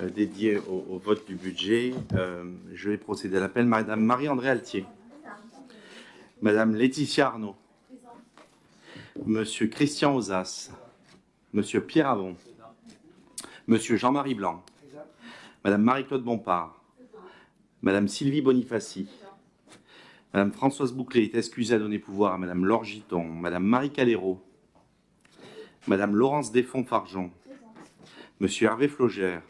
dédié au vote du budget. Je vais procéder à l'appel. Madame Marie-André Altier. Madame Laetitia Arnaud. Monsieur Christian Ozas. Monsieur Pierre Avon. Monsieur Jean-Marie Blanc. Madame Marie-Claude Bompard. Madame Sylvie Bonifaci. Madame Françoise Bouclé est excusée à donner pouvoir à Madame Laure Giton. Madame Marie Calero. Madame Laurence Desfonds-Fargeon. Monsieur Hervé Flogère.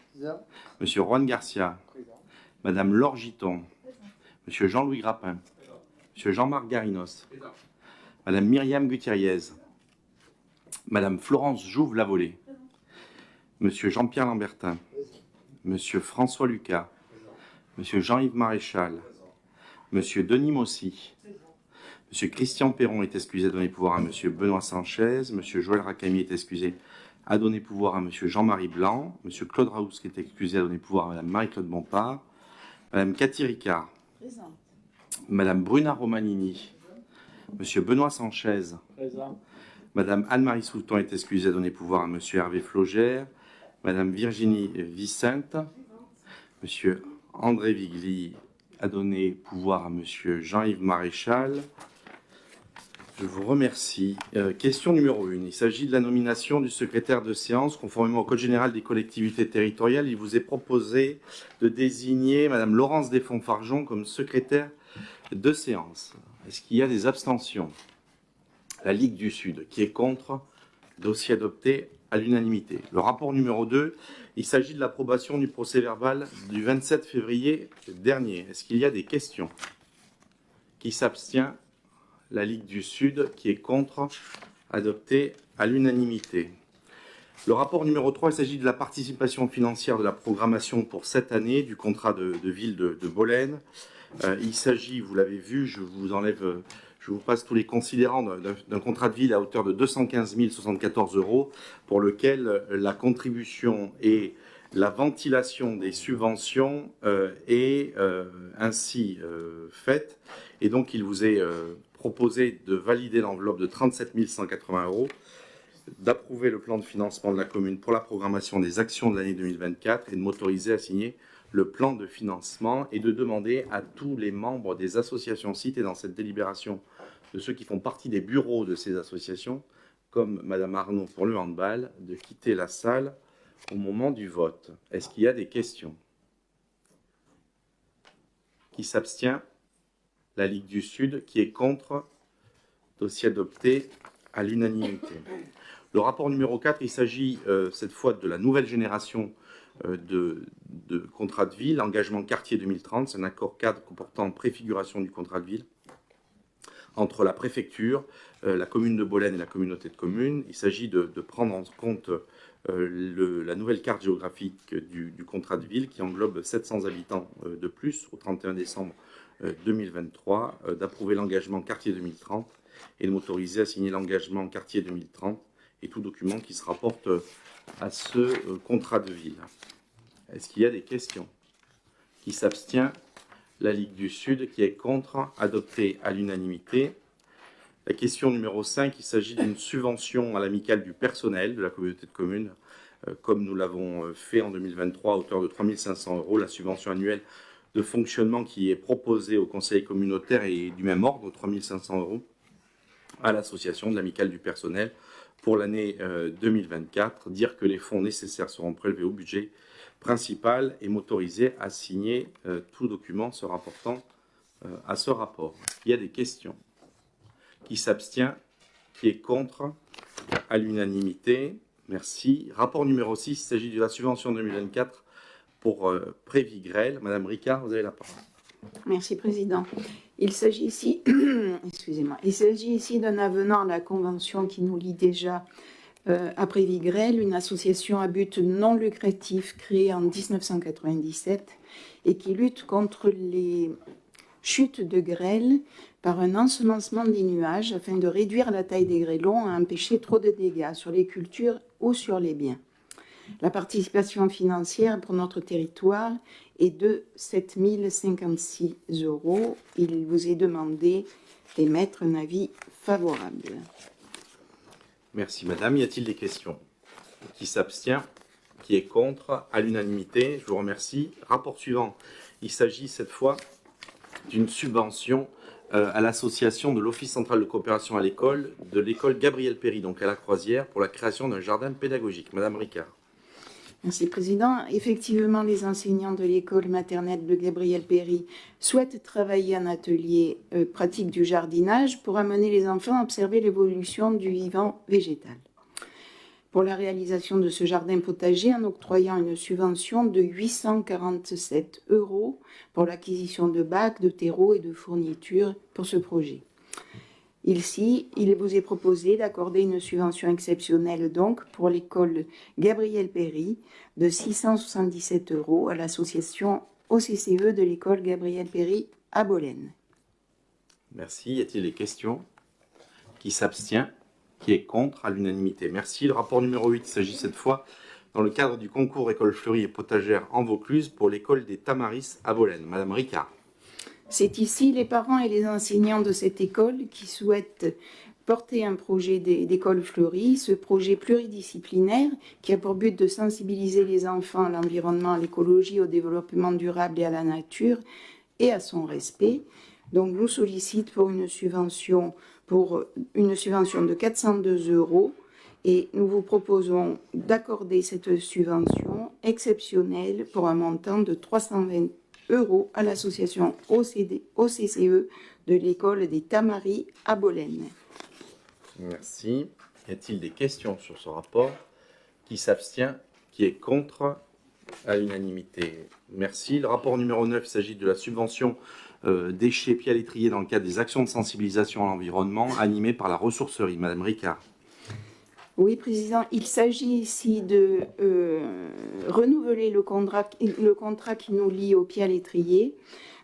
Monsieur Juan Garcia. Madame Laure Giton. Monsieur Jean-Louis Grappin. Monsieur Jean-Marc Garinos. Madame Myriam Gutierrez. Madame Florence Jouve-Lavolée. Monsieur Jean-Pierre Lambertin. Monsieur François Lucas. Monsieur Jean-Yves Maréchal. Monsieur Denis Mossy. Monsieur Christian Perron est excusé à donner pouvoir à Monsieur Benoît Sanchez. Monsieur Joël Racami est excusé à donner pouvoir à Monsieur Jean-Marie Blanc. Monsieur Claude Raoult est excusé à donner pouvoir à Madame Marie-Claude Bompard. Madame Cathy Ricard. Présente. Madame Bruna Romanini. Monsieur Benoît Sanchez. Présent. Madame Anne-Marie Soultan est excusée à donner pouvoir à Monsieur Hervé Flogère. Madame Virginie Vicente. Monsieur André Vigli a donné pouvoir à Monsieur Jean-Yves Maréchal. Je vous remercie. Question numéro 1. Il s'agit de la nomination du secrétaire de séance. Conformément au Code général des collectivités territoriales, il vous est proposé de désigner Madame Laurence Desfonds-Fargeon comme secrétaire de séance. Est-ce qu'il y a des abstentions? La Ligue du Sud, qui est contre, dossier adopté à l'unanimité. Le rapport numéro 2, il s'agit de l'approbation du procès-verbal du 27 février dernier. Est-ce qu'il y a des questions? Qui s'abstient? La Ligue du Sud, qui est contre, adopté à l'unanimité. Le rapport numéro 3, il s'agit de la participation financière de la programmation pour cette année du contrat de ville de Bolène. Il s'agit, vous l'avez vu, je vous passe tous les considérants d'un contrat de ville à hauteur de 215 074 € pour lequel la contribution et la ventilation des subventions est ainsi faite. Et donc, il vous est proposé de valider l'enveloppe de 37 180 €, d'approuver le plan de financement de la commune pour la programmation des actions de l'année 2024 et de m'autoriser à signer le plan de financement et de demander à tous les membres des associations citées dans cette délibération, de ceux qui font partie des bureaux de ces associations, comme Madame Arnaud pour le handball, de quitter la salle au moment du vote. Est-ce qu'il y a des questions? Qui s'abstient? La Ligue du Sud, qui est contre, dossier adopté à l'unanimité. Le rapport numéro 4, il s'agit cette fois de la nouvelle génération de contrat de ville, engagement quartier 2030, c'est un accord cadre comportant préfiguration du contrat de ville entre la préfecture, la commune de Bolène et la communauté de communes. Il s'agit de prendre en compte la nouvelle carte géographique du contrat de ville qui englobe 700 habitants de plus au 31 décembre 2023, d'approuver l'engagement quartier 2030 et de m'autoriser à signer l'engagement quartier 2030 et tout document qui se rapporte à ce contrat de ville. Est-ce qu'il y a des questions? Qui s'abstient? La Ligue du Sud, qui est contre, adopté à l'unanimité. La question numéro 5, il s'agit d'une subvention à l'amicale du personnel de la communauté de communes, comme nous l'avons fait en 2023 à hauteur de 3 500 €. La subvention annuelle de fonctionnement qui est proposée au conseil communautaire est du même ordre, 3 500 € à l'association de l'amicale du personnel pour l'année 2024. Dire que les fonds nécessaires seront prélevés au budget principal et m'autoriser à signer tout document se rapportant à ce rapport. Il y a des questions? Qui s'abstient? Qui est contre? À l'unanimité. Merci. Rapport numéro 6, il s'agit de la subvention 2024 pour Prévigrel. Madame Ricard, vous avez la parole. Merci, Président. Il s'agit ici, excusez-moi, il s'agit ici d'un avenant à la convention qui nous lie déjà à Prévigrel, une association à but non lucratif créée en 1997 et qui lutte contre les chutes de grêle par un ensemencement des nuages afin de réduire la taille des grêlons et empêcher trop de dégâts sur les cultures ou sur les biens. La participation financière pour notre territoire est de 7 056 €. Il vous est demandé d'émettre un avis favorable. Merci Madame. Y a-t-il des questions? Qui s'abstient? qui est contre, à l'unanimité. Je vous remercie. Rapport suivant. Il s'agit cette fois d'une subvention à l'association de l'Office central de coopération à l'école, de l'école Gabriel Péri, donc à la Croisière, pour la création d'un jardin pédagogique. Madame Ricard. Merci, Président. Effectivement, les enseignants de l'école maternelle de Gabriel Péri souhaitent travailler en atelier pratique du jardinage pour amener les enfants à observer l'évolution du vivant végétal. Pour la réalisation de ce jardin potager, en octroyant une subvention de 847 € pour l'acquisition de bacs, de terreaux et de fournitures pour ce projet. Ici, il vous est proposé d'accorder une subvention exceptionnelle donc pour l'école Gabriel Péri de 677 € à l'association OCCE de l'école Gabriel Péri à Bolène. Merci. Y a-t-il des questions? Qui s'abstient? Qui est contre? À l'unanimité. Merci. Le rapport numéro 8, il s'agit cette fois dans le cadre du concours école fleurie et potagère en Vaucluse pour l'école des Tamaris à Bolène. Madame Ricard. C'est ici les parents et les enseignants de cette école qui souhaitent porter un projet d'école fleurie, ce projet pluridisciplinaire qui a pour but de sensibiliser les enfants à l'environnement, à l'écologie, au développement durable et à la nature et à son respect. Donc nous sollicite pour une subvention de 402 € et nous vous proposons d'accorder cette subvention exceptionnelle pour un montant de 320 € à l'association OCCE de l'école des Tamaris à Bolène. Merci. Y a-t-il des questions sur ce rapport? Qui s'abstient? Qui est contre? À l'unanimité. Merci. Le rapport numéro 9, il s'agit de la subvention déchets pieds à l'étrier dans le cadre des actions de sensibilisation à l'environnement animées par la ressourcerie. Madame Ricard. Oui, Président, il s'agit ici de renouveler le contrat qui nous lie au pied à l'étrier,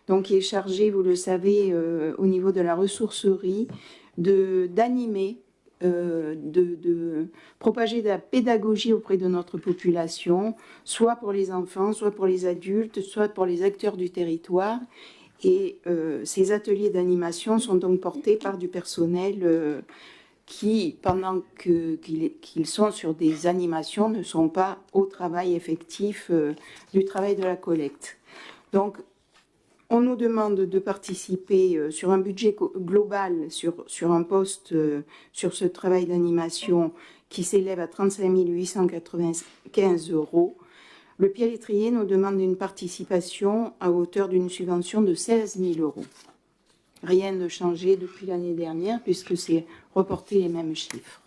donc qui est chargé, vous le savez, au niveau de la ressourcerie, d'animer, de propager de la pédagogie auprès de notre population, soit pour les enfants, soit pour les adultes, soit pour les acteurs du territoire. Et ces ateliers d'animation sont donc portés par du personnel qui, pendant qu'ils sont sur des animations, ne sont pas au travail effectif du travail de la collecte. Donc, on nous demande de participer sur un budget global, sur un poste, sur ce travail d'animation qui s'élève à 35 895 €. Le pied à l'étrier nous demande une participation à hauteur d'une subvention de 16 000 €. Rien de changé depuis l'année dernière puisque c'est reporter les mêmes chiffres.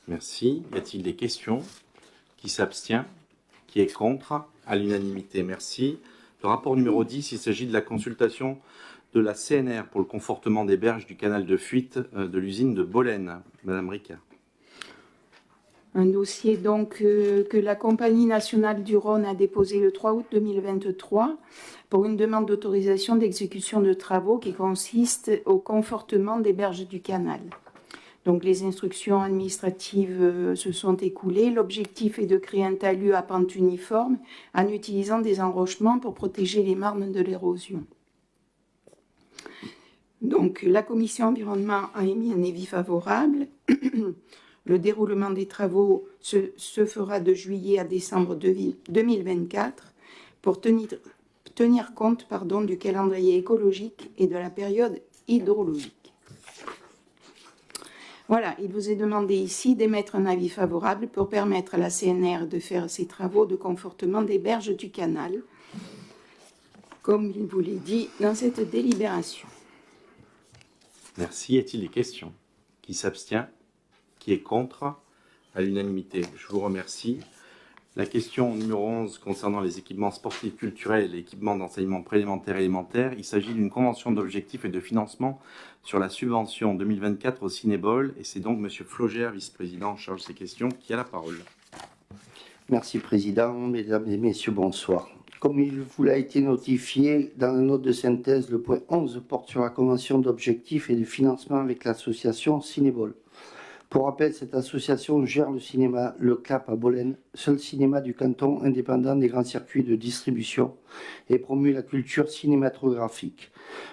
Merci. Y a-t-il des questions? Qui s'abstient? Qui est contre? À l'unanimité. Merci. Le rapport numéro 10, il s'agit de la consultation de la CNR pour le confortement des berges du canal de fuite de l'usine de Bolène. Madame Ricard. Un dossier donc que la Compagnie nationale du Rhône a déposé le 3 août 2023 pour une demande d'autorisation d'exécution de travaux qui consiste au confortement des berges du canal. Donc les instructions administratives se sont écoulées. L'objectif est de créer un talus à pente uniforme en utilisant des enrochements pour protéger les marnes de l'érosion. Donc la commission environnement a émis un avis favorable. Le déroulement des travaux se fera de juillet à décembre 2024 pour tenir compte du calendrier écologique et de la période hydrologique. Voilà, il vous est demandé ici d'émettre un avis favorable pour permettre à la CNR de faire ses travaux de confortement des berges du canal, comme il vous l'est dit dans cette délibération. Merci. Y a-t-il des questions? Qui s'abstient? Qui est contre? À l'unanimité. Je vous remercie. La question numéro 11 concernant les équipements sportifs culturels et l'équipement d'enseignement préélémentaire et élémentaire. Il s'agit d'une convention d'objectifs et de financement sur la subvention 2024 au Cinébol. Et c'est donc M. Flogère, vice-président en charge de ces questions, qui a la parole. Merci, Président. Mesdames et Messieurs, bonsoir. Comme il vous a été notifié dans la note de synthèse, le point 11 porte sur la convention d'objectifs et de financement avec l'association Cinébol. Pour rappel, cette association gère le cinéma Le Clap à Bolène, seul cinéma du canton indépendant des grands circuits de distribution, et promue la culture cinématographique.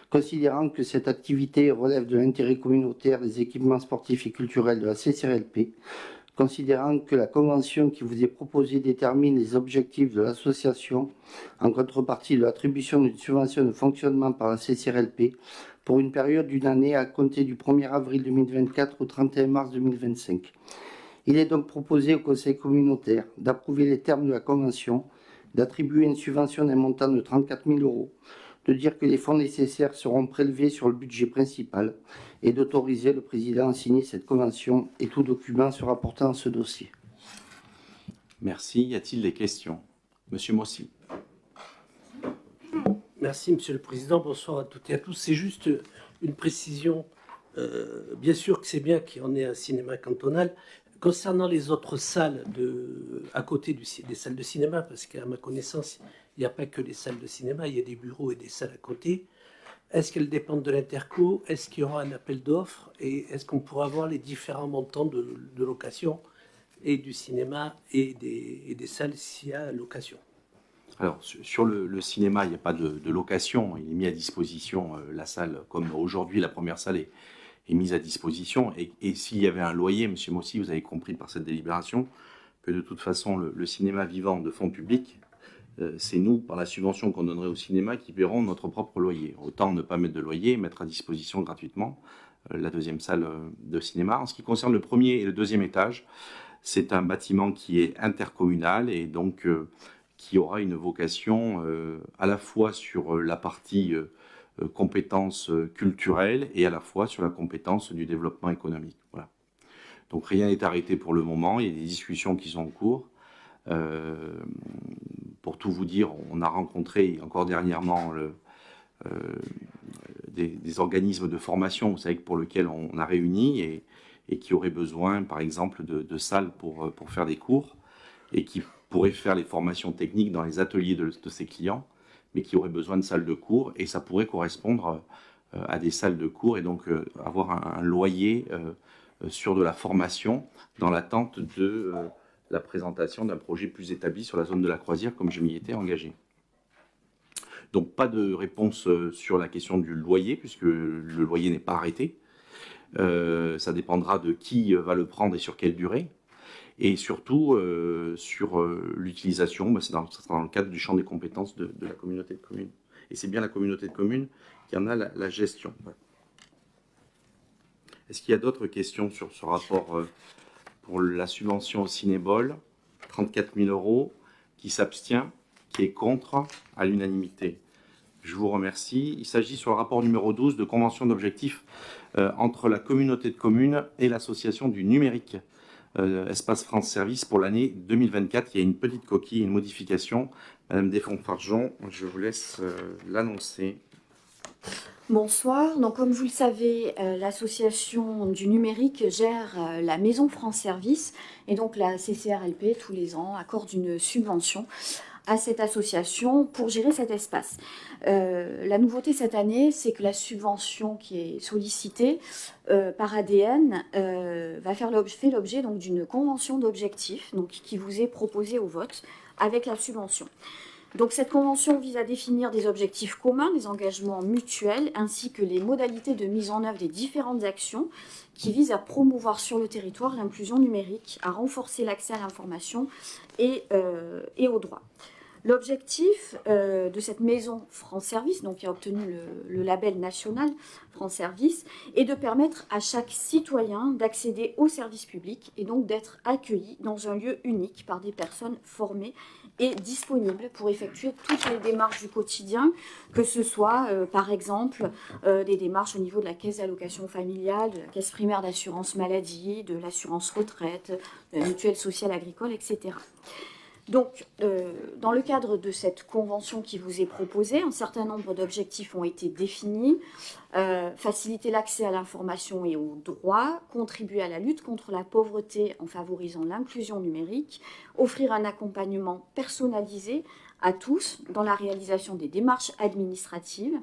Considérant que cette activité relève de l'intérêt communautaire des équipements sportifs et culturels de la CCRLP, considérant que la convention qui vous est proposée détermine les objectifs de l'association en contrepartie de l'attribution d'une subvention de fonctionnement par la CCRLP pour une période d'une année à compter du 1er avril 2024 au 31 mars 2025. Il est donc proposé au Conseil communautaire d'approuver les termes de la convention, d'attribuer une subvention d'un montant de 34 000 €, de dire que les fonds nécessaires seront prélevés sur le budget principal et d'autoriser le président à signer cette convention et tout document se rapportant à ce dossier. Merci. Y a-t-il des questions? Monsieur Mossy. Merci, Monsieur le Président. Bonsoir à toutes et à tous. C'est juste une précision. Bien sûr que c'est bien qu'il y en ait un cinéma cantonal. Concernant les autres salles à côté des salles de cinéma, parce qu'à ma connaissance, il n'y a pas que les salles de cinéma, il y a des bureaux et des salles à côté. Est-ce qu'elles dépendent de l'Interco? Est-ce qu'il y aura un appel d'offres? Et est-ce qu'on pourra avoir les différents montants de location et du cinéma et des salles s'il y a location? Alors, sur le cinéma, il n'y a pas de location. Il est mis à disposition, la salle, comme aujourd'hui, la première salle est mise à disposition. Et s'il y avait un loyer, Monsieur Mossy, vous avez compris par cette délibération que de toute façon, le cinéma vivant de fonds publics, c'est nous, par la subvention qu'on donnerait au cinéma, qui paierons notre propre loyer. Autant ne pas mettre de loyer, mettre à disposition gratuitement la deuxième salle de cinéma. En ce qui concerne le premier et le deuxième étage, c'est un bâtiment qui est intercommunal et donc qui aura une vocation à la fois sur la partie compétences culturelles et à la fois sur la compétence du développement économique. Voilà. Donc rien n'est arrêté pour le moment, il y a des discussions qui sont en cours. Pour tout vous dire, on a rencontré encore dernièrement des organismes de formation, vous savez, pour lesquels on a réuni et qui auraient besoin, par exemple, de salles pour faire des cours et qui pourraient faire les formations techniques dans les ateliers de ces clients, mais qui auraient besoin de salles de cours, et ça pourrait correspondre à des salles de cours et donc avoir un loyer sur de la formation dans l'attente de la présentation d'un projet plus établi sur la zone de la Croisière, comme je m'y étais engagé. Donc pas de réponse sur la question du loyer, puisque le loyer n'est pas arrêté. Ça dépendra de qui va le prendre et sur quelle durée. Et surtout, sur l'utilisation, ça sera dans le cadre du champ des compétences de la communauté de communes. Et c'est bien la communauté de communes qui en a la gestion. Ouais. Est-ce qu'il y a d'autres questions sur ce rapport pour la subvention au Cinébol? 34 000 €, qui s'abstient, qui est contre, à l'unanimité. Je vous remercie. Il s'agit sur le rapport numéro 12 de convention d'objectifs entre la communauté de communes et l'association du numérique. Espace France Service pour l'année 2024. Il y a une petite coquille, une modification. Madame Desfonds-Fargeon, je vous laisse l'annoncer. Bonsoir. Donc, comme vous le savez, l'association du numérique gère la Maison France Service et donc la CCRLP tous les ans accorde une subvention à cette association pour gérer cet espace. La nouveauté cette année, c'est que la subvention qui est sollicitée par ADN va faire l'objet donc d'une convention d'objectifs donc qui vous est proposée au vote avec la subvention. Donc cette convention vise à définir des objectifs communs, des engagements mutuels, ainsi que les modalités de mise en œuvre des différentes actions qui visent à promouvoir sur le territoire l'inclusion numérique, à renforcer l'accès à l'information et aux droits. L'objectif de cette maison France Service, donc qui a obtenu le label national France Service, est de permettre à chaque citoyen d'accéder aux services publics et donc d'être accueilli dans un lieu unique par des personnes formées et disponibles pour effectuer toutes les démarches du quotidien, que ce soit par exemple des démarches au niveau de la caisse d'allocation familiale, de la caisse primaire d'assurance maladie, de l'assurance retraite, de la mutuelle sociale agricole, etc. Donc, dans le cadre de cette convention qui vous est proposée, un certain nombre d'objectifs ont été définis. Faciliter l'accès à l'information et aux droits, contribuer à la lutte contre la pauvreté en favorisant l'inclusion numérique, offrir un accompagnement personnalisé à tous dans la réalisation des démarches administratives,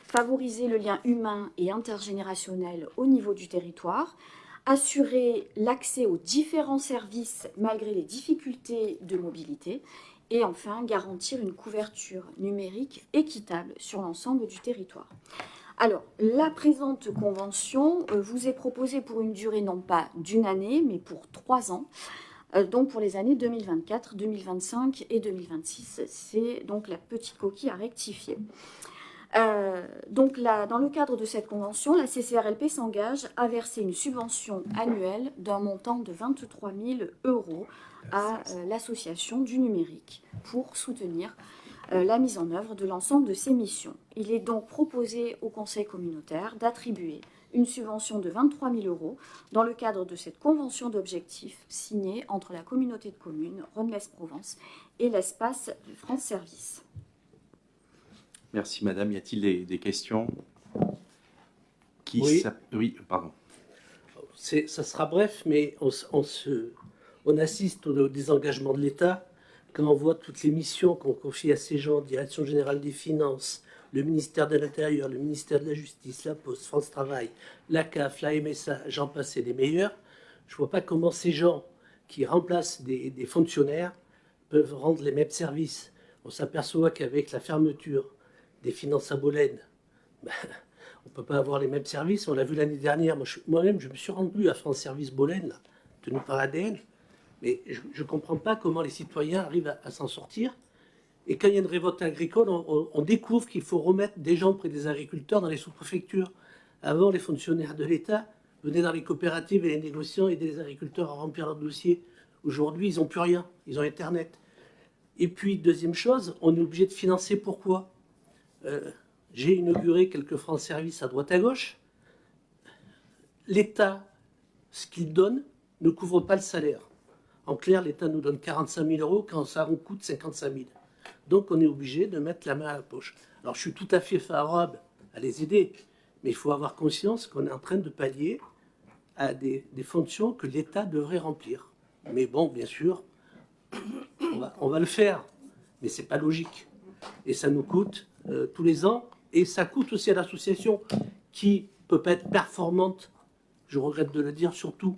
favoriser le lien humain et intergénérationnel au niveau du territoire, assurer l'accès aux différents services malgré les difficultés de mobilité et enfin garantir une couverture numérique équitable sur l'ensemble du territoire. Alors, la présente convention vous est proposée pour une durée non pas d'une année, mais pour 3 ans. Donc pour les années 2024, 2025 et 2026, c'est donc la petite coquille à rectifier. Donc dans le cadre de cette convention, la CCRLP s'engage à verser une subvention annuelle d'un montant de 23 000 € à l'association du numérique pour soutenir la mise en œuvre de l'ensemble de ses missions. Il est donc proposé au Conseil communautaire d'attribuer une subvention de 23 000 € dans le cadre de cette convention d'objectifs signée entre la communauté de communes Rhône-Metz-Provence et l'espace France Service. Merci Madame. Y a-t-il des questions? Oui. Oui, pardon. Ça sera bref, mais on assiste au désengagement de l'État quand on voit toutes les missions qu'on confie à ces gens, Direction générale des finances, le ministère de l'Intérieur, le ministère de la Justice, la Poste, France Travail, la CAF, la MSA, j'en passe et des meilleurs. Je ne vois pas comment ces gens qui remplacent des fonctionnaires peuvent rendre les mêmes services. On s'aperçoit qu'avec la fermeture des finances à Bolène, on ne peut pas avoir les mêmes services. On l'a vu l'année dernière. Moi-même, je me suis rendu à France Service Bolène, là, tenu par ADN. Mais je ne comprends pas comment les citoyens arrivent à s'en sortir. Et quand il y a une révolte agricole, on découvre qu'il faut remettre des gens près des agriculteurs dans les sous-préfectures. Avant, les fonctionnaires de l'État venaient dans les coopératives et les négociants aidaient les agriculteurs à remplir leurs dossiers. Aujourd'hui, ils n'ont plus rien. Ils ont Internet. Et puis, deuxième chose, on est obligé de financer. Pourquoi ? J'ai inauguré quelques France Service à droite à gauche. L'État, ce qu'il donne, ne couvre pas le salaire. En clair, l'État nous donne 45 000 € quand ça en coûte 55 000. Donc on est obligé de mettre la main à la poche. Alors je suis tout à fait favorable à les aider, mais il faut avoir conscience qu'on est en train de pallier à des fonctions que l'État devrait remplir. Mais bon, bien sûr, on va le faire, mais ce n'est pas logique. Et ça nous coûte tous les ans, et ça coûte aussi à l'association qui ne peut pas être performante, je regrette de le dire surtout.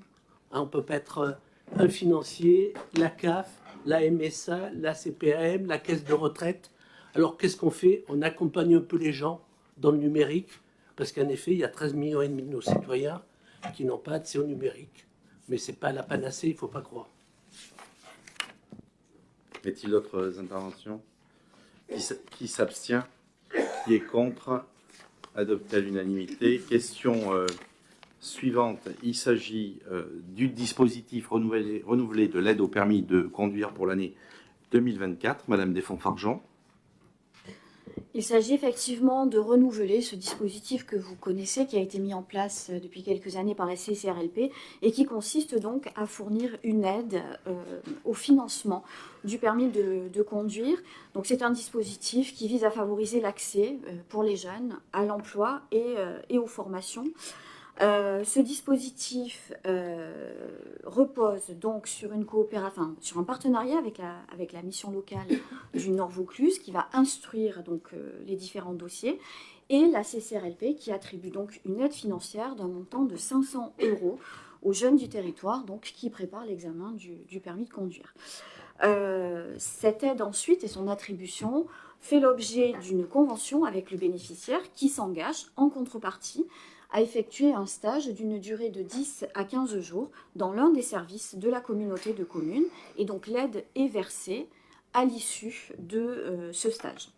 On ne peut pas être un financier, la CAF, la MSA, la CPAM, la caisse de retraite. Alors qu'est-ce qu'on fait? On accompagne un peu les gens dans le numérique, parce qu'en effet, il y a 13,5 millions de nos citoyens qui n'ont pas accès au numérique. Mais ce n'est pas la panacée, il ne faut pas croire. Y a-t-il d'autres interventions? Qui s'abstient? Qui est contre? Adopté à l'unanimité. Question suivante. Il s'agit du dispositif renouvelé de l'aide au permis de conduire pour l'année 2024. Madame Desfonds-Fargeon. Il s'agit effectivement de renouveler ce dispositif que vous connaissez, qui a été mis en place depuis quelques années par la CCRLP et qui consiste donc à fournir une aide au financement du permis de conduire. Donc c'est un dispositif qui vise à favoriser l'accès pour les jeunes à l'emploi et aux formations. Ce dispositif repose donc sur une coopération, sur un partenariat avec la mission locale du Nord Vaucluse qui va instruire donc les différents dossiers et la CCRLP qui attribue donc une aide financière d'un montant de 500 € aux jeunes du territoire donc qui préparent l'examen du permis de conduire. Cette aide ensuite et son attribution fait l'objet d'une convention avec le bénéficiaire qui s'engage en contrepartie à effectuer un stage d'une durée de 10 à 15 jours dans l'un des services de la communauté de communes. Et donc l'aide est versée à l'issue de ce stage.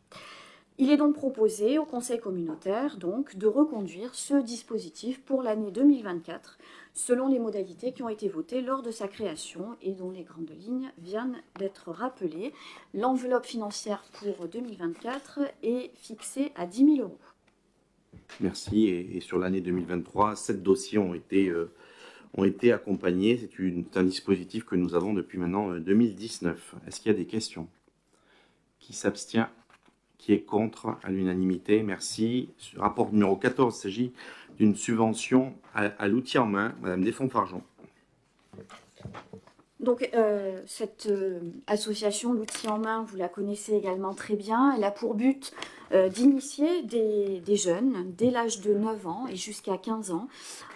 Il est donc proposé au Conseil communautaire donc, de reconduire ce dispositif pour l'année 2024 selon les modalités qui ont été votées lors de sa création et dont les grandes lignes viennent d'être rappelées. L'enveloppe financière pour 2024 est fixée à 10 000 €. Merci. Et sur l'année 2023, 7 dossiers ont été accompagnés. C'est un dispositif que nous avons depuis maintenant 2019. Est-ce qu'il y a des questions? Qui s'abstient? Qui est contre? À l'unanimité. Merci. Rapport numéro 14, il s'agit d'une subvention à l'outil en main. Madame Desfonds-Fargeon. Donc, cette association, l'outil en main, vous la connaissez également très bien. Elle a pour but d'initier des jeunes, dès l'âge de 9 ans et jusqu'à 15 ans,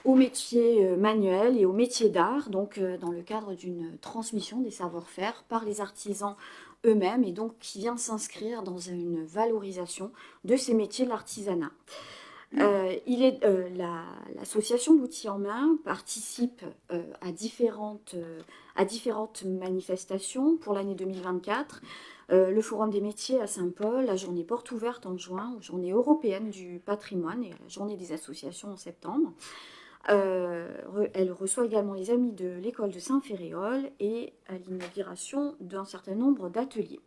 aux métiers manuels et aux métiers d'art, donc dans le cadre d'une transmission des savoir-faire par les artisans eux-mêmes, et donc qui vient s'inscrire dans une valorisation de ces métiers de l'artisanat. L'association L'Outil en Main participe à différentes manifestations pour l'année 2024. Le Forum des métiers à Saint-Paul, la journée porte ouverte en juin, la journée européenne du patrimoine et la journée des associations en septembre. Elle reçoit également les amis de l'école de Saint-Féréol et à l'inauguration d'un certain nombre d'ateliers.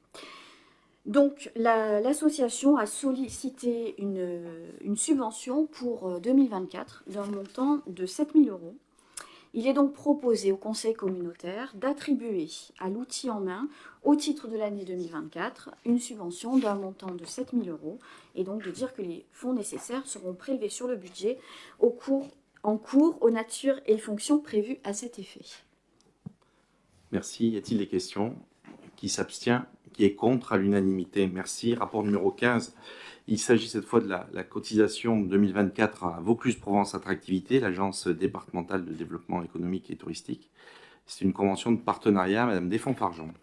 Donc l'association a sollicité une subvention pour 2024 d'un montant de 7 000 €. Il est donc proposé au conseil communautaire d'attribuer à L'Outil en Main, au titre de l'année 2024, une subvention d'un montant de 7 000 € et donc de dire que les fonds nécessaires seront prélevés sur le budget en cours aux natures et fonctions prévues à cet effet. Merci. Y a-t-il des questions? Qui s'abstient? Qui est contre à l'unanimité? Merci. Rapport numéro 15. Il s'agit cette fois de la cotisation 2024 à Vaucluse-Provence Attractivité, l'agence départementale de développement économique et touristique. C'est une convention de partenariat. Madame Desfonds-Fargeon.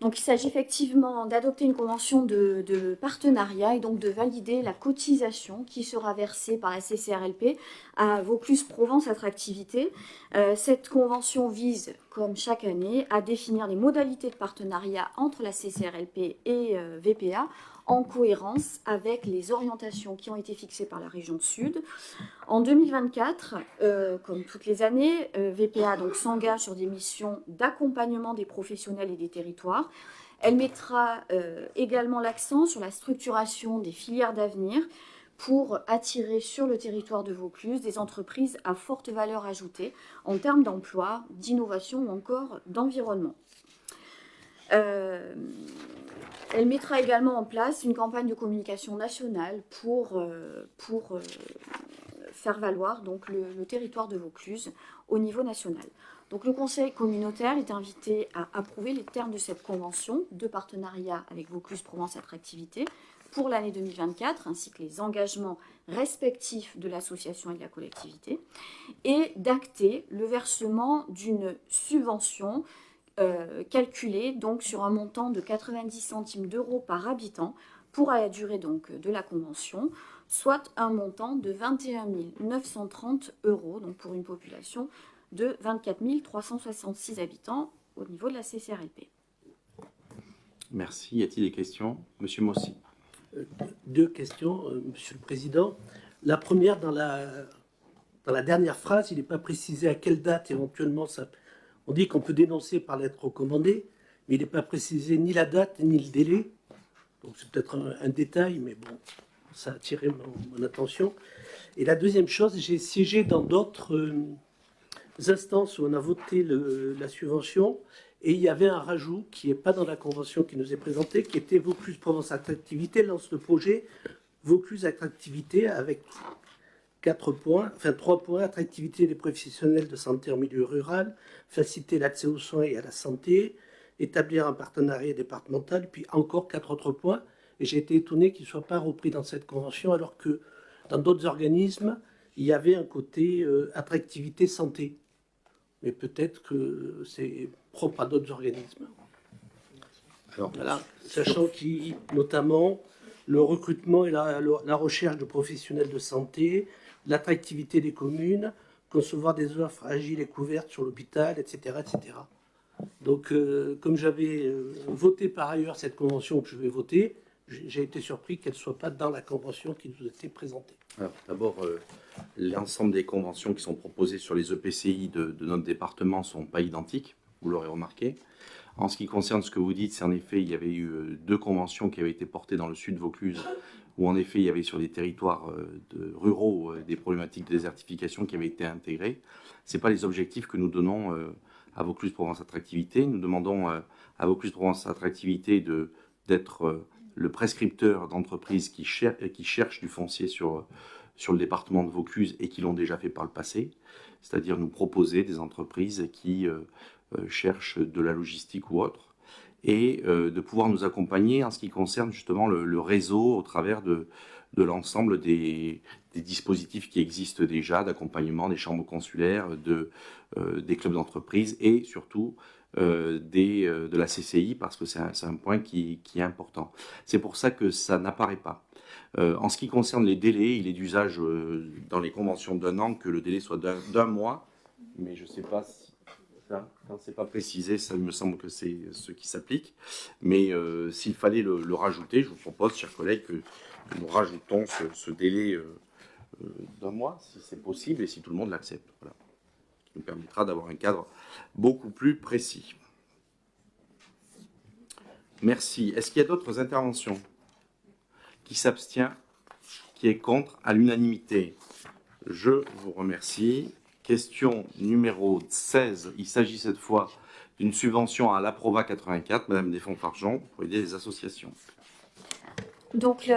Donc il s'agit effectivement d'adopter une convention de partenariat et donc de valider la cotisation qui sera versée par la CCRLP à Vaucluse-Provence Attractivité. Cette convention vise, comme chaque année, à définir les modalités de partenariat entre la CCRLP et VPA en cohérence avec les orientations qui ont été fixées par la région Sud. En 2024, comme toutes les années, VPA s'engage sur des missions d'accompagnement des professionnels et des territoires. Elle mettra également l'accent sur la structuration des filières d'avenir pour attirer sur le territoire de Vaucluse des entreprises à forte valeur ajoutée en termes d'emploi, d'innovation ou encore d'environnement. Elle mettra également en place une campagne de communication nationale pour faire valoir donc, le territoire de Vaucluse au niveau national. Donc, le conseil communautaire est invité à approuver les termes de cette convention de partenariat avec Vaucluse-Provence Attractivité pour l'année 2024, ainsi que les engagements respectifs de l'association et de la collectivité, et d'acter le versement d'une subvention calculée donc sur un montant de 90 centimes d'euros par habitant pour la durée donc de la convention, soit un montant de 21 930 €, donc pour une population de 24 366 habitants au niveau de la CCRLP. Merci. Y a-t-il des questions? Monsieur Mossy. Deux questions, Monsieur le Président. La première, dans la dernière phrase, il n'est pas précisé à quelle date éventuellement ça... On dit qu'on peut dénoncer par lettre recommandée, mais il n'est pas précisé ni la date ni le délai. Donc c'est peut-être un détail, mais bon, ça a attiré mon attention. Et la deuxième chose, j'ai siégé dans d'autres instances où on a voté la subvention, et il y avait un rajout qui n'est pas dans la convention qui nous est présentée, qui était Vaucluse-Provence Attractivité lance le projet Vaucluse Attractivité avec 3 points, attractivité des professionnels de santé en milieu rural, faciliter l'accès aux soins et à la santé, établir un partenariat départemental, puis encore 4 autres points. Et j'ai été étonné qu'ils ne soient pas repris dans cette convention, alors que dans d'autres organismes, il y avait un côté attractivité santé. Mais peut-être que c'est propre à d'autres organismes. Alors, voilà. Sachant qu'il, notamment, le recrutement et la recherche de professionnels de santé, l'attractivité des communes, concevoir des offres agiles et couvertes sur l'hôpital, etc., etc. Donc, comme j'avais voté par ailleurs cette convention que je vais voter, j'ai été surpris qu'elle ne soit pas dans la convention qui nous était présentée. Alors, d'abord, l'ensemble des conventions qui sont proposées sur les EPCI de notre département ne sont pas identiques, vous l'aurez remarqué. En ce qui concerne ce que vous dites, c'est en effet, il y avait eu 2 conventions qui avaient été portées dans le sud de Vaucluse, où en effet, il y avait sur les territoires ruraux des problématiques de désertification qui avaient été intégrées. Ce n'est pas les objectifs que nous donnons à Vaucluse-Provence Attractivité. Nous demandons à Vaucluse-Provence Attractivité d'être le prescripteur d'entreprises qui cherchent du foncier sur le département de Vaucluse et qui l'ont déjà fait par le passé, c'est-à-dire nous proposer des entreprises qui cherchent de la logistique ou autre, et de pouvoir nous accompagner en ce qui concerne justement le réseau au travers de l'ensemble des dispositifs qui existent déjà, d'accompagnement des chambres consulaires, des clubs d'entreprise et surtout de la CCI, parce que c'est un point qui est important. C'est pour ça que ça n'apparaît pas. En ce qui concerne les délais, il est d'usage dans les conventions d'1 an que le délai soit d'un mois, mais je ne sais pas si quand c'est pas précisé, ça me semble que c'est ce qui s'applique. Mais s'il fallait le rajouter, je vous propose, chers collègues, que nous rajoutons ce délai d'un mois, si c'est possible, et si tout le monde l'accepte. Voilà. Ce qui nous permettra d'avoir un cadre beaucoup plus précis. Merci. Est-ce qu'il y a d'autres interventions? Qui s'abstient? Qui est contre? À l'unanimité. Je vous remercie. Question numéro 16. Il s'agit cette fois d'une subvention à l'Aprova 84, Madame Desfonds-Fargeon, pour aider les associations. Donc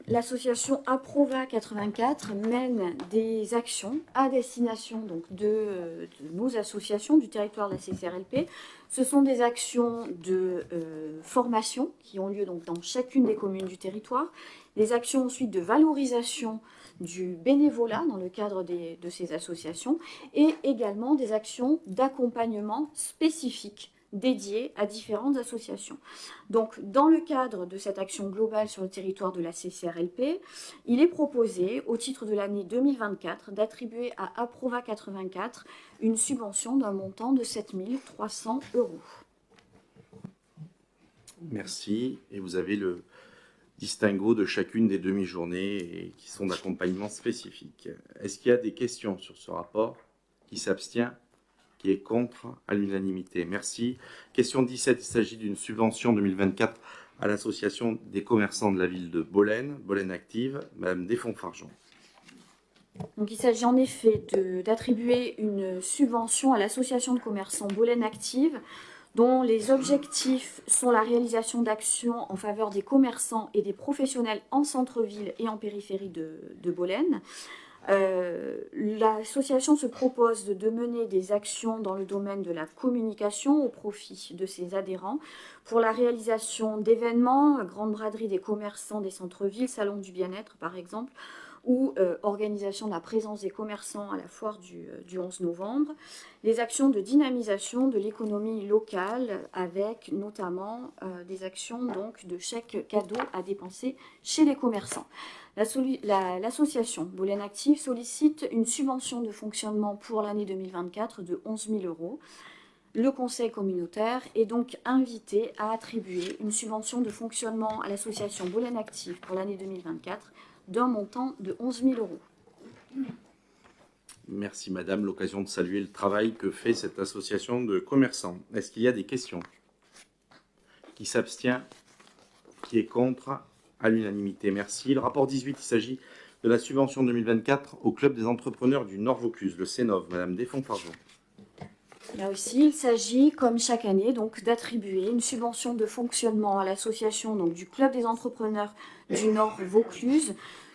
l'association Aprova 84 mène des actions à destination donc, de nos associations du territoire de la CCRLP. Ce sont des actions de formation qui ont lieu donc, dans chacune des communes du territoire, des actions ensuite de valorisation du bénévolat dans le cadre de ces associations et également des actions d'accompagnement spécifiques dédiées à différentes associations. Donc, dans le cadre de cette action globale sur le territoire de la CCRLP, il est proposé, au titre de l'année 2024, d'attribuer à Aprova 84 une subvention d'un montant de 7 300 €. Merci. Et vous avez le distinguo de chacune des demi-journées qui sont d'accompagnement spécifique. Est-ce qu'il y a des questions sur ce rapport? Qui s'abstient? Qui est contre? À l'unanimité. Merci. Question 17, il s'agit d'une subvention 2024 à l'association des commerçants de la ville de Bolène, Bolène Active, Madame Desfonds-Fargeon. Donc, il s'agit en effet d'attribuer une subvention à l'association de commerçants Bolène Active, dont les objectifs sont la réalisation d'actions en faveur des commerçants et des professionnels en centre-ville et en périphérie de Bolène. L'association se propose de mener des actions dans le domaine de la communication au profit de ses adhérents pour la réalisation d'événements, grande braderie des commerçants des centres-villes, salon du bien-être par exemple, ou organisation de la présence des commerçants à la foire du 11 novembre, les actions de dynamisation de l'économie locale avec notamment des actions donc, de chèques cadeaux à dépenser chez les commerçants. L'association Bolène Active sollicite une subvention de fonctionnement pour l'année 2024 de 11 000 €. Le conseil communautaire est donc invité à attribuer une subvention de fonctionnement à l'association Bolène Active pour l'année 2024 d'un montant de 11 000 €. Merci Madame, l'occasion de saluer le travail que fait cette association de commerçants. Est-ce qu'il y a des questions? Qui s'abstient? Qui est contre? À l'unanimité. Merci. Le rapport 18, il s'agit de la subvention 2024 au Club des entrepreneurs du Nord Vaucluse, le CENOV. Madame Desfonds-Fargeon. Là aussi, il s'agit, comme chaque année, donc d'attribuer une subvention de fonctionnement à l'association donc, du Club des entrepreneurs du Nord Vaucluse,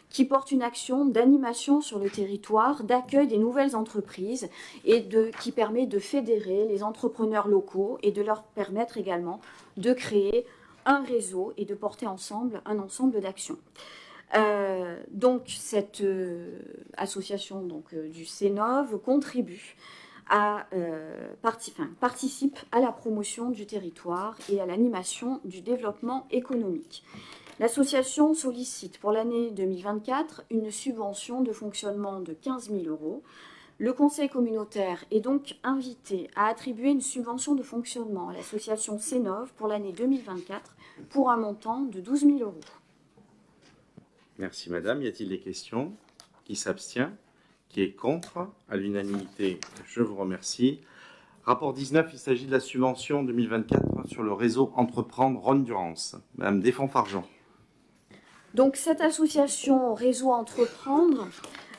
qui porte une action d'animation sur le territoire, d'accueil des nouvelles entreprises et qui permet de fédérer les entrepreneurs locaux et de leur permettre également de créer un réseau et de porter ensemble un ensemble d'actions. Donc cette association donc, du CENOV contribue participe à la promotion du territoire et à l'animation du développement économique. L'association sollicite pour l'année 2024 une subvention de fonctionnement de 15 000 €. Le conseil communautaire est donc invité à attribuer une subvention de fonctionnement à l'association CENOV pour l'année 2024 pour un montant de 12 000 €. Merci Madame. Y a-t-il des questions? Qui s'abstient? Qui est contre? À l'unanimité, je vous remercie. Rapport 19, il s'agit de la subvention 2024 sur le réseau Entreprendre Rhône-Durance. Madame Desfonds-Fargeon. Donc cette association Réseau Entreprendre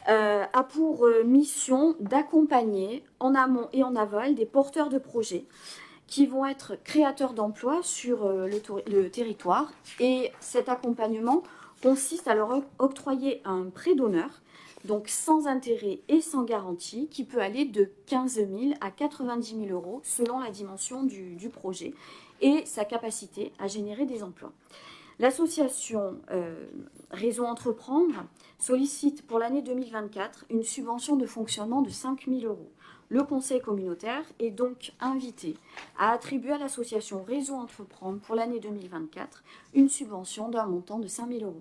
a pour mission d'accompagner en amont et en aval des porteurs de projets qui vont être créateurs d'emplois sur le territoire. Et cet accompagnement consiste à leur octroyer un prêt d'honneur, donc sans intérêt et sans garantie, qui peut aller de 15 000 à 90 000 € selon la dimension du projet et sa capacité à générer des emplois. L'association Réseau Entreprendre sollicite pour l'année 2024 une subvention de fonctionnement de 5 000 €. Le conseil communautaire est donc invité à attribuer à l'association Réseau Entreprendre pour l'année 2024 une subvention d'un montant de 5 000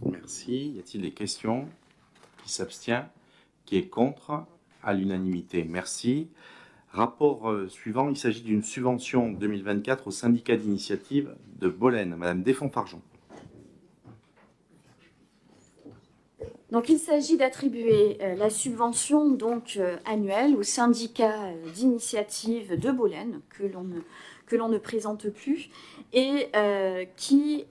€. Merci. Y a-t-il des questions? Qui s'abstient? Qui est contre? À l'unanimité. Merci. Rapport suivant, il s'agit d'une subvention 2024 au syndicat d'initiative de Bolène. Madame Desfonds-Fargeon. Donc, il s'agit d'attribuer la subvention annuelle au syndicat d'initiative de Bolène, que l'on ne présente plus, et qui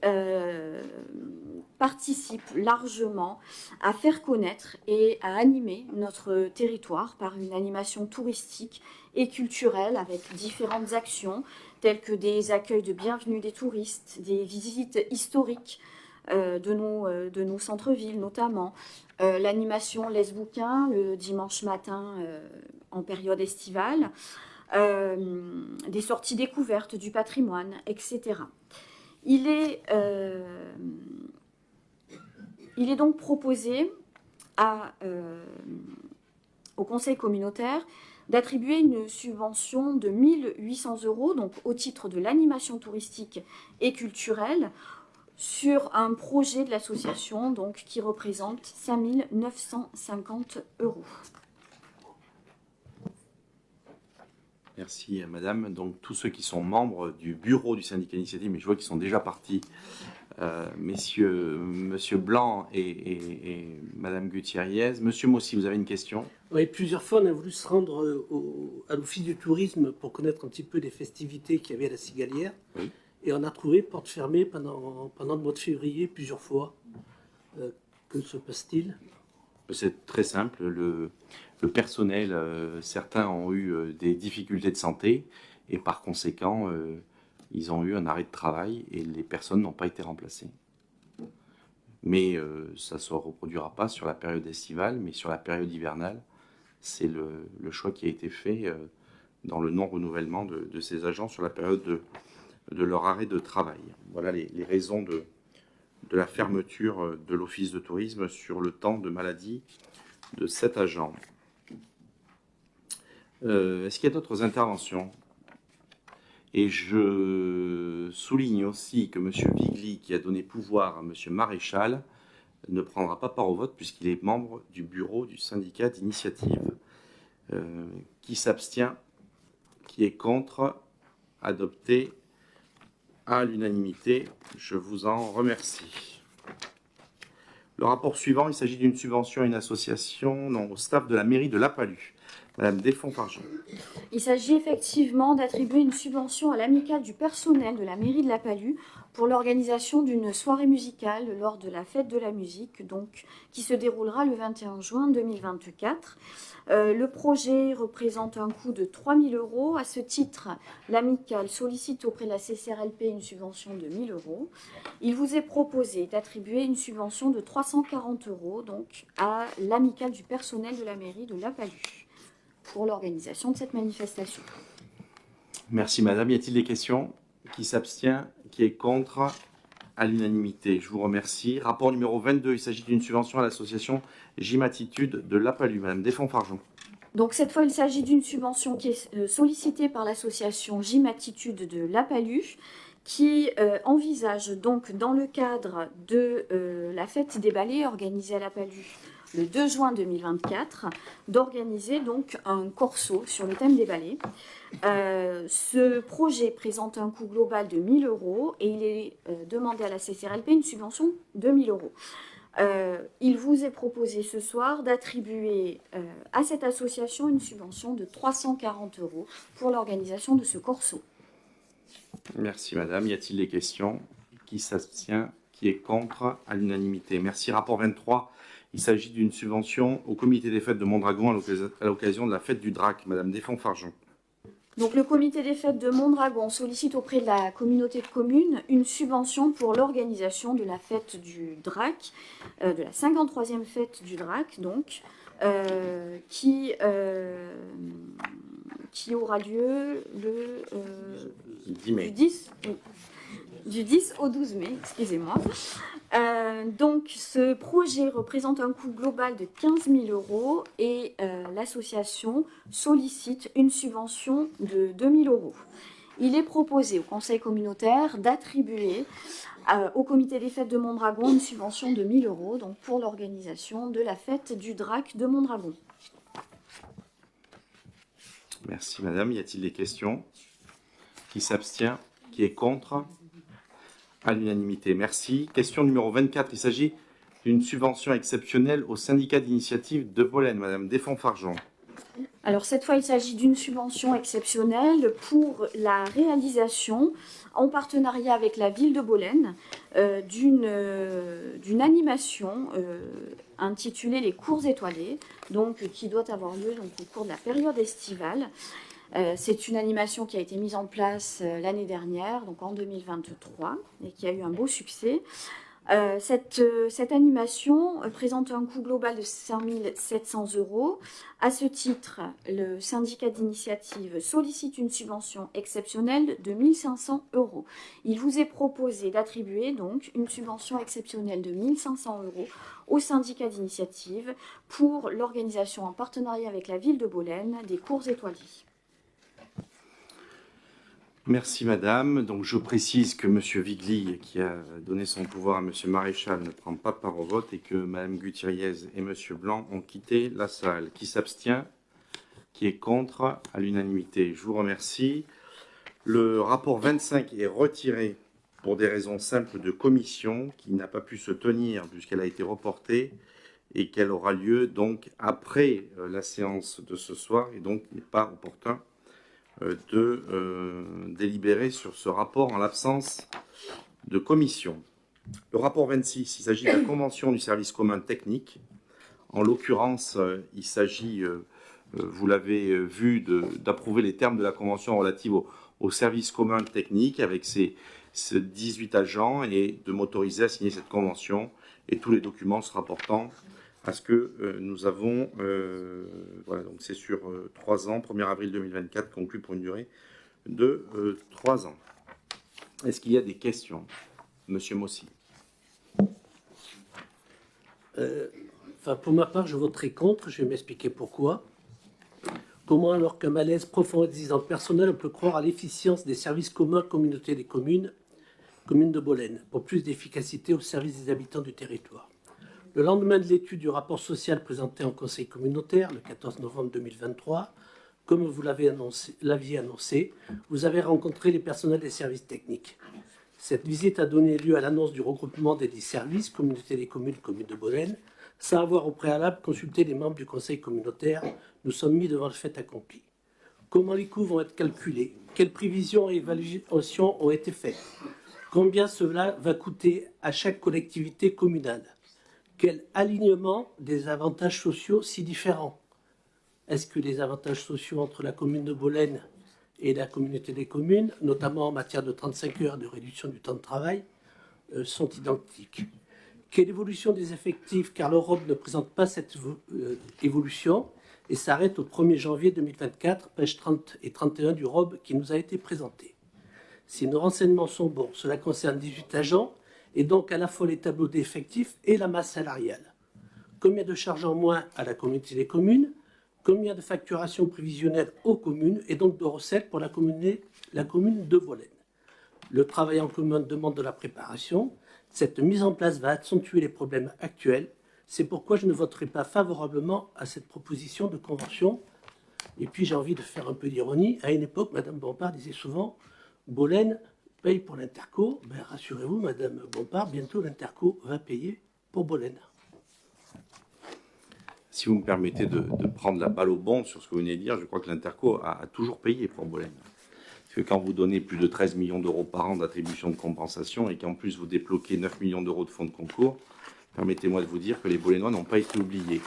participe largement à faire connaître et à animer notre territoire par une animation touristique et culturelle avec différentes actions telles que des accueils de bienvenue des touristes, des visites historiques de nos centres-villes notamment, l'animation Laisse Bouquin le dimanche matin en période estivale, des sorties découvertes du patrimoine, etc. Il est donc proposé au conseil communautaire d'attribuer une subvention de 1 800 € donc au titre de l'animation touristique et culturelle sur un projet de l'association qui représente 5 950 €. Merci madame. Donc tous ceux qui sont membres du bureau du syndicat d'initiative, mais je vois qu'ils sont déjà partis, monsieur Blanc et madame Gutierrez. Monsieur Mossy, vous avez une question? Oui, plusieurs fois, on a voulu se rendre à l'office du tourisme pour connaître un petit peu les festivités qu'il y avait à la Cigalière. Oui. Et on a trouvé porte fermée pendant le mois de février plusieurs fois. Que se passe-t-il? C'est très simple. Le personnel, certains ont eu des difficultés de santé et par conséquent, ils ont eu un arrêt de travail et les personnes n'ont pas été remplacées. Mais ça ne se reproduira pas sur la période estivale, mais sur la période hivernale. C'est le choix qui a été fait dans le non-renouvellement de ces agents sur la période de leur arrêt de travail. Voilà les raisons de la fermeture de l'office de tourisme sur le temps de maladie de cet agent. Est-ce qu'il y a d'autres interventions? Et je souligne aussi que M. Vigli, qui a donné pouvoir à M. Maréchal, ne prendra pas part au vote puisqu'il est membre du bureau du syndicat d'initiative. Qui s'abstient? Qui est contre? Adopté à l'unanimité. Je vous en remercie. Le rapport suivant, il s'agit d'une subvention à une association au staff de la mairie de La Palud. Madame Desfonds-Fargeon. Il s'agit effectivement d'attribuer une subvention à l'amicale du personnel de la mairie de La Palud pour l'organisation d'une soirée musicale lors de la fête de la musique, qui se déroulera le 21 juin 2024. Le projet représente un coût de 3 000 €. À ce titre, l'amicale sollicite auprès de la CCRLP une subvention de 1 000 €. Il vous est proposé d'attribuer une subvention de 340 € à l'amicale du personnel de la mairie de La Palud pour l'organisation de cette manifestation. Merci madame. Y a-t-il des questions? Qui s'abstient? Qui est contre? À l'unanimité. Je vous remercie. Rapport numéro 22, il s'agit d'une subvention à l'association Gym Attitude de La Palud. Madame Desfonds-Fargeon. Donc cette fois, il s'agit d'une subvention qui est sollicitée par l'association Gym Attitude de La Palud, qui envisage donc dans le cadre de la fête des ballets organisée à La Palud le 2 juin 2024, d'organiser donc un corso sur le thème des ballets. Ce projet présente un coût global de 1 000 € et il est demandé à la CCRLP une subvention de 1 000 €. Il vous est proposé ce soir d'attribuer à cette association une subvention de 340 € pour l'organisation de ce corso. Merci madame. Y a-t-il des questions? Qui s'abstient? Qui est contre? À l'unanimité. Merci. Rapport 23. Il s'agit d'une subvention au comité des fêtes de Mondragon à l'occasion de la fête du Drac. Madame Desfonds-Fargeon. Donc le comité des fêtes de Mondragon sollicite auprès de la communauté de communes une subvention pour l'organisation de la fête du Drac, de la 53e fête du Drac, qui aura lieu le 10 mai. du 10 au 12 mai, excusez-moi. Donc, ce projet représente un coût global de 15 000 € et l'association sollicite une subvention de 2 000 €. Il est proposé au conseil communautaire d'attribuer au comité des fêtes de Mondragon une subvention de 1 000 € donc pour l'organisation de la fête du Drac de Mondragon. Merci madame. Y a-t-il des questions? Qui s'abstient? Qui est contre? À l'unanimité. Merci. Question numéro 24. Il s'agit d'une subvention exceptionnelle au syndicat d'initiative de Bolène. Madame Desfonds-Fargeon. Alors cette fois, il s'agit d'une subvention exceptionnelle pour la réalisation, en partenariat avec la ville de Bolène, d'une animation intitulée Les Cours étoilés, donc, qui doit avoir lieu donc, au cours de la période estivale. C'est une animation qui a été mise en place l'année dernière, donc en 2023, et qui a eu un beau succès. Cette animation présente un coût global de 5 700 €. À ce titre, le syndicat d'initiative sollicite une subvention exceptionnelle de 1 500 €. Il vous est proposé d'attribuer donc une subvention exceptionnelle de 1 500 € au syndicat d'initiative pour l'organisation en partenariat avec la ville de Bolène des cours étoilés. Merci madame. Donc je précise que monsieur Vigli, qui a donné son pouvoir à monsieur Maréchal, ne prend pas part au vote et que madame Gutierrez et monsieur Blanc ont quitté la salle. Qui s'abstient? Qui est contre? À l'unanimité. Je vous remercie. Le rapport 25 est retiré pour des raisons simples de commission qui n'a pas pu se tenir puisqu'elle a été reportée et qu'elle aura lieu donc après la séance de ce soir et donc il n'est pas opportun de délibérer sur ce rapport en l'absence de commission. Le rapport 26, il s'agit de la convention du service commun technique. En l'occurrence, il s'agit, vous l'avez vu, d'approuver les termes de la convention relative au service commun technique avec ces 18 agents et de m'autoriser à signer cette convention et tous les documents se rapportant à ce que nous avons, voilà, donc c'est sur 3 ans, 1er avril 2024, conclu pour une durée de 3 ans. Est-ce qu'il y a des questions? Monsieur Mossy. Pour ma part, je voterai contre, je vais m'expliquer pourquoi. Comment, alors qu'un malaise profond existant personnel, on peut croire à l'efficience des services communs, communauté des communes, commune de Bolène, pour plus d'efficacité au service des habitants du territoire. Le lendemain de l'étude du rapport social présenté en conseil communautaire, le 14 novembre 2023, comme vous l'aviez annoncé, vous avez rencontré les personnels des services techniques. Cette visite a donné lieu à l'annonce du regroupement des 10 services, communauté des communes, commune de Bolène, sans avoir au préalable consulté les membres du conseil communautaire. Nous sommes mis devant le fait accompli. Comment les coûts vont être calculés? Quelles prévisions et évaluations ont été faites? Combien cela va coûter à chaque collectivité communale? Quel alignement des avantages sociaux si différents? Est-ce que les avantages sociaux entre la commune de Bolène et la communauté des communes, notamment en matière de 35 heures de réduction du temps de travail, sont identiques? Quelle évolution des effectifs? Car l'Europe ne présente pas cette évolution et s'arrête au 1er janvier 2024, pages 30 et 31 du ROB qui nous a été présenté. Si nos renseignements sont bons, cela concerne 18 agents, et donc à la fois les tableaux d'effectifs et la masse salariale. Combien de charges en moins à la communauté des communes? Combien de facturations prévisionnelles aux communes et donc de recettes pour la commune de Bolène? Le travail en commun demande de la préparation. Cette mise en place va accentuer les problèmes actuels. C'est pourquoi je ne voterai pas favorablement à cette proposition de convention. Et puis j'ai envie de faire un peu d'ironie. À une époque, Madame Bompard disait souvent « Bolène paye pour l'Interco ». Ben, rassurez-vous, Madame Bompard, bientôt l'Interco va payer pour Bolène. Si vous me permettez de prendre la balle au bond sur ce que vous venez de dire, je crois que l'Interco a toujours payé pour Bolène. Parce que quand vous donnez plus de 13 millions d'euros par an d'attribution de compensation et qu'en plus vous débloquez 9 millions d'euros de fonds de concours, permettez-moi de vous dire que les Bolénois n'ont pas été oubliés,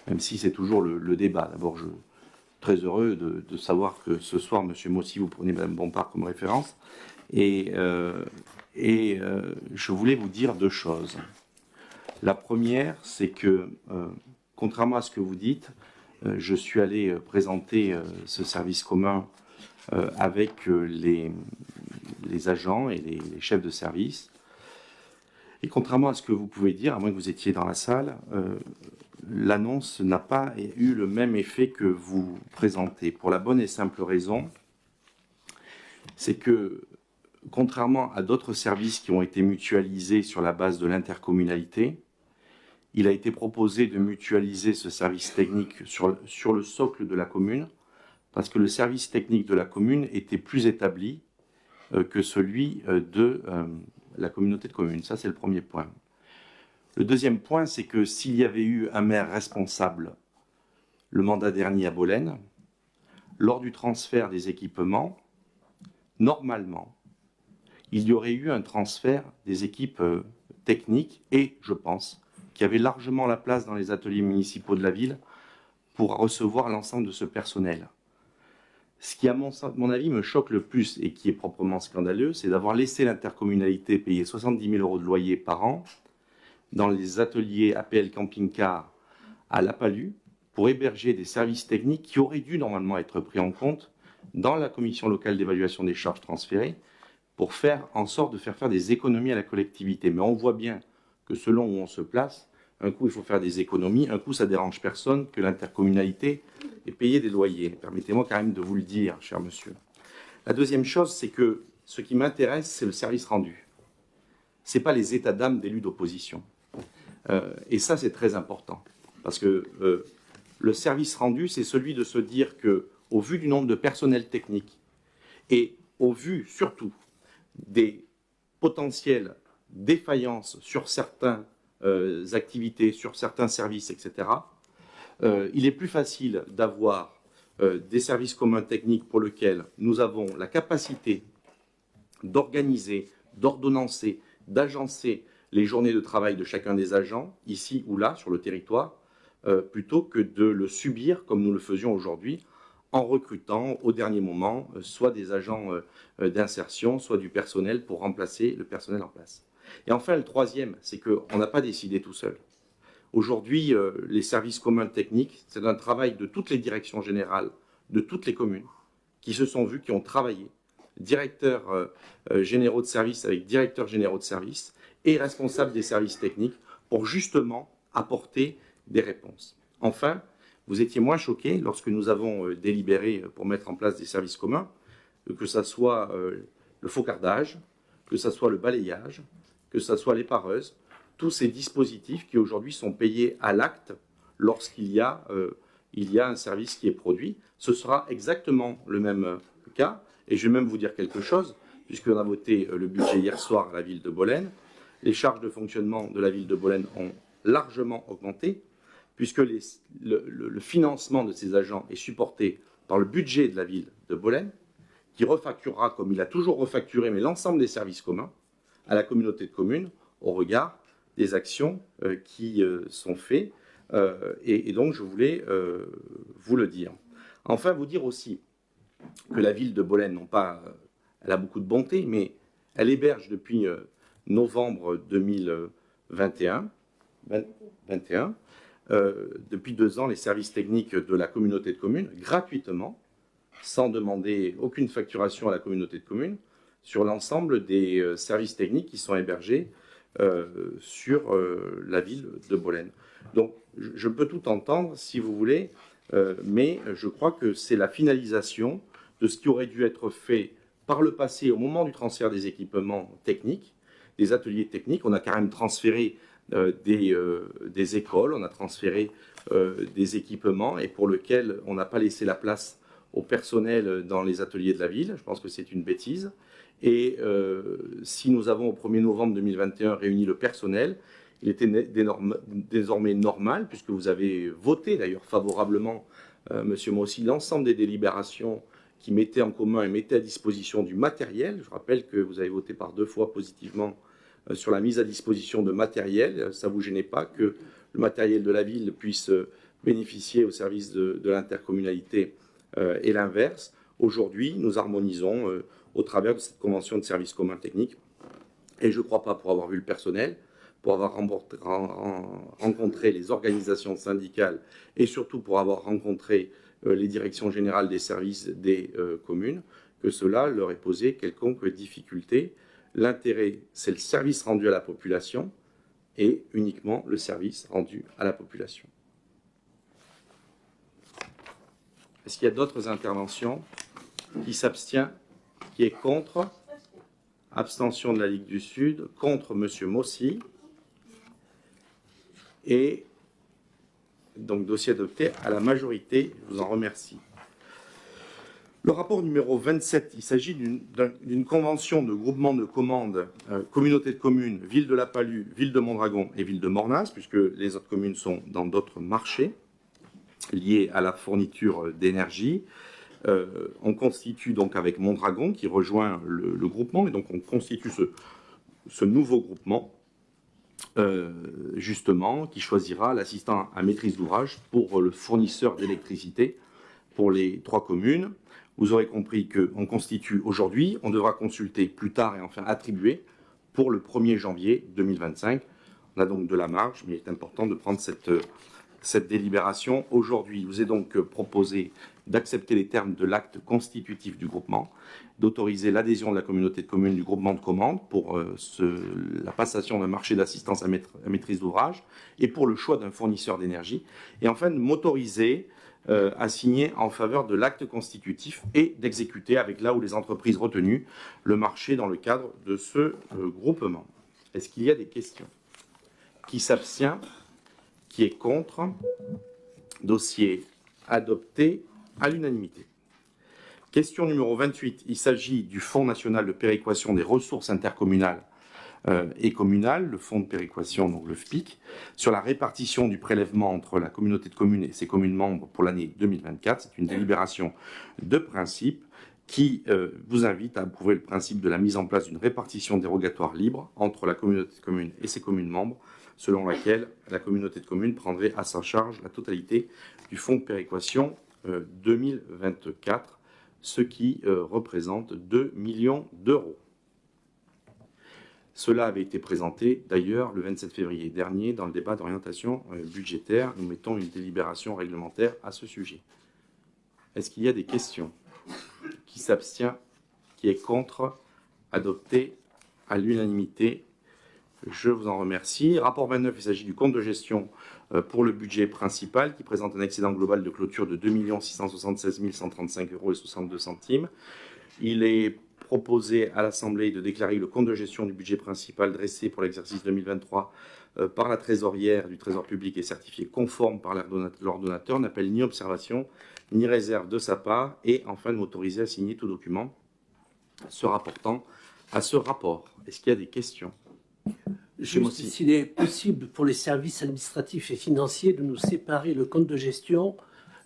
même si c'est toujours le débat. D'abord, je suis très heureux de savoir que ce soir, M. Mossy, vous prenez Mme Bompard comme référence. Et je voulais vous dire 2 choses. La première, c'est que, contrairement à ce que vous dites, je suis allé présenter ce service commun avec les agents et les chefs de service. Et contrairement à ce que vous pouvez dire, à moins que vous étiez dans la salle, l'annonce n'a pas eu le même effet que vous présentez. Pour la bonne et simple raison, c'est que, contrairement à d'autres services qui ont été mutualisés sur la base de l'intercommunalité, il a été proposé de mutualiser ce service technique sur le socle de la commune, parce que le service technique de la commune était plus établi que celui de la communauté de communes. Ça, c'est le premier point. Le deuxième point, c'est que s'il y avait eu un maire responsable le mandat dernier à Bolène, lors du transfert des équipements, normalement, il y aurait eu un transfert des équipes techniques et, je pense, qu'il y avait largement la place dans les ateliers municipaux de la ville pour recevoir l'ensemble de ce personnel. Ce qui, à mon avis, me choque le plus et qui est proprement scandaleux, c'est d'avoir laissé l'intercommunalité payer 70 000 € de loyer par an dans les ateliers APL camping-car à La Palue pour héberger des services techniques qui auraient dû normalement être pris en compte dans la commission locale d'évaluation des charges transférées pour faire en sorte de faire des économies à la collectivité. Mais on voit bien que selon où on se place, un coup il faut faire des économies, un coup ça dérange personne que l'intercommunalité ait payé des loyers. Permettez-moi quand même de vous le dire, cher monsieur. La deuxième chose, c'est que ce qui m'intéresse, c'est le service rendu. Ce n'est pas les états d'âme d'élus d'opposition. Et ça, c'est très important. Parce que le service rendu, c'est celui de se dire qu'au vu du nombre de personnels techniques et au vu surtout des potentielles défaillances sur certaines activités, sur certains services, etc., il est plus facile d'avoir des services communs techniques pour lesquels nous avons la capacité d'organiser, d'ordonnancer, d'agencer les journées de travail de chacun des agents, ici ou là, sur le territoire, plutôt que de le subir comme nous le faisions aujourd'hui, en recrutant au dernier moment soit des agents d'insertion, soit du personnel pour remplacer le personnel en place. Et enfin, le troisième, c'est qu'on n'a pas décidé tout seul. Aujourd'hui, les services communs techniques, c'est un travail de toutes les directions générales, de toutes les communes, qui se sont vus, qui ont travaillé, directeurs généraux de services avec directeurs généraux de services et responsables des services techniques, pour justement apporter des réponses. Enfin, vous étiez moins choqués lorsque nous avons délibéré pour mettre en place des services communs, que ce soit le faucardage, que ce soit le balayage, que ce soit les pareuses, tous ces dispositifs qui aujourd'hui sont payés à l'acte lorsqu'il y a un service qui est produit. Ce sera exactement le même cas, et je vais même vous dire quelque chose, puisqu'on a voté le budget hier soir à la ville de Bolène. Les charges de fonctionnement de la ville de Bolène ont largement augmenté, puisque le financement de ces agents est supporté par le budget de la ville de Bolène, qui refacturera, comme il a toujours refacturé, mais l'ensemble des services communs, à la communauté de communes, au regard des actions qui sont faites. Et donc, je voulais vous le dire. Enfin, vous dire aussi que la ville de Bolène, non pas, elle a beaucoup de bonté, mais elle héberge depuis novembre 2021, depuis 2 ans, les services techniques de la communauté de communes, gratuitement, sans demander aucune facturation à la communauté de communes, sur l'ensemble des services techniques qui sont hébergés sur la ville de Bolène. Donc, je peux tout entendre, si vous voulez, mais je crois que c'est la finalisation de ce qui aurait dû être fait par le passé au moment du transfert des équipements techniques, des ateliers techniques. On a quand même transféré des écoles, on a transféré des équipements et pour lequel on n'a pas laissé la place au personnel dans les ateliers de la ville. Je pense que c'est une bêtise. Et si nous avons au 1er novembre 2021 réuni le personnel, il était désormais normal, puisque vous avez voté d'ailleurs favorablement, Monsieur Mossy, l'ensemble des délibérations qui mettaient en commun et mettaient à disposition du matériel. Je rappelle que vous avez voté par 2 fois positivement sur la mise à disposition de matériel. Ça ne vous gênait pas que le matériel de la ville puisse bénéficier au service de l'intercommunalité et l'inverse. Aujourd'hui, nous harmonisons au travers de cette convention de services communs techniques. Et je ne crois pas, pour avoir vu le personnel, pour avoir rencontré les organisations syndicales et surtout pour avoir rencontré les directions générales des services des communes, que cela leur ait posé quelconque difficulté. L'intérêt, c'est le service rendu à la population et uniquement le service rendu à la population. Est-ce qu'il y a d'autres interventions? Qui s'abstient? Qui est contre? Abstention de la Ligue du Sud. Contre M. Mossy. Et donc dossier adopté à la majorité. Je vous en remercie. Le rapport numéro 27, il s'agit d'une convention de groupement de commandes, communauté de communes, ville de La Palud, ville de Mondragon et ville de Mornas, puisque les autres communes sont dans d'autres marchés liés à la fourniture d'énergie. On constitue donc avec Mondragon qui rejoint le groupement, et donc on constitue ce nouveau groupement, justement, qui choisira l'assistant à maîtrise d'ouvrage pour le fournisseur d'électricité pour les 3 communes. Vous aurez compris qu'on constitue aujourd'hui, on devra consulter plus tard et enfin attribuer pour le 1er janvier 2025. On a donc de la marge, mais il est important de prendre cette délibération aujourd'hui. Il vous est donc proposé d'accepter les termes de l'acte constitutif du groupement, d'autoriser l'adhésion de la communauté de communes du groupement de commandes pour la passation d'un marché d'assistance à maîtrise d'ouvrage et pour le choix d'un fournisseur d'énergie, et enfin de m'autoriser à signer en faveur de l'acte constitutif et d'exécuter avec là où les entreprises retenues le marché dans le cadre de ce groupement. Est-ce qu'il y a des questions? Qui s'abstient? Qui est contre? Dossier adopté à l'unanimité. Question numéro 28. Il s'agit du Fonds national de péréquation des ressources intercommunales et communales, le Fonds de péréquation, donc le FPIC, sur la répartition du prélèvement entre la communauté de communes et ses communes membres pour l'année 2024. C'est une délibération de principe qui vous invite à approuver le principe de la mise en place d'une répartition dérogatoire libre entre la communauté de communes et ses communes membres, selon laquelle la communauté de communes prendrait à sa charge la totalité du fonds de péréquation 2024, ce qui représente 2 millions d'euros. Cela avait été présenté d'ailleurs le 27 février dernier dans le débat d'orientation budgétaire. Nous mettons une délibération réglementaire à ce sujet. Est-ce qu'il y a des questions? Qui s'abstient? Qui est contre? Adopté à l'unanimité. Je vous en remercie. Rapport 29, il s'agit du compte de gestion pour le budget principal qui présente un excédent global de clôture de 2 676 135,62 €. Il est proposé à l'Assemblée de déclarer le compte de gestion du budget principal dressé pour l'exercice 2023 par la trésorière du Trésor public et certifié conforme par l'ordonnateur n'appelle ni observation ni réserve de sa part, et enfin de m'autoriser à signer tout document se rapportant à ce rapport. Est-ce qu'il y a des questions? Juste s'il est possible pour les services administratifs et financiers de nous séparer le compte de gestion,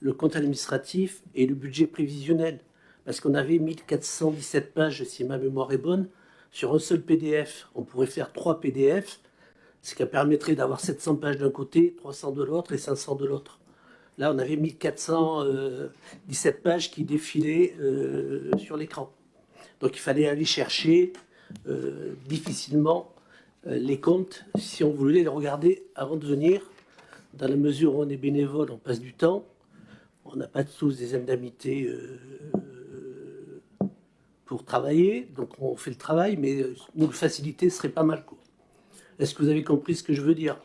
le compte administratif et le budget prévisionnel. Parce qu'on avait 1417 pages, si ma mémoire est bonne, sur un seul PDF. On pourrait faire 3 PDF, ce qui permettrait d'avoir 700 pages d'un côté, 300 de l'autre et 500 de l'autre. Là, on avait 1417 pages qui défilaient sur l'écran. Donc il fallait aller chercher difficilement les comptes, si on voulait les regarder avant de venir. Dans la mesure où on est bénévole, on passe du temps. On n'a pas tous des indemnités pour travailler, donc on fait le travail, mais nous le faciliter serait pas mal, quoi. Est-ce que vous avez compris ce que je veux dire?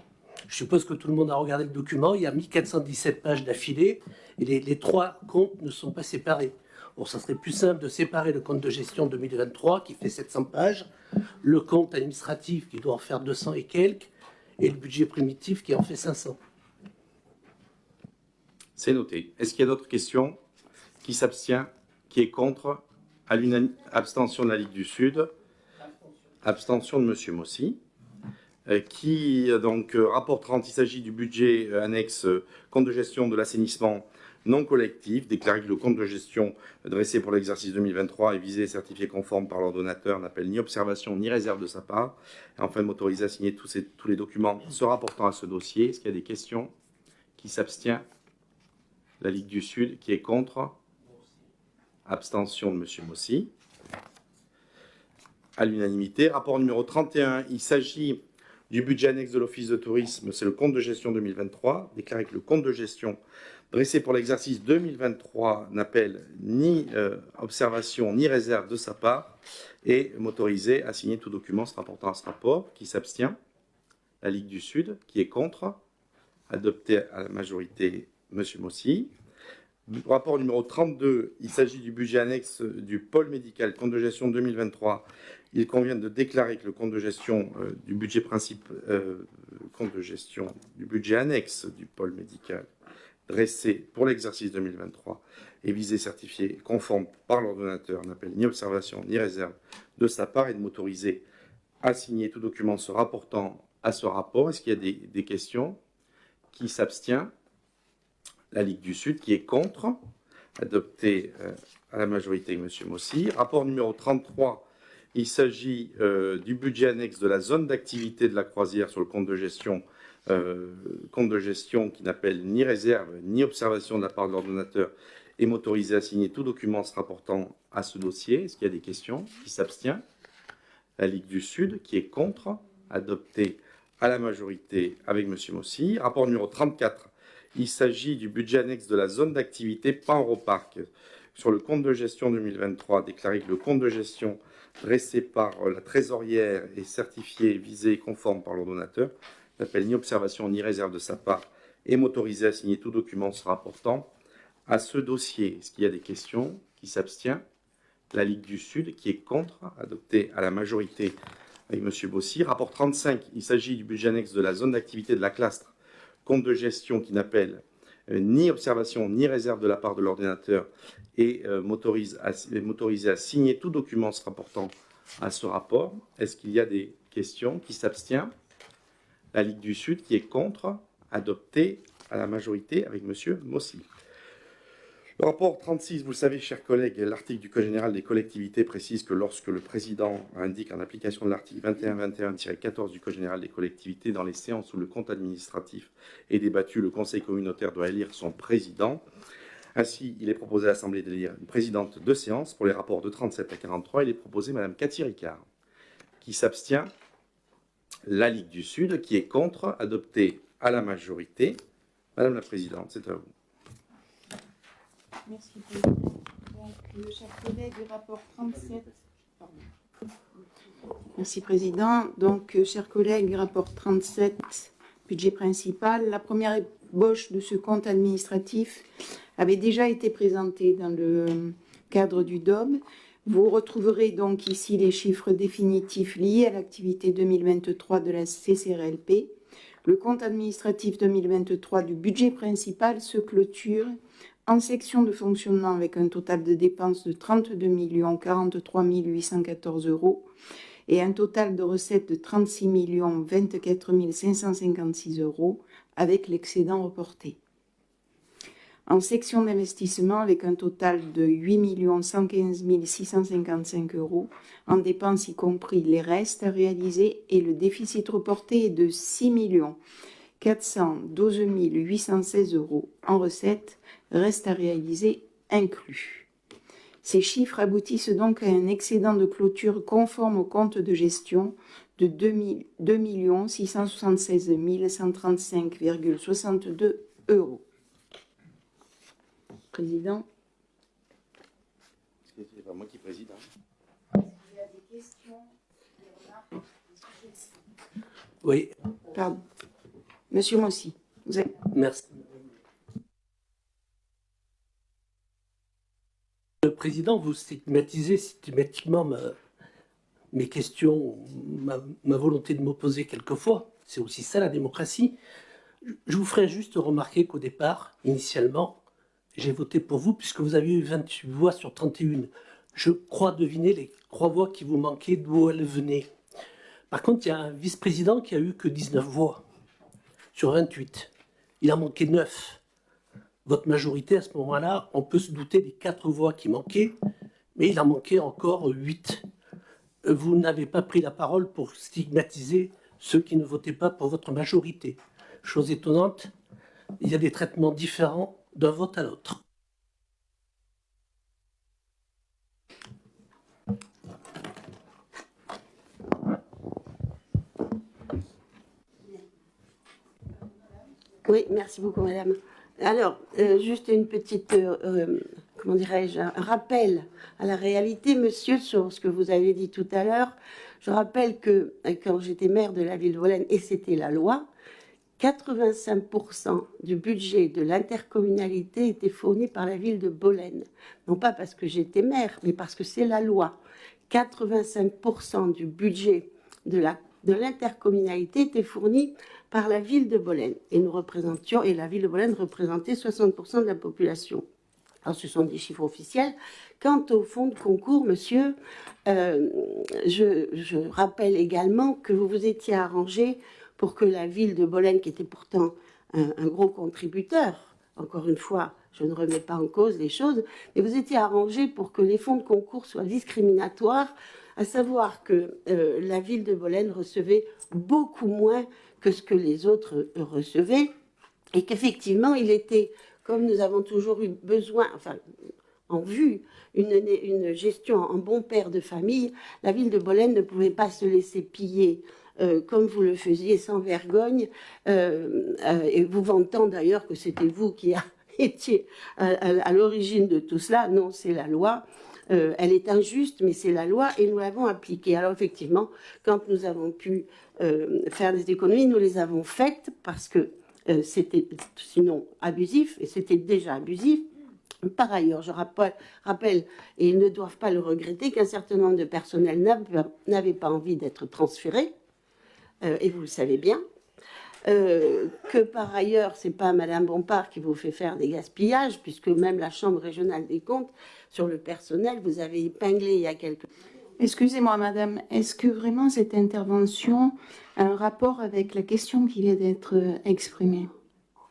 Je suppose que tout le monde a regardé le document. Il y a 1417 pages d'affilée et les 3 comptes ne sont pas séparés. Bon, ça serait plus simple de séparer le compte de gestion 2023 qui fait 700 pages, le compte administratif qui doit en faire 200 et quelques, et le budget primitif qui en fait 500. C'est noté. Est-ce qu'il y a d'autres questions? Qui s'abstient? Qui est contre? Abstention de la Ligue du Sud. Abstention de M. Mossy. Rapport 30, il s'agit du budget annexe compte de gestion de l'assainissement non collectif, déclarer que le compte de gestion dressé pour l'exercice 2023 est visé et certifié conforme par l'ordonnateur, n'appelle ni observation ni réserve de sa part, et enfin de m'autoriser à signer tous les documents se rapportant à ce dossier. Est-ce qu'il y a des questions? Qui s'abstient? La Ligue du Sud. Qui est contre? Abstention de M. Mossy. À l'unanimité. Rapport numéro 31, il s'agit du budget annexe de l'Office de tourisme, c'est le compte de gestion 2023, déclarer que le compte de gestion dressé pour l'exercice 2023 n'appelle ni observation ni réserve de sa part et m'autoriser à signer tout document se rapportant à ce rapport. Qui s'abstient? La Ligue du Sud. Qui est contre? Adopté à la majorité, M. Mossy. Rapport numéro 32, il s'agit du budget annexe du pôle médical, compte de gestion 2023. Il convient de déclarer que le compte de gestion du budget compte de gestion du budget annexe du pôle médical dressé pour l'exercice 2023 et visé certifié conforme par l'ordonnateur n'appelle ni observation ni réserve de sa part et de m'autoriser à signer tout document se rapportant à ce rapport. Est-ce qu'il y a des questions? Qui s'abstient? La Ligue du Sud. Qui est contre? Adopté à la majorité avec M. Mossy. Rapport numéro 33, il s'agit du budget annexe de la zone d'activité de la croisière sur le compte de gestion qui n'appelle ni réserve ni observation de la part de l'ordonnateur et m'autoriser à signer tout document se rapportant à ce dossier. Est-ce qu'il y a des questions? Qui s'abstient? La Ligue du Sud. Qui est contre? Adopté à la majorité avec M. Mossy. Rapport numéro 34, il s'agit du budget annexe de la zone d'activité Pan-Europarc sur le compte de gestion 2023. Déclarer que le compte de gestion dressé par la trésorière est certifié, visé et conforme par l'ordonnateur n'appelle ni observation ni réserve de sa part et m'autoriser à signer tout document se rapportant à ce dossier. Est-ce qu'il y a des questions? Qui s'abstient? La Ligue du Sud. Qui est contre? Adopté à la majorité avec M. Bossy. Rapport 35, il s'agit du budget annexe de la zone d'activité de la Clastre, compte de gestion qui n'appelle ni observation ni réserve de la part de l'ordonnateur et m'autoriser à signer tout document se rapportant à ce rapport. Est-ce qu'il y a des questions? Qui s'abstient? La Ligue du Sud. Qui est contre? Adopté à la majorité avec M. Mossy. Le rapport 36, vous le savez, chers collègues, l'article du Code général des collectivités précise que lorsque le président indique en application de l'article 21-21-14 du Code général des collectivités, dans les séances où le compte administratif est débattu, le conseil communautaire doit élire son président. Ainsi, il est proposé à l'Assemblée d'élire une présidente de séance. Pour les rapports de 37 à 43, il est proposé Mme Cathy Ricard. Qui s'abstient? La Ligue du Sud. Qui est contre? Adopté à la majorité. Madame la Présidente, c'est à vous. Merci, Président. Donc, chers collègues, rapport 37. Pardon. Merci, Président. Donc, chers collègues, rapport 37, budget principal. La première ébauche de ce compte administratif avait déjà été présentée dans le cadre du DOM. Vous retrouverez donc ici les chiffres définitifs liés à l'activité 2023 de la CCRLP. Le compte administratif 2023 du budget principal se clôture en section de fonctionnement avec un total de dépenses de 32 43 814 € et un total de recettes de 36 24 556 € avec l'excédent reporté. En section d'investissement avec un total de 8 115 655 € en dépenses y compris les restes à réaliser et le déficit reporté est de 6 412 816 € en recettes, reste à réaliser inclus. Ces chiffres aboutissent donc à un excédent de clôture conforme au compte de gestion de 2 676 135,62 €. Président. C'est pas moi qui préside. Il y a des questions, des remarques? Oui. Pardon. Monsieur Mossy, vous avez... Merci. Le Président, vous stigmatisez systématiquement mes questions, ma volonté de m'opposer quelquefois. C'est aussi ça la démocratie. Je vous ferai juste remarquer qu'au départ, initialement, j'ai voté pour vous puisque vous avez eu 28 voix sur 31. Je crois deviner les 3 voix qui vous manquaient, d'où elles venaient. Par contre, il y a un vice-président qui a eu que 19 voix sur 28. Il a manqué 9. Votre majorité, à ce moment-là, on peut se douter des 4 voix qui manquaient, mais il en manquait encore 8. Vous n'avez pas pris la parole pour stigmatiser ceux qui ne votaient pas pour votre majorité. Chose étonnante, il y a des traitements différents d'un vote à l'autre. Oui, merci beaucoup, madame. Alors, juste une petite, comment dirais-je, un rappel à la réalité, monsieur, sur ce que vous avez dit tout à l'heure. Je rappelle que quand j'étais maire de la ville de Bolène, et c'était la loi, 85% du budget de l'intercommunalité était fourni par la ville de Bolène. Non pas parce que j'étais maire, mais parce que c'est la loi. 85% du budget de l'intercommunalité était fourni par la ville de Bolène. Et nous représentions, et la ville de Bolène représentait 60% de la population. Alors, ce sont des chiffres officiels. Quant au fonds de concours, monsieur, je rappelle également que vous vous étiez arrangé pour que la ville de Bolène, qui était pourtant un gros contributeur, encore une fois, je ne remets pas en cause les choses, mais vous étiez arrangé pour que les fonds de concours soient discriminatoires, à savoir que la ville de Bolène recevait beaucoup moins que ce que les autres recevaient, et qu'effectivement, il était, comme nous avons toujours eu besoin, enfin, en vue, une gestion en bon père de famille, la ville de Bolène ne pouvait pas se laisser piller comme vous le faisiez sans vergogne, et vous vantant d'ailleurs que c'était vous qui étiez à l'origine de tout cela. Non, c'est la loi. Elle est injuste, mais c'est la loi et nous l'avons appliquée. Alors effectivement, quand nous avons pu faire des économies, nous les avons faites parce que c'était sinon abusif, et c'était déjà abusif. Par ailleurs, je rappelle, et ils ne doivent pas le regretter, qu'un certain nombre de personnels n'avaient pas envie d'être transférés, et vous le savez bien, que par ailleurs, ce n'est pas Madame Bompard qui vous fait faire des gaspillages, puisque même la Chambre régionale des comptes, sur le personnel, vous avez épinglé il y a quelques... Excusez-moi, madame, est-ce que vraiment cette intervention a un rapport avec la question qui vient d'être exprimée?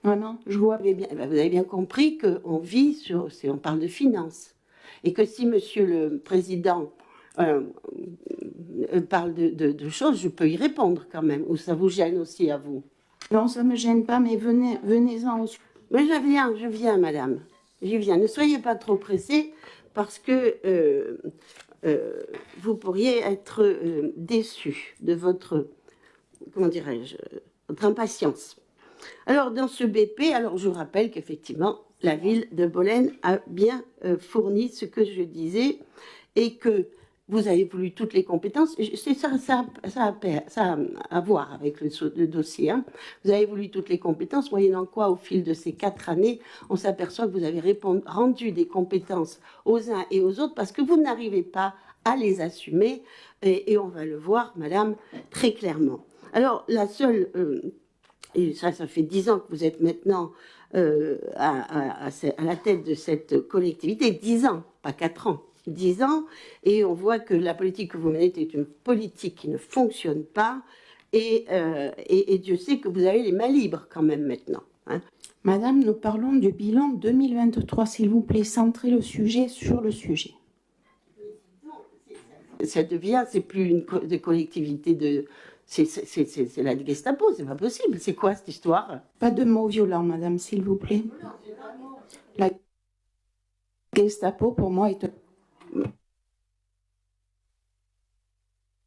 Vraiment, je vois. Vous avez bien compris qu'on vit sur... On parle de finances. Et que si monsieur le président parle de choses, je peux y répondre quand même. Ou ça vous gêne aussi à vous? Non, ça ne me gêne pas, mais venez-en au... Mais je viens, madame. J'y viens. Ne soyez pas trop pressée, parce que vous pourriez être déçu de votre, comment dirais-je, votre impatience. Alors, dans ce BP, alors je vous rappelle qu'effectivement, la ville de Bolène a bien fourni ce que je disais, et que vous avez voulu toutes les compétences. Ça a à voir avec le dossier. Hein. Vous avez voulu toutes les compétences, moyennant quoi, au fil de ces 4 années, on s'aperçoit que vous avez rendu des compétences aux uns et aux autres parce que vous n'arrivez pas à les assumer. Et on va le voir, madame, très clairement. Alors, la seule... et ça fait 10 ans que vous êtes maintenant à la tête de cette collectivité. 10 ans, pas 4 ans. 10 ans, et on voit que la politique que vous menez est une politique qui ne fonctionne pas, et Dieu sait que vous avez les mains libres quand même maintenant. Hein. Madame, nous parlons du bilan 2023, s'il vous plaît, centrez le sujet sur le sujet. Ça devient, c'est plus une collectivité de... C'est la Gestapo, c'est pas possible. C'est quoi cette histoire? Pas de mots violents, madame, s'il vous plaît. La Gestapo, pour moi, est...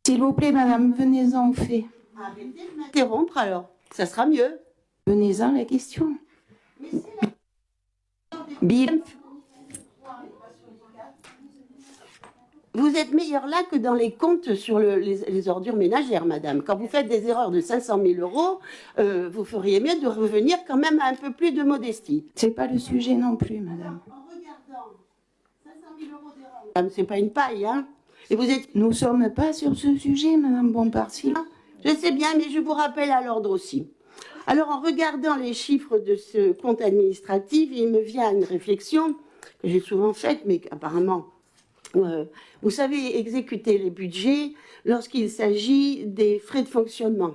S'il vous plaît, madame, venez-en au fait. Arrêtez de m'interrompre alors, ça sera mieux. Venez-en à la question. Bill. Vous êtes meilleur là que dans les comptes sur les ordures ménagères, madame. Quand vous faites des erreurs de 500 000 €, vous feriez mieux de revenir quand même à un peu plus de modestie. C'est pas le sujet non plus, madame. En regardant 500 000 € d'erreurs, madame, c'est pas une paille, hein. Et vous êtes... Nous sommes pas sur ce sujet, madame Bompard. Je sais bien, mais je vous rappelle à l'ordre aussi. Alors, en regardant les chiffres de ce compte administratif, il me vient une réflexion que j'ai souvent faite, mais apparemment, vous savez exécuter les budgets lorsqu'il s'agit des frais de fonctionnement.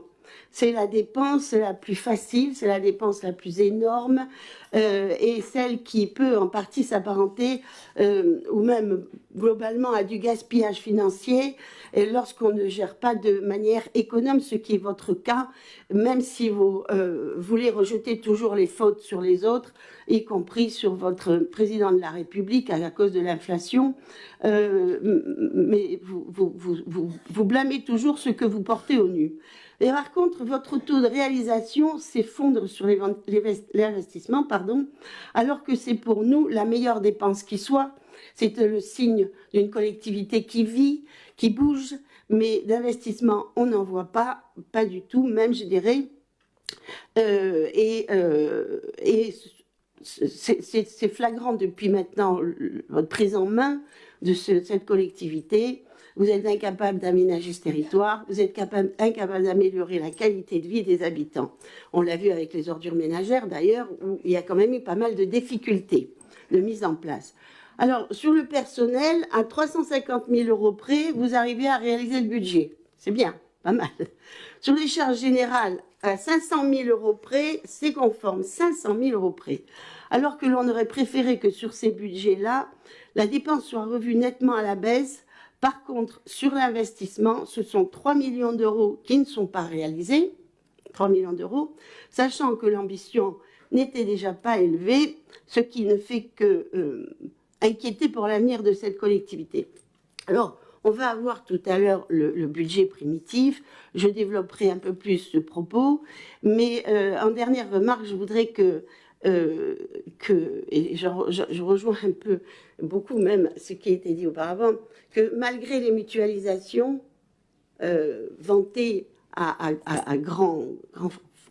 C'est la dépense la plus facile, c'est la dépense la plus énorme, et celle qui peut en partie s'apparenter, ou même globalement à du gaspillage financier et lorsqu'on ne gère pas de manière économe, ce qui est votre cas, même si vous voulez rejeter toujours les fautes sur les autres, y compris sur votre président de la République à cause de l'inflation, mais vous blâmez toujours ce que vous portez au nu. Et par contre, votre taux de réalisation s'effondre sur l'investissement, alors que c'est pour nous la meilleure dépense qui soit. C'est le signe d'une collectivité qui vit, qui bouge, mais d'investissement, on n'en voit pas du tout, même je dirais. Et c'est flagrant depuis maintenant votre prise en main de cette collectivité. Vous êtes incapable d'aménager ce territoire, vous êtes incapable d'améliorer la qualité de vie des habitants. On l'a vu avec les ordures ménagères d'ailleurs, où il y a quand même eu pas mal de difficultés de mise en place. Alors, sur le personnel, à 350 000 € près, vous arrivez à réaliser le budget. C'est bien, pas mal. Sur les charges générales, à 500 000 € près, c'est conforme, 500 000 € près. Alors que l'on aurait préféré que sur ces budgets-là, la dépense soit revue nettement à la baisse. Par contre, sur l'investissement, ce sont 3 millions d'euros qui ne sont pas réalisés, 3 millions d'euros, sachant que l'ambition n'était déjà pas élevée, ce qui ne fait que inquiéter pour l'avenir de cette collectivité. Alors, on va avoir tout à l'heure le budget primitif, je développerai un peu plus ce propos, mais en dernière remarque, je voudrais et je rejoins un peu, beaucoup même, ce qui a été dit auparavant, que malgré les mutualisations vantées à grand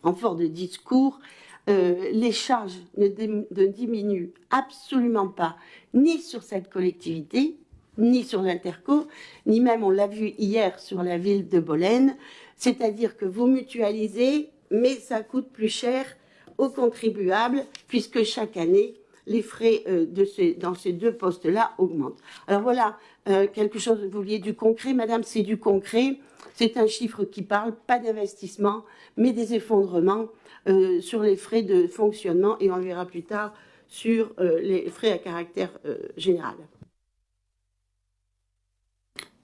renfort de discours, les charges ne diminuent absolument pas, ni sur cette collectivité, ni sur l'Interco, ni même, on l'a vu hier, sur la ville de Bolène. C'est-à-dire que vous mutualisez, mais ça coûte plus cher aux contribuables, puisque chaque année, les frais dans ces deux postes-là augmentent. Alors voilà, quelque chose, vous vouliez du concret, madame, c'est du concret. C'est un chiffre qui parle, pas d'investissement, mais des effondrements sur les frais de fonctionnement, et on le verra plus tard sur les frais à caractère général.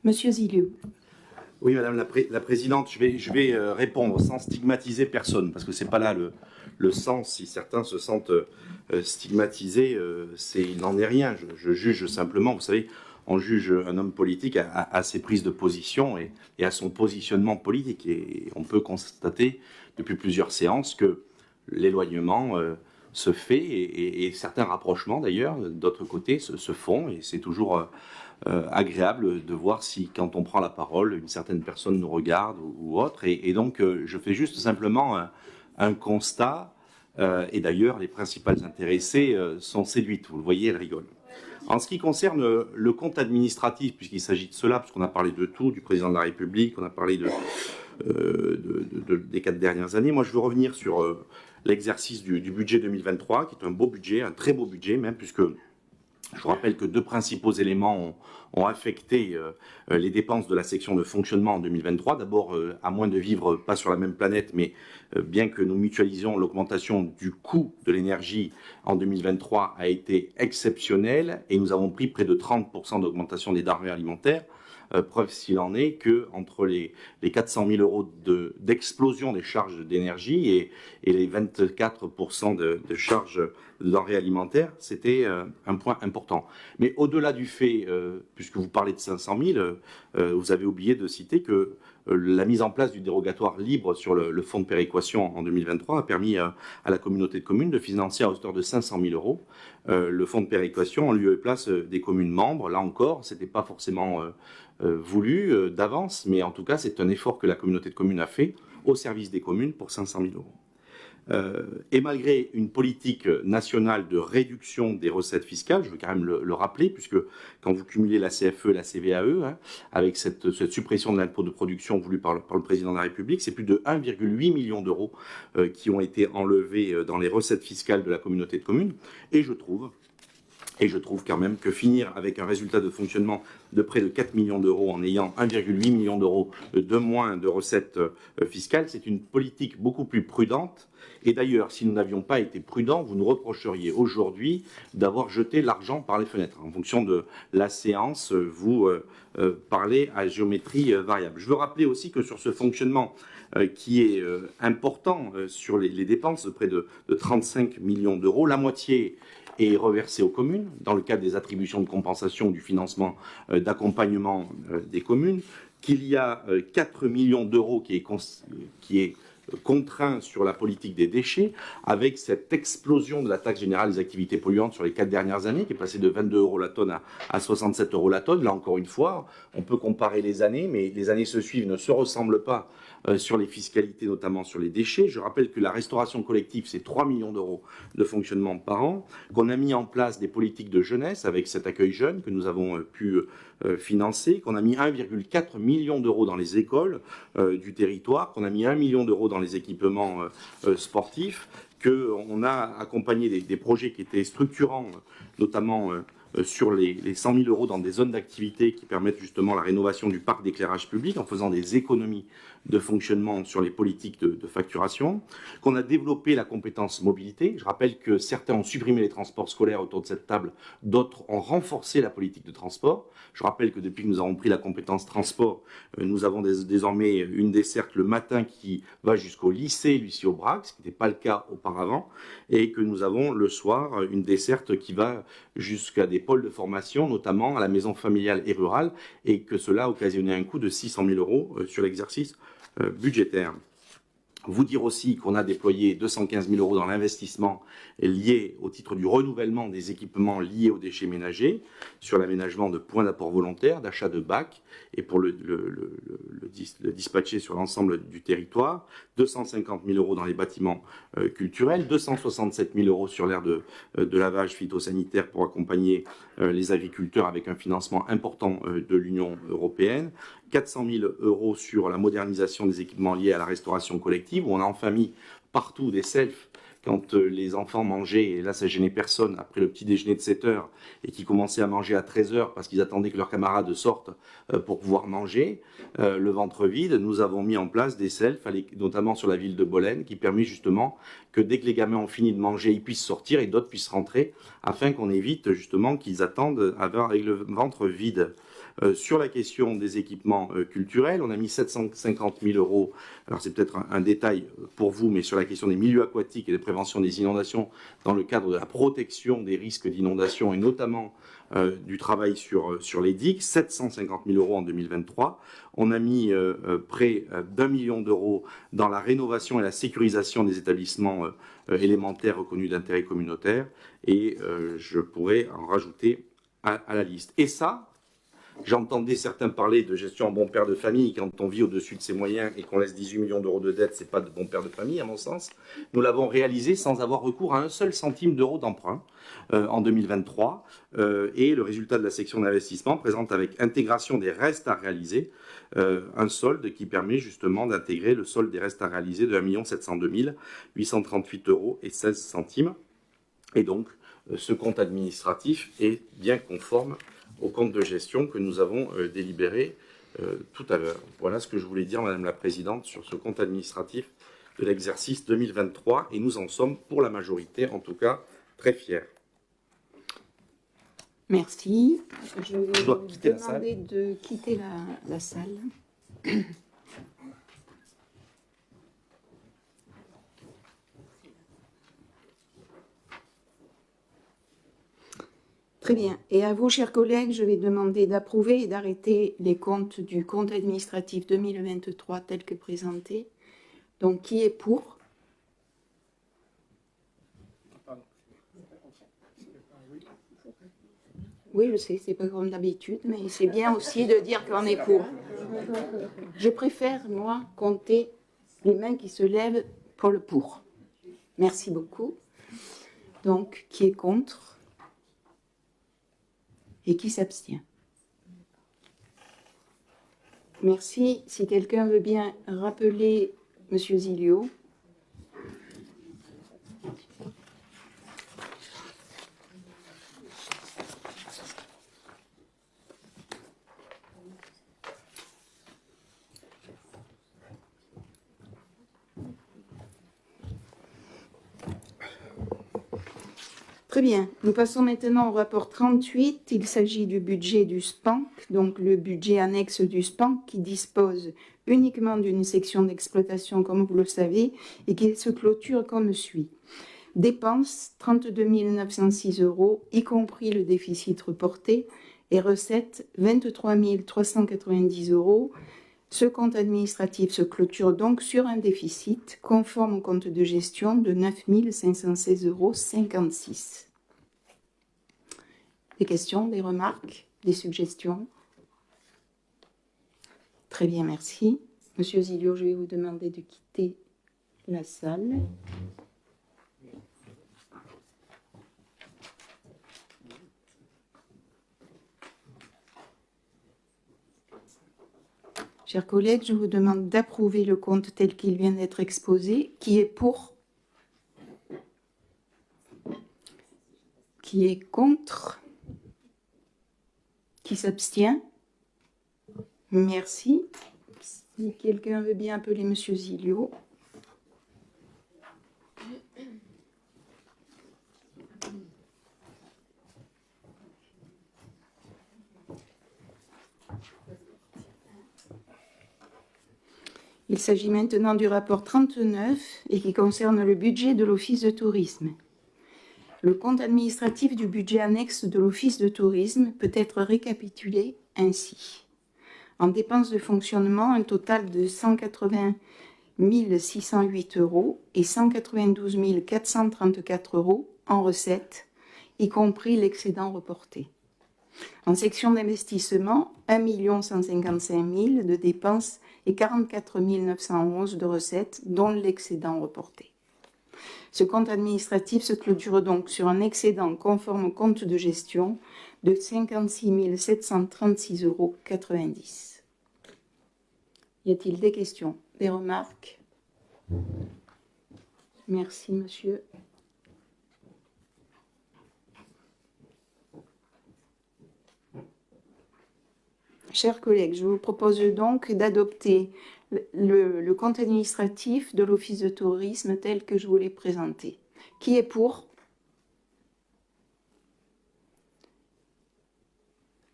Monsieur Zilliou. Oui, Madame la Présidente, je vais répondre sans stigmatiser personne, parce que ce n'est pas là le sens. Si certains se sentent stigmatisés, il n'en est rien. Je juge simplement, vous savez, on juge un homme politique à ses prises de position et à son positionnement politique. Et on peut constater depuis plusieurs séances que l'éloignement se fait, et certains rapprochements d'ailleurs, d'autre côté, se font, et c'est toujours agréable de voir si, quand on prend la parole, une certaine personne nous regarde ou autre. Et donc, je fais juste simplement un constat, et d'ailleurs, les principales intéressées sont séduites. Vous le voyez, elles rigolent. En ce qui concerne le compte administratif, puisqu'il s'agit de cela, parce qu'on a parlé de tout, du président de la République, on a parlé des 4 dernières années, moi je veux revenir sur l'exercice du budget 2023, qui est un beau budget, un très beau budget même, puisque je vous rappelle que 2 principaux éléments ont affecté les dépenses de la section de fonctionnement en 2023. D'abord, à moins de vivre pas sur la même planète, mais bien que nous mutualisions, l'augmentation du coût de l'énergie en 2023 a été exceptionnelle, et nous avons pris près de 30% d'augmentation des denrées alimentaires. Preuve s'il en est que entre les 400 000 € d'explosion des charges d'énergie et les 24% de charges de denrées alimentaires, c'était un point important. Mais au-delà du fait, puisque vous parlez de 500 000, vous avez oublié de citer que la mise en place du dérogatoire libre sur le fonds de péréquation en 2023 a permis à la communauté de communes de financer à hauteur de 500 000 € le fonds de péréquation en lieu et place des communes membres. Là encore, ce n'était pas forcément voulu d'avance, mais en tout cas, c'est un effort que la communauté de communes a fait au service des communes pour 500 000 €. Et malgré une politique nationale de réduction des recettes fiscales, je veux quand même le rappeler, puisque quand vous cumulez la CFE et la CVAE, avec cette suppression de l'impôt de production voulue par le président de la République, c'est plus de 1,8 million d'euros qui ont été enlevés dans les recettes fiscales de la communauté de communes. Et je trouve Et je trouve quand même que finir avec un résultat de fonctionnement de près de 4 millions d'euros en ayant 1,8 million d'euros de moins de recettes fiscales, c'est une politique beaucoup plus prudente. Et d'ailleurs, si nous n'avions pas été prudents, vous nous reprocheriez aujourd'hui d'avoir jeté l'argent par les fenêtres. En fonction de la séance, vous parlez à géométrie variable. Je veux rappeler aussi que sur ce fonctionnement qui est important sur les dépenses de près de 35 millions d'euros, la moitié est reversé aux communes dans le cadre des attributions de compensation du financement d'accompagnement des communes, qu'il y a 4 millions d'euros qui est contraint sur la politique des déchets, avec cette explosion de la taxe générale des activités polluantes sur les 4 dernières années, qui est passée de 22 euros la tonne à 67 euros la tonne. Là, encore une fois, on peut comparer les années, mais les années se suivent, ne se ressemblent pas sur les fiscalités, notamment sur les déchets. Je rappelle que la restauration collective, c'est 3 millions d'euros de fonctionnement par an, qu'on a mis en place des politiques de jeunesse avec cet accueil jeune que nous avons pu financer, qu'on a mis 1,4 million d'euros dans les écoles du territoire, qu'on a mis 1 million d'euros dans les équipements sportifs, qu'on a accompagné des projets qui étaient structurants, notamment sur les 100 000 euros dans des zones d'activité qui permettent justement la rénovation du parc d'éclairage public en faisant des économies de fonctionnement sur les politiques de facturation, qu'on a développé la compétence mobilité. Je rappelle que certains ont supprimé les transports scolaires autour de cette table, d'autres ont renforcé la politique de transport. Je rappelle que depuis que nous avons pris la compétence transport, nous avons désormais une desserte le matin qui va jusqu'au lycée Lucie-Aubrac, ce qui n'était pas le cas auparavant, et que nous avons le soir une desserte qui va jusqu'à des pôles de formation, notamment à la maison familiale et rurale, et que cela a occasionné un coût de 600 000 euros sur l'exercice budgétaire. Vous dire aussi qu'on a déployé 215 000 euros dans l'investissement lié au titre du renouvellement des équipements liés aux déchets ménagers, sur l'aménagement de points d'apport volontaire, d'achat de bacs, et pour le dispatcher sur l'ensemble du territoire, 250 000 euros dans les bâtiments culturels, 267 000 euros sur l'aire de lavage phytosanitaire pour accompagner les agriculteurs avec un financement important de l'Union européenne, 400 000 euros sur la modernisation des équipements liés à la restauration collective, où on a enfin mis partout des selfs quand les enfants mangeaient, et là ça gênait personne, après le petit déjeuner de 7 heures, et qui commençaient à manger à 13 heures parce qu'ils attendaient que leurs camarades sortent pour pouvoir manger, le ventre vide, nous avons mis en place des selfs, notamment sur la ville de Bolène, qui permet justement que dès que les gamins ont fini de manger, ils puissent sortir et d'autres puissent rentrer, afin qu'on évite justement qu'ils attendent avec le ventre vide. Sur la question des équipements culturels, on a mis 750 000 euros, alors c'est peut-être un détail pour vous, mais sur la question des milieux aquatiques et de prévention des inondations, dans le cadre de la protection des risques d'inondation et notamment du travail sur les digues, 750 000 euros en 2023. On a mis près d'1 million d'euros dans la rénovation et la sécurisation des établissements élémentaires reconnus d'intérêt communautaire, et je pourrais en rajouter à la liste. Et ça, j'entendais certains parler de gestion en bon père de famille. Quand on vit au-dessus de ses moyens et qu'on laisse 18 millions d'euros de dette, c'est pas de bon père de famille, à mon sens. Nous l'avons réalisé sans avoir recours à un seul centime d'euro d'emprunt en 2023. Et le résultat de la section d'investissement présente, avec intégration des restes à réaliser, un solde qui permet justement d'intégrer le solde des restes à réaliser de 1 702 838 euros et 16 centimes. Et donc, ce compte administratif est bien conforme au compte de gestion que nous avons délibéré tout à l'heure. Voilà ce que je voulais dire, Madame la Présidente, sur ce compte administratif de l'exercice 2023, et nous en sommes, pour la majorité en tout cas, très fiers. Merci. Je vais dois vous quitter la salle. demander de quitter la salle. Très bien. Et à vous, chers collègues, je vais demander d'approuver et d'arrêter les comptes du compte administratif 2023 tel que présenté. Donc, qui est pour? Oui, je sais, c'est pas comme d'habitude, mais c'est bien aussi de dire qu'on est pour. Je préfère, moi, compter les mains qui se lèvent pour le pour. Merci beaucoup. Donc, qui est contre? Et qui s'abstient? Merci. Si quelqu'un veut bien rappeler M. Zilio. Très bien. Nous passons maintenant au rapport 38. Il s'agit du budget du SPANC, donc le budget annexe du SPANC qui dispose uniquement d'une section d'exploitation, comme vous le savez, et qui se clôture comme suit. Dépenses, 32 906 €, y compris le déficit reporté, et recettes, 23 390 €. Ce compte administratif se clôture donc sur un déficit conforme au compte de gestion de 9 516,56 €. Des questions, des remarques, des suggestions? Très bien, merci. Monsieur Zilio, je vais vous demander de quitter la salle. Chers collègues, je vous demande d'approuver le compte tel qu'il vient d'être exposé. Qui est pour? Qui est contre? Qui s'abstient? Merci. Si quelqu'un veut bien appeler Monsieur Zilio. Il s'agit maintenant du rapport 39 et qui concerne le budget de l'Office de tourisme. Le compte administratif du budget annexe de l'Office de tourisme peut être récapitulé ainsi. En dépenses de fonctionnement, un total de 180 608 € et 192 434 € en recettes, y compris l'excédent reporté. En section d'investissement, 1 155 000 de dépenses et 44 911 de recettes, dont l'excédent reporté. Ce compte administratif se clôture donc sur un excédent conforme au compte de gestion de 56 736,90 €. Y a-t-il des questions, des remarques? Merci, monsieur. Chers collègues, je vous propose donc d'adopter le compte administratif de l'Office de tourisme tel que je vous l'ai présenté. Qui est pour?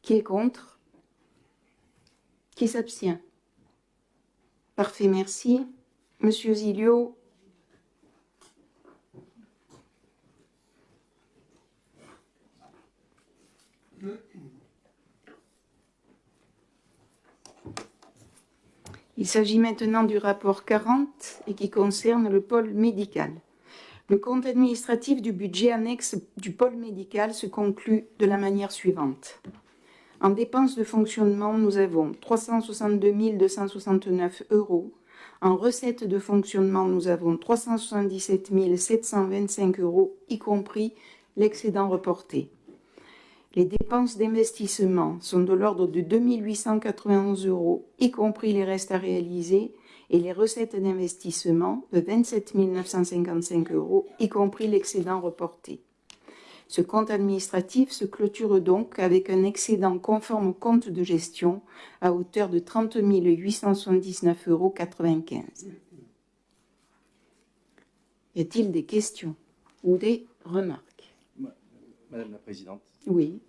Qui est contre? Qui s'abstient? Parfait, merci. Monsieur Zilio. Il s'agit maintenant du rapport 40 et qui concerne le pôle médical. Le compte administratif du budget annexe du pôle médical se conclut de la manière suivante. En dépenses de fonctionnement, nous avons 362 269 €. En recettes de fonctionnement, nous avons 377 725 €, y compris l'excédent reporté. Les dépenses d'investissement sont de l'ordre de 2 891 €, y compris les restes à réaliser, et les recettes d'investissement de 27 955 €, y compris l'excédent reporté. Ce compte administratif se clôture donc avec un excédent conforme au compte de gestion à hauteur de 30 879,95 €. Y a-t-il des questions ou des remarques? Madame la Présidente. Oui.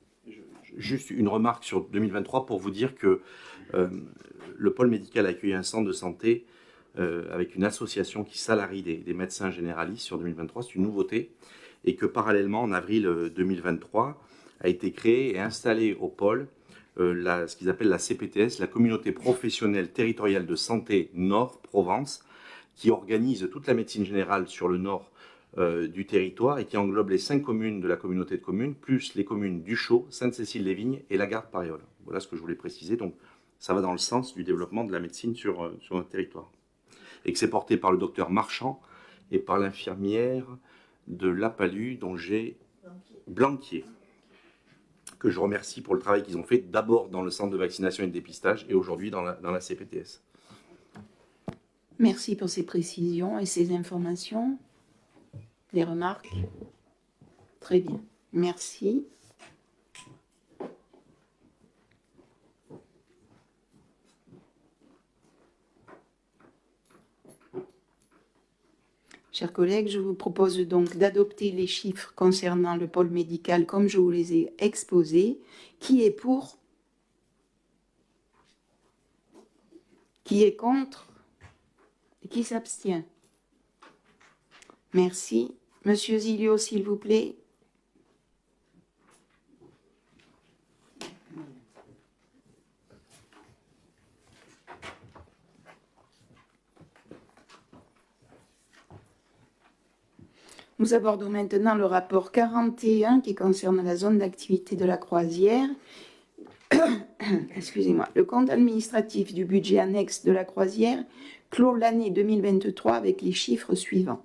Juste une remarque sur 2023 pour vous dire que le pôle médical a accueilli un centre de santé avec une association qui salarie des médecins généralistes sur 2023. C'est une nouveauté. Et que parallèlement, en avril 2023, a été créé et installé au pôle ce qu'ils appellent la CPTS, la Communauté professionnelle territoriale de santé Nord-Provence, qui organise toute la médecine générale sur le nord du territoire et qui englobe les 5 communes de la communauté de communes, plus les communes d'Uchaud, Sainte-Cécile-les-Vignes et la Garde-Paréole. Voilà ce que je voulais préciser. Donc, ça va dans le sens du développement de la médecine sur notre territoire. Et que c'est porté par le docteur Marchand et par l'infirmière de Lapalus, dont j'ai Blanquier, que je remercie pour le travail qu'ils ont fait, d'abord dans le centre de vaccination et de dépistage, et aujourd'hui dans la CPTS. Merci pour ces précisions et ces informations. Des remarques? Très bien. Merci. Chers collègues, je vous propose donc d'adopter les chiffres concernant le pôle médical comme je vous les ai exposés. Qui est pour? Qui est contre? Et qui s'abstient? Merci. Monsieur Zilio, s'il vous plaît. Nous abordons maintenant le rapport 41 qui concerne la zone d'activité de la croisière. Excusez-moi. Le compte administratif du budget annexe de la croisière clôt l'année 2023 avec les chiffres suivants.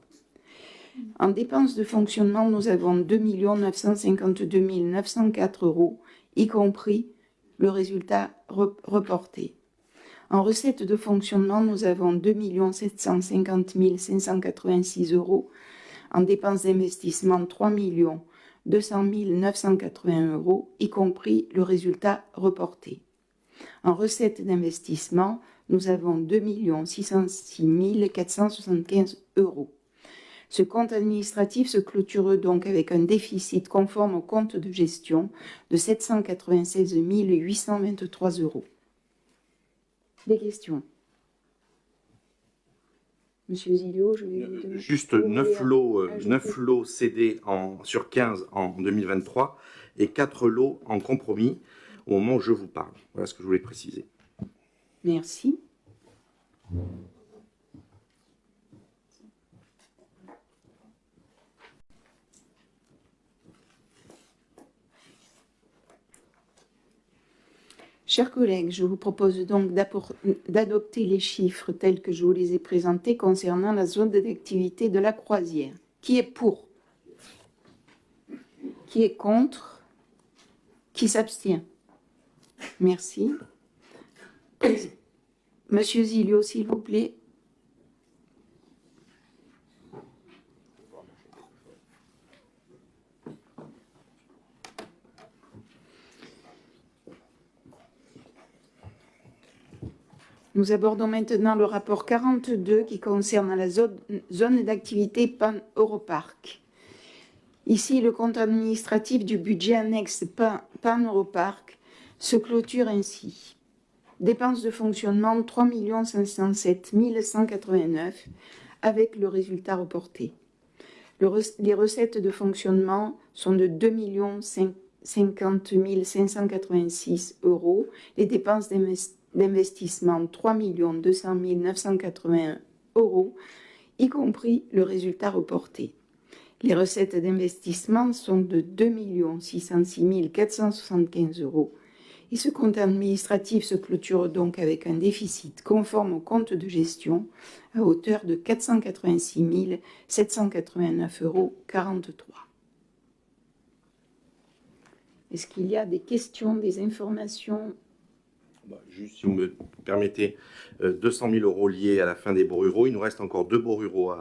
En dépenses de fonctionnement, nous avons 2 952 904 €, y compris le résultat reporté. En recettes de fonctionnement, nous avons 2 750 586 €. En dépenses d'investissement, 3 200 981 €, y compris le résultat reporté. En recettes d'investissement, nous avons 2 606 475 €. Ce compte administratif se clôture donc avec un déficit conforme au compte de gestion de 796 823 €. Des questions? Monsieur Zilio, je vais vous demander... Juste 9 lots cédés sur 15 en 2023 et 4 lots en compromis au moment où je vous parle. Voilà ce que je voulais préciser. Merci. Chers collègues, je vous propose donc d'adopter les chiffres tels que je vous les ai présentés concernant la zone d'activité de la croisière. Qui est pour? Qui est contre? Qui s'abstient? Merci. Monsieur Zilio, s'il vous plaît. Nous abordons maintenant le rapport 42 qui concerne la zone d'activité Pan-Europark. Ici, le compte administratif du budget annexe Pan-Europark se clôture ainsi. Dépenses de fonctionnement 3 507 189 avec le résultat reporté. Les recettes de fonctionnement sont de 2 50 586 €. Les dépenses d'investissement 3 200 981 €, y compris le résultat reporté. Les recettes d'investissement sont de 2 606 475 €. Et ce compte administratif se clôture donc avec un déficit conforme au compte de gestion à hauteur de 486 789 €. Est-ce qu'il y a des questions, des informations? Juste, si vous me permettez, 200 000 € liés à la fin des baux ruraux. Il nous reste encore 2 baux ruraux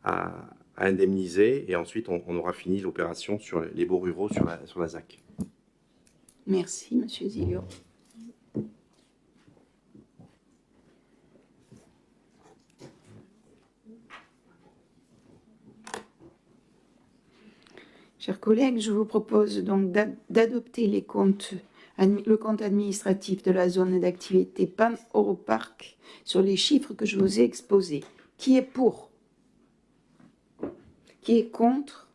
à indemniser. Et ensuite, on aura fini l'opération sur les baux ruraux sur la ZAC. Merci, Monsieur Zilio. Chers collègues, je vous propose donc d'adopter le compte administratif de la zone d'activité Pan-Europark sur les chiffres que je vous ai exposés. Qui est pour? Qui est contre?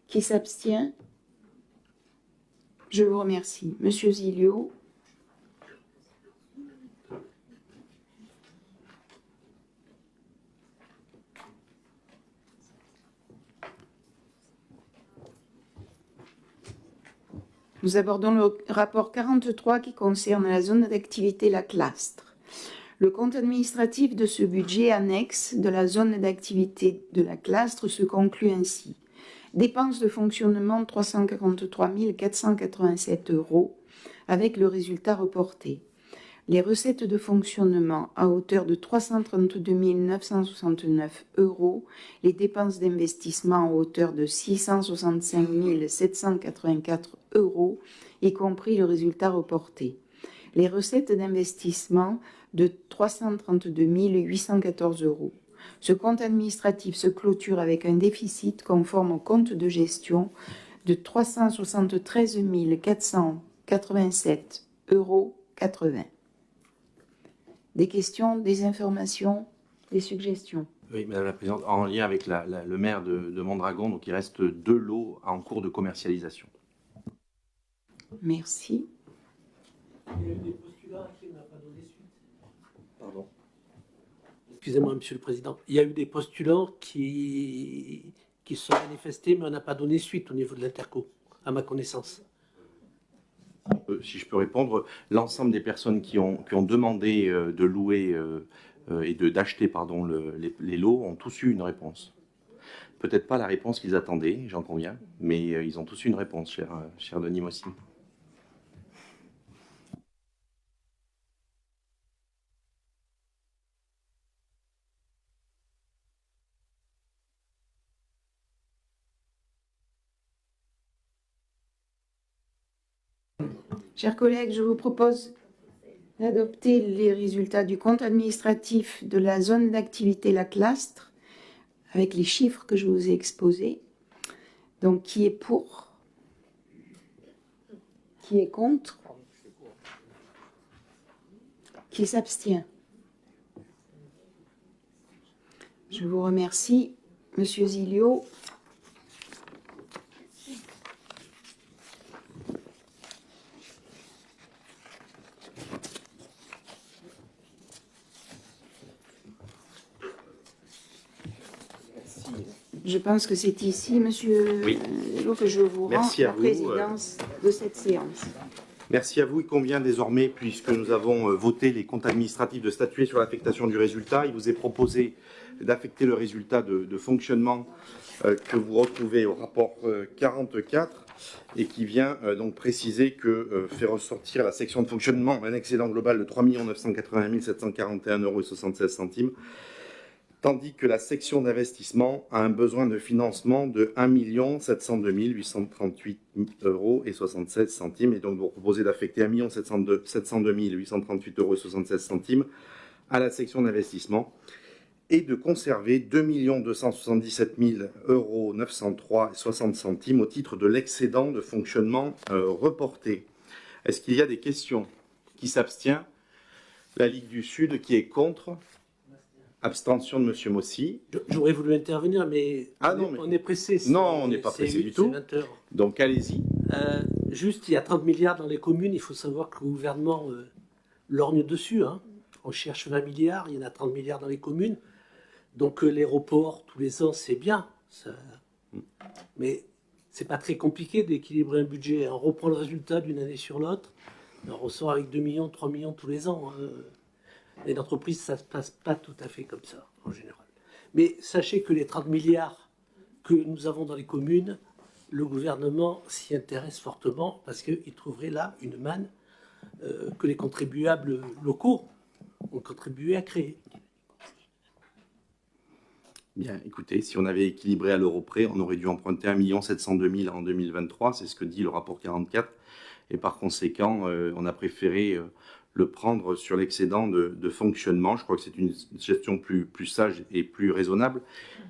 Qui s'abstient? Je vous remercie. Monsieur Zilio. Nous abordons le rapport 43 qui concerne la zone d'activité La Clastre. Le compte administratif de ce budget annexe de la zone d'activité de La Clastre se conclut ainsi. Dépenses de fonctionnement 343 487 € avec le résultat reporté. Les recettes de fonctionnement à hauteur de 332 969 €, les dépenses d'investissement à hauteur de 665 784 €, y compris le résultat reporté. Les recettes d'investissement de 332 814 €. Ce compte administratif se clôture avec un déficit conforme au compte de gestion de 373 487,80 €. Des questions, des informations, des suggestions? Oui, Madame la Présidente, en lien avec le maire de Mondragon, donc il reste 2 lots en cours de commercialisation. Merci. Il y a eu des postulats qui n'ont pas donné suite. Pardon. Excusez-moi, Monsieur le Président. Il y a eu des postulants qui se sont manifestés, mais on n'a pas donné suite au niveau de l'Interco, à ma connaissance. Si je peux répondre, l'ensemble des personnes qui ont demandé de louer et d'acheter pardon, les lots ont tous eu une réponse. Peut-être pas la réponse qu'ils attendaient, j'en conviens, mais ils ont tous eu une réponse, cher Denis Mossine. Chers collègues, je vous propose d'adopter les résultats du compte administratif de la zone d'activité La Clastre avec les chiffres que je vous ai exposés. Donc, qui est pour? Qui est contre? Qui s'abstient? Je vous remercie, Monsieur Zilio. Je pense que c'est ici, Monsieur Oui. Zilio, que je vous rends Merci à la vous, présidence de cette séance. Merci à vous. Il convient désormais, puisque nous avons voté les comptes administratifs, de statuer sur l'affectation du résultat. Il vous est proposé d'affecter le résultat de fonctionnement que vous retrouvez au rapport 44 et qui vient donc préciser que fait ressortir la section de fonctionnement un excédent global de 3 980 741,76 €, tandis que la section d'investissement a un besoin de financement de 1 702 838,76 €. Et donc, vous proposez d'affecter 1 702 838,76 € à la section d'investissement et de conserver 2 277 903,60 € au titre de l'excédent de fonctionnement reporté. Est-ce qu'il y a des questions? Qui s'abstient? La Ligue du Sud, qui est contre? Abstention de Monsieur Mossy. J'aurais voulu intervenir, mais, on est pressé. Non, on n'est pas pressé du tout. 20 heures. Donc allez-y. Juste, il y a 30 milliards dans les communes. Il faut savoir que le gouvernement lorgne dessus. Hein. On cherche 20 milliards, il y en a 30 milliards dans les communes. Donc les reports tous les ans, c'est bien. Ça... Mais c'est pas très compliqué d'équilibrer un budget. On reprend le résultat d'une année sur l'autre. On ressort avec 2 millions, 3 millions tous les ans. Hein. Et l'entreprise, ça ne se passe pas tout à fait comme ça, en général. Mais sachez que les 30 milliards que nous avons dans les communes, le gouvernement s'y intéresse fortement parce qu'il trouverait là une manne que les contribuables locaux ont contribué à créer. Bien, écoutez, si on avait équilibré à l'euro près, on aurait dû emprunter 1 702 000 en 2023, c'est ce que dit le rapport 44. Et par conséquent, on a préféré le prendre sur l'excédent de fonctionnement. Je crois que c'est une gestion plus sage et plus raisonnable.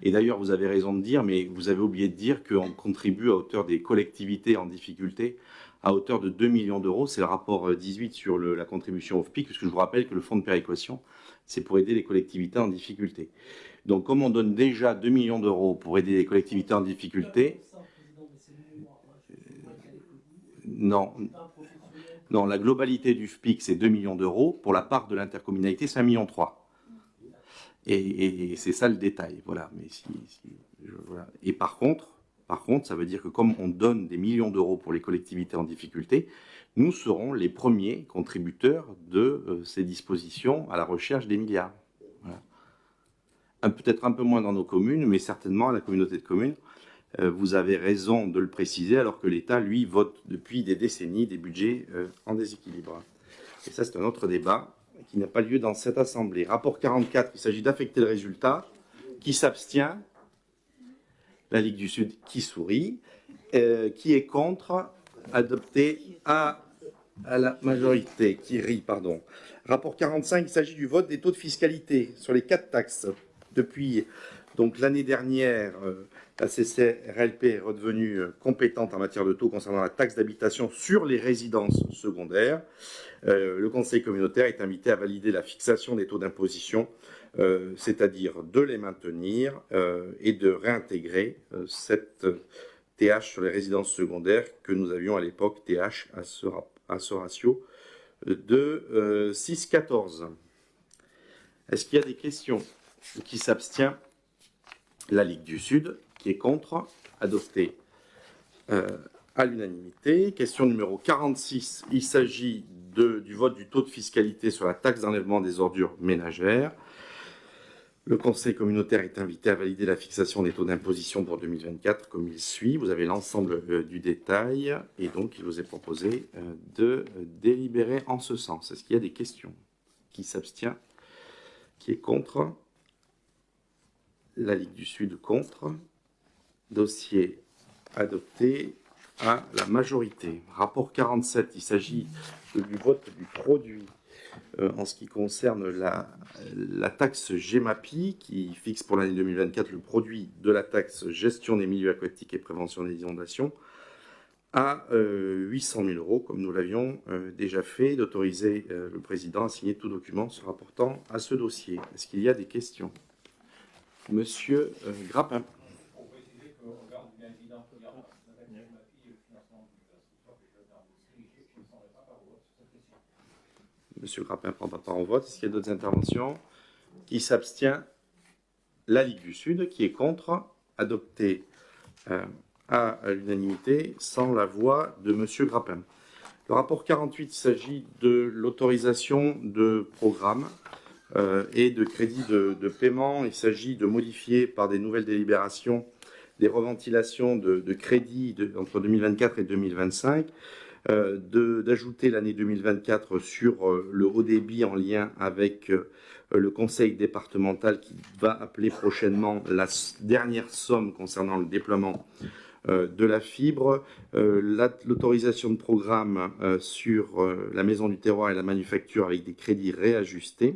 Et d'ailleurs, vous avez raison de dire, mais vous avez oublié de dire qu'on contribue à hauteur des collectivités en difficulté, à hauteur de 2 millions d'euros. C'est le rapport 18 sur la contribution off-peak, puisque je vous rappelle que le fonds de péréquation, c'est pour aider les collectivités en difficulté. Donc, comme on donne déjà 2 millions d'euros pour aider les collectivités en difficulté, non, la globalité du FPIC, c'est 2 millions d'euros. Pour la part de l'intercommunalité, c'est 1,3 million. Et c'est ça le détail. Voilà. Mais voilà. Et par contre, ça veut dire que comme on donne des millions d'euros pour les collectivités en difficulté, nous serons les premiers contributeurs de ces dispositions à la recherche des milliards. Voilà. Peut-être un peu moins dans nos communes, mais certainement à la communauté de communes. Vous avez raison de le préciser, alors que l'État, lui, vote depuis des décennies des budgets en déséquilibre. Et ça, c'est un autre débat qui n'a pas lieu dans cette Assemblée. Rapport 44, il s'agit d'affecter le résultat. Qui s'abstient? La Ligue du Sud qui sourit. Qui est contre? Adopté à la majorité. Qui rit, pardon. Rapport 45, il s'agit du vote des taux de fiscalité sur les 4 taxes Depuis donc l'année dernière, la CCRLP est redevenue compétente en matière de taux concernant la taxe d'habitation sur les résidences secondaires. Le Conseil communautaire est invité à valider la fixation des taux d'imposition, c'est-à-dire de les maintenir et de réintégrer cette TH sur les résidences secondaires que nous avions à l'époque TH à ce ratio de 6,14. Est-ce qu'il y a des questions? Qui s'abstient? La Ligue du Sud, qui est contre, adopté à l'unanimité. Question numéro 46, il s'agit du vote du taux de fiscalité sur la taxe d'enlèvement des ordures ménagères. Le Conseil communautaire est invité à valider la fixation des taux d'imposition pour 2024 comme il suit. Vous avez l'ensemble du détail et donc il vous est proposé de délibérer en ce sens. Est-ce qu'il y a des questions? Qui s'abstient? Qui est contre? La Ligue du Sud contre. Dossier adopté à la majorité. Rapport 47, il s'agit du vote du produit en ce qui concerne la taxe GEMAPI qui fixe pour l'année 2024 le produit de la taxe gestion des milieux aquatiques et prévention des inondations à 800 000 €, comme nous l'avions déjà fait, d'autoriser le président à signer tout document se rapportant à ce dossier. Est-ce qu'il y a des questions? Monsieur Grappin. Monsieur Grappin ne prend pas part au vote. Est-ce qu'il y a d'autres interventions? Qui s'abstient? La Ligue du Sud, qui est contre, adopté à l'unanimité, sans la voix de Monsieur Grappin. Le rapport 48, il s'agit de l'autorisation de programme et de crédit de paiement. Il s'agit de modifier par des nouvelles délibérations des reventilations de crédits entre 2024 et 2025. D'ajouter l'année 2024 sur le haut débit en lien avec le conseil départemental qui va appeler prochainement la dernière somme concernant le déploiement de la fibre, l'autorisation de programme sur la maison du terroir et la manufacture avec des crédits réajustés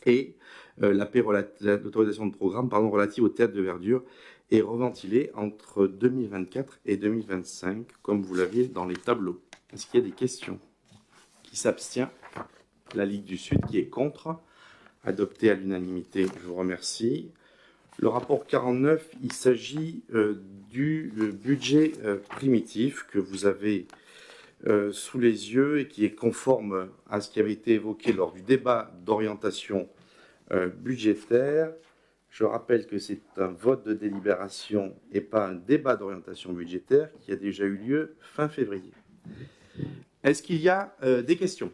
et l'autorisation de programme relative au théâtre de verdure est reventilé entre 2024 et 2025, comme vous l'aviez dans les tableaux. Est-ce qu'il y a des questions? Qui s'abstient? La Ligue du Sud, qui est contre, adopté à l'unanimité, je vous remercie. Le rapport 49, il s'agit du budget primitif que vous avez sous les yeux et qui est conforme à ce qui avait été évoqué lors du débat d'orientation budgétaire. Je rappelle que c'est un vote de délibération et pas un débat d'orientation budgétaire qui a déjà eu lieu fin février. Est-ce qu'il y a des questions?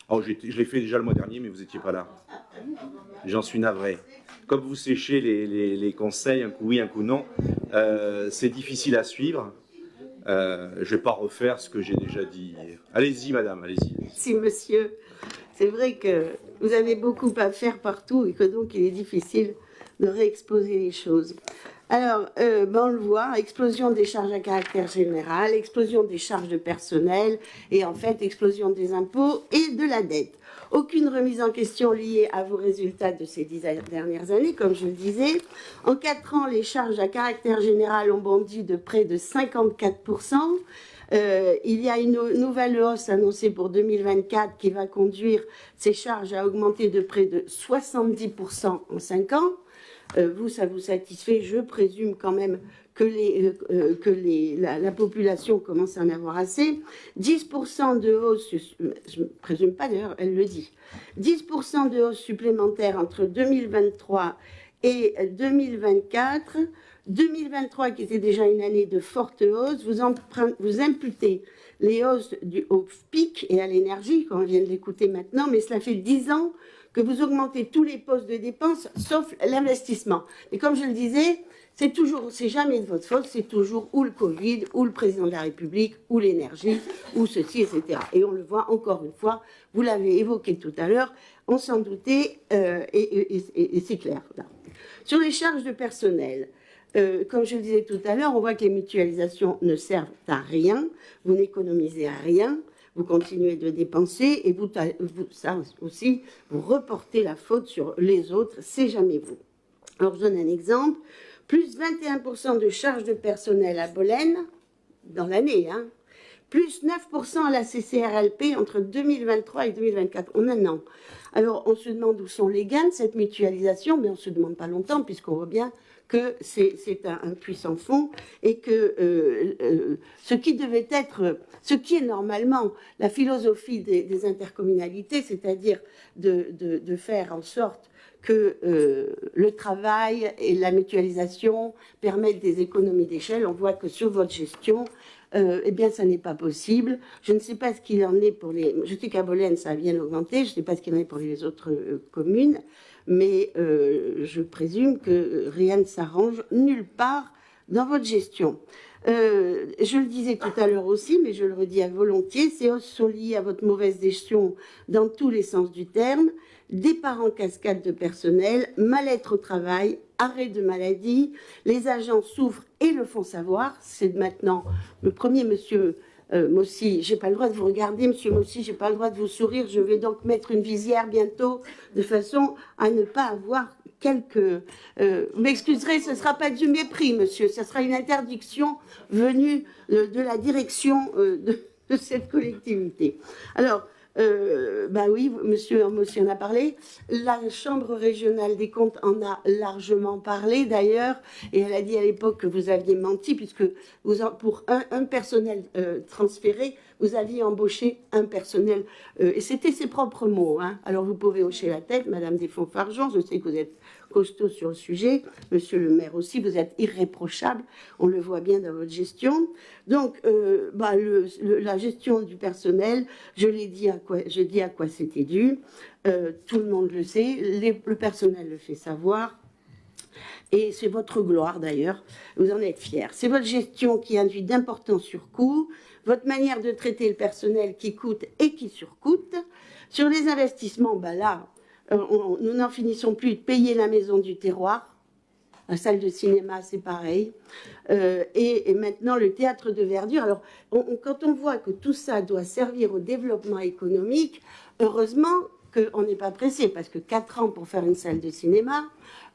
Oh, je l'ai fait déjà le mois dernier, mais vous n'étiez pas là. J'en suis navré. Comme vous séchez les conseils, un coup oui, un coup non, c'est difficile à suivre. Je ne vais pas refaire ce que j'ai déjà dit. Allez-y, madame, allez-y. Merci, monsieur. C'est vrai que vous avez beaucoup à faire partout et que donc il est difficile de réexposer les choses. Alors, on le voit, explosion des charges à caractère général, explosion des charges de personnel et en fait explosion des impôts et de la dette. Aucune remise en question liée à vos résultats de ces 10 dernières années, comme je le disais. En 4 ans, les charges à caractère général ont bondi de près de 54%. Il y a une nouvelle hausse annoncée pour 2024 qui va conduire ces charges à augmenter de près de 70% en 5 ans. Vous, ça vous satisfait? Je présume quand même que la population commence à en avoir assez. 10% de hausse, je ne présume pas d'ailleurs, elle le dit, 10% de hausse supplémentaire entre 2023 et 2024. 2023, qui était déjà une année de forte hausse, vous imputez les hausses au pic et à l'énergie, comme on vient de l'écouter maintenant, mais cela fait 10 ans que vous augmentez tous les postes de dépenses, sauf l'investissement. Et comme je le disais, c'est jamais de votre faute, c'est toujours ou le Covid, ou le président de la République, ou l'énergie, ou ceci, etc. Et on le voit encore une fois, vous l'avez évoqué tout à l'heure, on s'en doutait, et c'est clair. Là. Sur les charges de personnel, comme je le disais tout à l'heure, on voit que les mutualisations ne servent à rien, vous n'économisez à rien, vous continuez de dépenser et ça aussi, vous reportez la faute sur les autres, c'est jamais vous. Alors, je donne un exemple. Plus 21% de charges de personnel à Bolène, dans l'année, hein, plus 9% à la CCRLP entre 2023 et 2024, en un an. Alors, on se demande où sont les gains de cette mutualisation, mais on ne se demande pas longtemps, puisqu'on voit bien que c'est un puissant fond et que ce qui est normalement la philosophie des intercommunalités, c'est-à-dire de faire en sorte que le travail et la mutualisation permettent des économies d'échelle. On voit que sur votre gestion, eh bien, ça n'est pas possible. Je ne sais pas ce qu'il en est pour les... Je sais qu'à Bolène, ça a bien augmenté. Je ne sais pas ce qu'il en est pour les autres communes. Mais je présume que rien ne s'arrange nulle part dans votre gestion. Je le disais tout à l'heure aussi, mais je le redis à volontiers, ces hausses sont liées à votre mauvaise gestion dans tous les sens du terme, départ en cascade de personnel, mal-être au travail, arrêt de maladie, les agents souffrent et le font savoir. C'est maintenant le premier monsieur Mossy, j'ai pas le droit de vous regarder, monsieur Mossy, j'ai pas le droit de vous sourire, je vais donc mettre une visière bientôt, de façon à ne pas avoir quelques... vous m'excuserez, ce ne sera pas du mépris, monsieur, ce sera une interdiction venue de la direction de cette collectivité. Alors, oui, monsieur Mossy en a parlé. La Chambre régionale des comptes en a largement parlé d'ailleurs, et elle a dit à l'époque que vous aviez menti, puisque pour un personnel transféré, vous aviez embauché un personnel, et c'était ses propres mots. Hein. Alors vous pouvez hocher la tête, Madame Desfonds-Fargeon, je sais que vous êtes costaud sur le sujet, monsieur le maire aussi, vous êtes irréprochable, on le voit bien dans votre gestion. Donc, la gestion du personnel, je dis à quoi c'était dû, tout le monde le sait, le personnel le fait savoir, et c'est votre gloire d'ailleurs, vous en êtes fiers. C'est votre gestion qui induit d'importants surcoûts, votre manière de traiter le personnel qui coûte et qui surcoûte. Sur les investissements, là, nous n'en finissons plus de payer la maison du terroir, la salle de cinéma, c'est pareil, et maintenant le théâtre de verdure. Alors, quand on voit que tout ça doit servir au développement économique, heureusement qu'on n'est pas pressé, parce que 4 ans pour faire une salle de cinéma,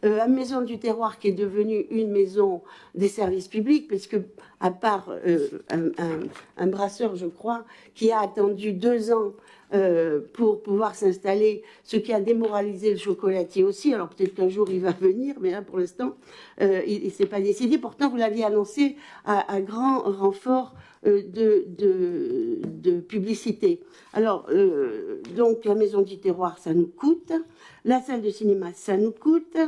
la maison du terroir qui est devenue une maison des services publics, puisque à part un brasseur, je crois, qui a attendu 2 ans pour pouvoir s'installer, ce qui a démoralisé le chocolatier aussi. Alors peut-être qu'un jour il va venir, mais là pour l'instant il ne s'est pas décidé. Pourtant vous l'aviez annoncé à grand renfort de publicité. Alors donc la maison du terroir ça nous coûte, la salle de cinéma ça nous coûte,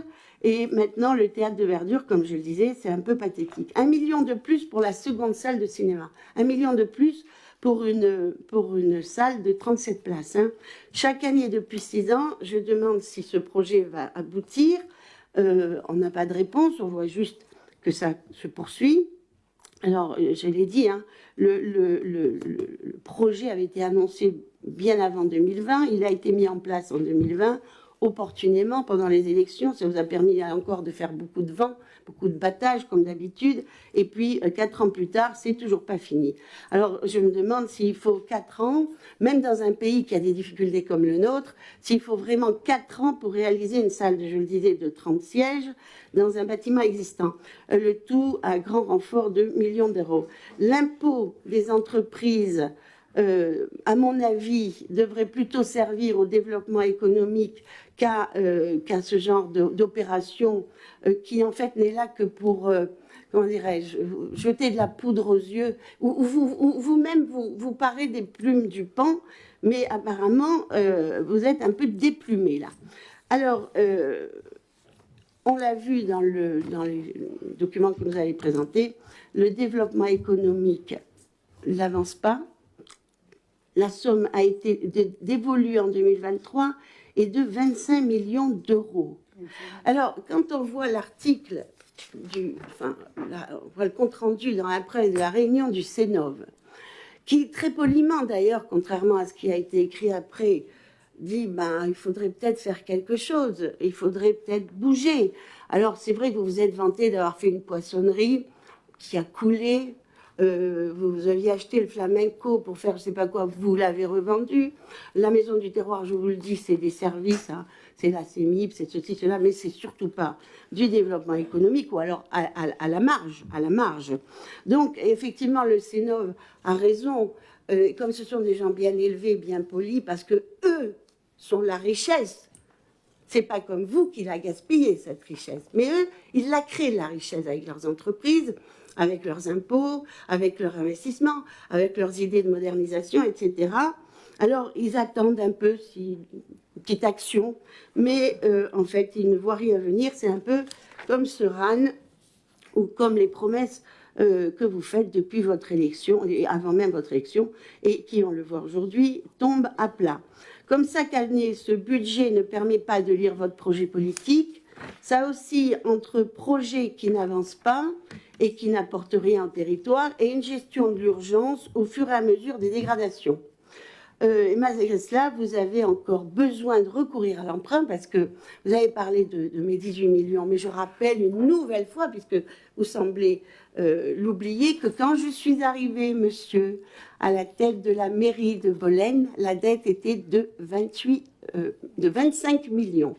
et maintenant le théâtre de verdure, comme je le disais, c'est un peu pathétique. 1 million de plus pour la seconde salle de cinéma, 1 million de plus pour une salle de 37 places. Hein. Chaque année depuis 6 ans, je demande si ce projet va aboutir. On n'a pas de réponse, on voit juste que ça se poursuit. Alors, je l'ai dit, hein, le projet avait été annoncé bien avant 2020, il a été mis en place en 2020, opportunément pendant les élections. Ça vous a permis encore de faire beaucoup de vent, beaucoup de battage comme d'habitude, et puis 4 ans plus tard, c'est toujours pas fini. Alors je me demande s'il faut 4 ans, même dans un pays qui a des difficultés comme le nôtre, s'il faut vraiment 4 ans pour réaliser une salle, je le disais, de 30 sièges dans un bâtiment existant. Le tout à grand renfort de millions d'euros. L'impôt des entreprises, à mon avis, devrait plutôt servir au développement économique qu'à ce genre d'opération qui, en fait, n'est là que pour, comment dirais-je, jeter de la poudre aux yeux, ou vous-même, vous parez des plumes du pan, mais apparemment, vous êtes un peu déplumé, là. Alors, on l'a vu dans les documents que vous avez présentés, le développement économique n'avance pas. La somme a été dévolue en 2023 et de 25 millions d'euros. Alors, quand on voit l'article, on voit le compte-rendu dans la presse de la réunion du Cénov, qui très poliment d'ailleurs, contrairement à ce qui a été écrit après, dit il faudrait peut-être faire quelque chose, il faudrait peut-être bouger. Alors, c'est vrai que vous vous êtes vanté d'avoir fait une poissonnerie qui a coulé. vous aviez acheté le flamenco pour faire je sais pas quoi, vous l'avez revendu. La maison du terroir, je vous le dis, c'est des services, hein, c'est la CEMIP, c'est ceci, cela, mais c'est surtout pas du développement économique ou alors à la marge, à la marge. Donc effectivement, le Cénov a raison, comme ce sont des gens bien élevés, bien polis, parce que eux sont la richesse. C'est pas comme vous qui la gaspillez, cette richesse. Mais eux, ils la créent, la richesse, avec leurs entreprises, avec leurs impôts, avec leurs investissements, avec leurs idées de modernisation, etc. Alors, ils attendent un peu une petite action, mais en fait, ils ne voient rien venir. C'est un peu comme ce RAN ou comme les promesses que vous faites depuis votre élection, et avant même votre élection, et qui, on le voit aujourd'hui, tombent à plat. Comme chaque année, ce budget ne permet pas de lire votre projet politique. Ça oscille entre projets qui n'avancent pas et qui n'apportent rien au territoire et une gestion de l'urgence au fur et à mesure des dégradations. Et malgré cela, vous avez encore besoin de recourir à l'emprunt parce que vous avez parlé de mes 18 millions, mais je rappelle une nouvelle fois, puisque vous semblez l'oublier, que quand je suis arrivée, monsieur, à la tête de la mairie de Bolène, la dette était de 25 millions.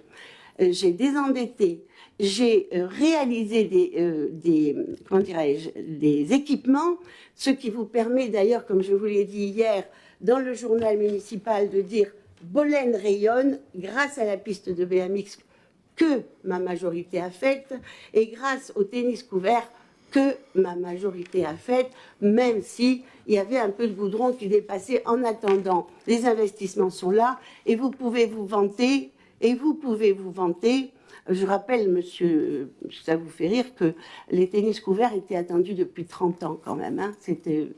J'ai désendetté, j'ai réalisé des équipements, ce qui vous permet d'ailleurs, comme je vous l'ai dit hier, dans le journal municipal, de dire Bolène rayonne grâce à la piste de BMX que ma majorité a faite et grâce au tennis couvert que ma majorité a faite, même s'il y avait un peu de goudron qui dépassait. En attendant, les investissements sont là et vous pouvez vous vanter. Je rappelle, monsieur, ça vous fait rire, que les tennis couverts étaient attendus depuis 30 ans quand même. Hein. C'était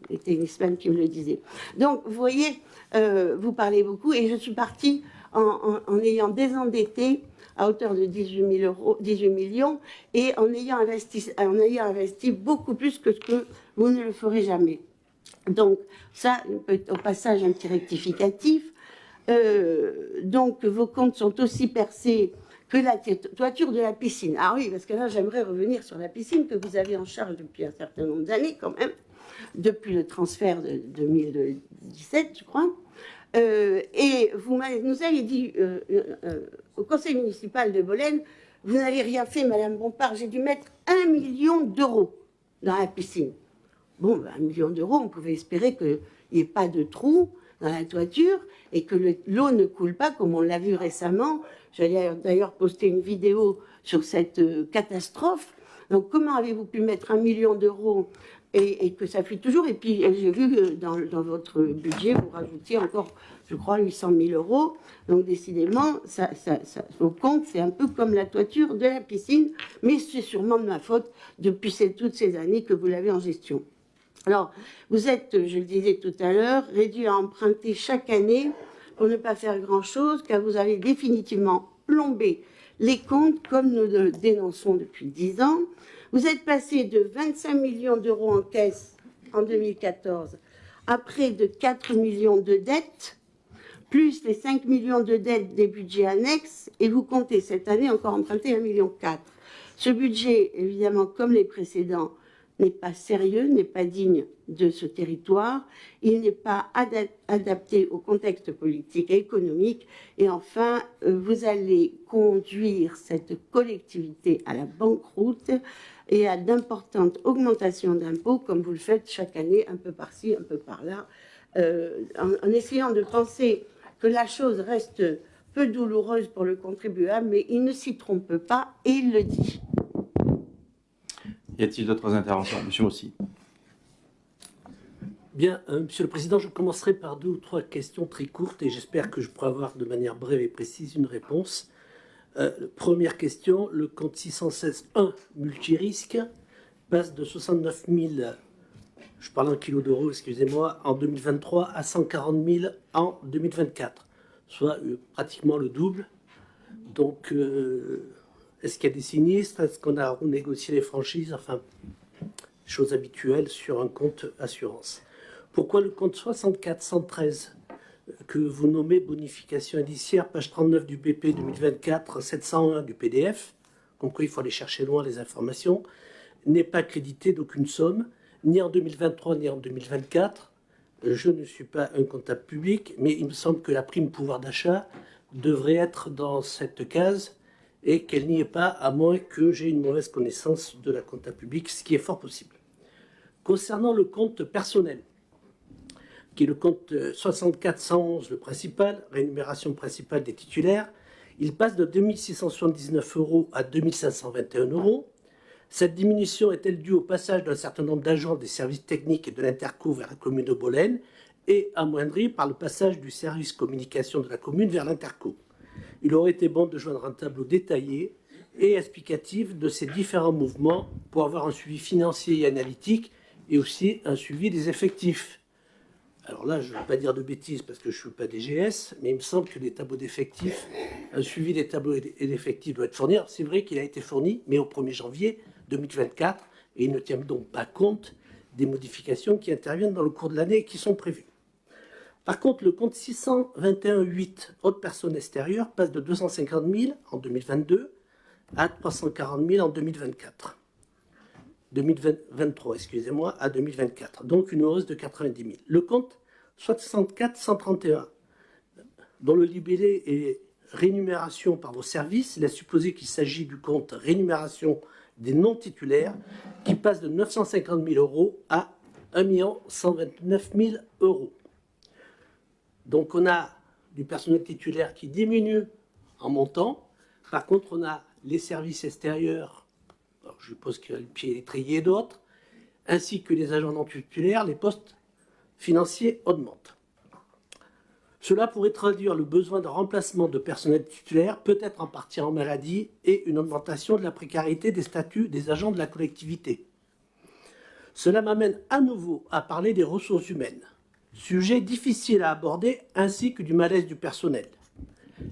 les tennismen qui me le disaient. Donc, vous voyez, vous parlez beaucoup et je suis partie en ayant désendetté à hauteur de 18 millions et en ayant investi beaucoup plus que ce que vous ne le ferez jamais. Donc, ça, au passage, un petit rectificatif. Donc, vos comptes sont aussi percés que la toiture de la piscine. Ah oui, parce que là, j'aimerais revenir sur la piscine que vous avez en charge depuis un certain nombre d'années, quand même, depuis le transfert de 2017, je crois. Et vous nous avez dit au conseil municipal de Bolène, vous n'avez rien fait, Madame Bompard, j'ai dû mettre 1 million d'euros dans la piscine. Bon, 1 million d'euros, on pouvait espérer qu'il n'y ait pas de trou dans la toiture et que l'eau ne coule pas, comme on l'a vu récemment. J'allais d'ailleurs poster une vidéo sur cette catastrophe. Donc, comment avez-vous pu mettre 1 million d'euros et que ça fuit toujours? Et puis, j'ai vu que dans votre budget, vous rajoutiez encore, je crois, 800 000 euros. Donc, décidément, vos comptes, c'est un peu comme la toiture de la piscine, mais c'est sûrement de ma faute depuis toutes ces années que vous l'avez en gestion. Alors, vous êtes, je le disais tout à l'heure, réduit à emprunter chaque année pour ne pas faire grand-chose, car vous avez définitivement plombé les comptes, comme nous le dénonçons depuis 10 ans. Vous êtes passé de 25 millions d'euros en caisse en 2014 à près de 4 millions de dettes, plus les 5 millions de dettes des budgets annexes, et vous comptez cette année encore emprunter 1,4 million. Ce budget, évidemment, comme les précédents, n'est pas sérieux, n'est pas digne de ce territoire, il n'est pas adapté au contexte politique et économique, et enfin, vous allez conduire cette collectivité à la banqueroute et à d'importantes augmentations d'impôts, comme vous le faites chaque année, un peu par-ci, un peu par-là, en essayant de penser que la chose reste peu douloureuse pour le contribuable, mais il ne s'y trompe pas, et il le dit. Y a-t-il d'autres interventions? Monsieur Mossy. Bien, Monsieur le Président, je commencerai par 2 ou 3 questions très courtes et j'espère que je pourrai avoir de manière brève et précise une réponse. Première question, le compte 616.1 multirisque passe de 69 000, je parle en kilos d'euros, excusez-moi, en 2023 à 140 000 en 2024, soit pratiquement le double. Donc, est-ce qu'il y a des sinistres? Est-ce qu'on a renégocié les franchises? Enfin, chose habituelle sur un compte assurance. Pourquoi le compte 6413 que vous nommez bonification indiciaire, page 39 du BP 2024, 701 du PDF, comme quoi il faut aller chercher loin les informations, n'est pas crédité d'aucune somme, ni en 2023 ni en 2024. Je ne suis pas un comptable public, mais il me semble que la prime pouvoir d'achat devrait être dans cette case et qu'elle n'y est pas, à moins que j'ai une mauvaise connaissance de la compta publique, ce qui est fort possible. Concernant le compte personnel, qui est le compte 6411, le principal, rémunération principale des titulaires, il passe de 2 679 € à 2 521 €. Cette diminution est-elle due au passage d'un certain nombre d'agents des services techniques et de l'Interco vers la commune de Bolène et amoindrie par le passage du service communication de la commune vers l'Interco? Il aurait été bon de joindre un tableau détaillé et explicatif de ces différents mouvements pour avoir un suivi financier et analytique et aussi un suivi des effectifs. Alors là, je ne veux pas dire de bêtises parce que je ne suis pas DGS, mais il me semble que les tableaux d'effectifs, un suivi des tableaux et d'effectifs doit être fourni. C'est vrai qu'il a été fourni, mais au 1er janvier 2024, et il ne tient donc pas compte des modifications qui interviennent dans le cours de l'année et qui sont prévues. Par contre, le compte 621.8, autres personnes extérieures, passe de 250 000 en 2022 à 340 000 en 2023, excusez-moi, à 2024. Donc une hausse de 90 000. Le compte 64-131, dont le libellé est rémunération par vos services, laisse supposer qu'il s'agit du compte rémunération des non-titulaires, qui passe de 950 000 € à 1 129 000 €. Donc on a du personnel titulaire qui diminue en montant. Par contre, on a les services extérieurs, alors je suppose qu'il y a le pied étrier et d'autres, ainsi que les agents non titulaires, les postes financiers augmentent. Cela pourrait traduire le besoin de remplacement de personnel titulaire, peut-être en partie en maladie, et une augmentation de la précarité des statuts des agents de la collectivité. Cela m'amène à nouveau à parler des ressources humaines, sujet difficile à aborder, ainsi que du malaise du personnel.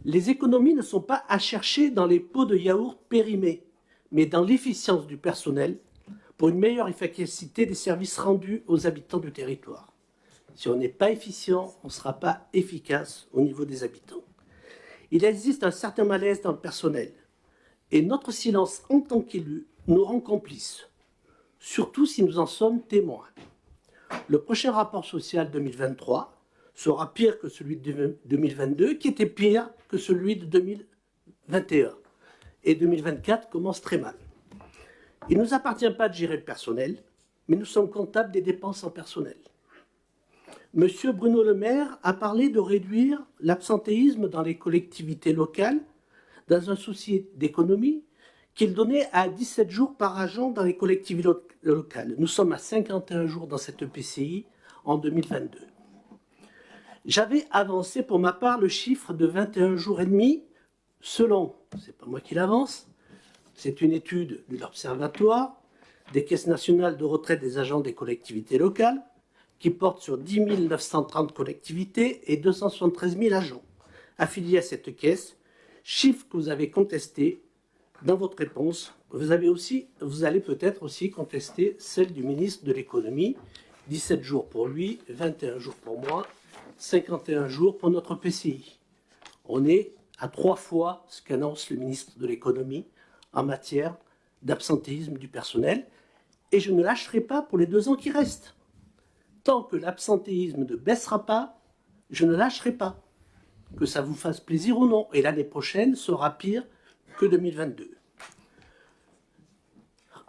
Les économies ne sont pas à chercher dans les pots de yaourt périmés, mais dans l'efficience du personnel pour une meilleure efficacité des services rendus aux habitants du territoire. Si on n'est pas efficient, on ne sera pas efficace au niveau des habitants. Il existe un certain malaise dans le personnel, et notre silence en tant qu'élus nous rend complices, surtout si nous en sommes témoins. Le prochain rapport social 2023 sera pire que celui de 2022, qui était pire que celui de 2021. Et 2024 commence très mal. Il ne nous appartient pas de gérer le personnel, mais nous sommes comptables des dépenses en personnel. Monsieur Bruno Le Maire a parlé de réduire l'absentéisme dans les collectivités locales dans un souci d'économie qu'il donnait à 17 jours par agent dans les collectivités locales. Nous sommes à 51 jours dans cette EPCI en 2022. J'avais avancé pour ma part le chiffre de 21 jours et demi selon, c'est pas moi qui l'avance, c'est une étude de l'Observatoire des caisses nationales de retraite des agents des collectivités locales qui porte sur 10 930 collectivités et 273 000 agents affiliés à cette caisse, chiffre que vous avez contesté dans votre réponse. Vous allez peut-être aussi contester celle du ministre de l'économie, 17 jours pour lui, 21 jours pour moi, 51 jours pour notre PCI. On est à 3 fois ce qu'annonce le ministre de l'économie en matière d'absentéisme du personnel, et je ne lâcherai pas pour les 2 ans qui restent. Tant que l'absentéisme ne baissera pas, je ne lâcherai pas, que ça vous fasse plaisir ou non, et l'année prochaine sera pire que 2022.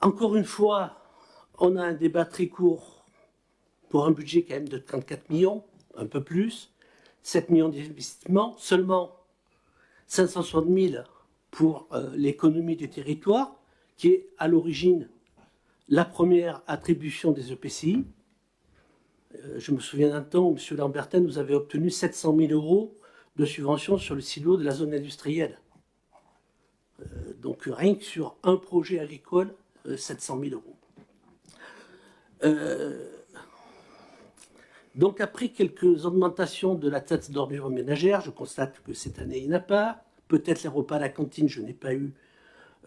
Encore une fois, on a un débat très court pour un budget quand même de 34 millions, un peu plus, 7 millions d'investissements, seulement 560 000 pour l'économie du territoire, qui est à l'origine la première attribution des EPCI. Je me souviens d'un temps où M. Lambertin nous avait obtenu 700 000 € de subventions sur le silo de la zone industrielle. Donc rien que sur un projet agricole, 700 000 €. Donc après quelques augmentations de la taxe d'ordures ménagères, je constate que cette année il n'y en a pas. Peut-être les repas à la cantine, je n'ai pas eu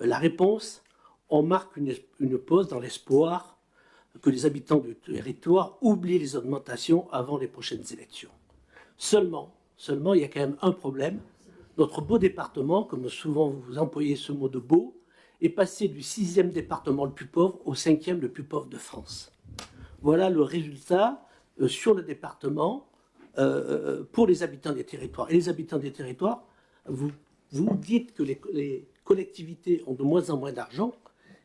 la réponse. On marque une pause dans l'espoir que les habitants du territoire oublient les augmentations avant les prochaines élections. Seulement, il y a quand même un problème. Notre beau département, comme souvent vous employez ce mot de beau, est passé du 6e département le plus pauvre au 5e le plus pauvre de France. voilà le résultat sur le département pour les habitants des territoires. Et les habitants des territoires, vous dites que les collectivités ont de moins en moins d'argent,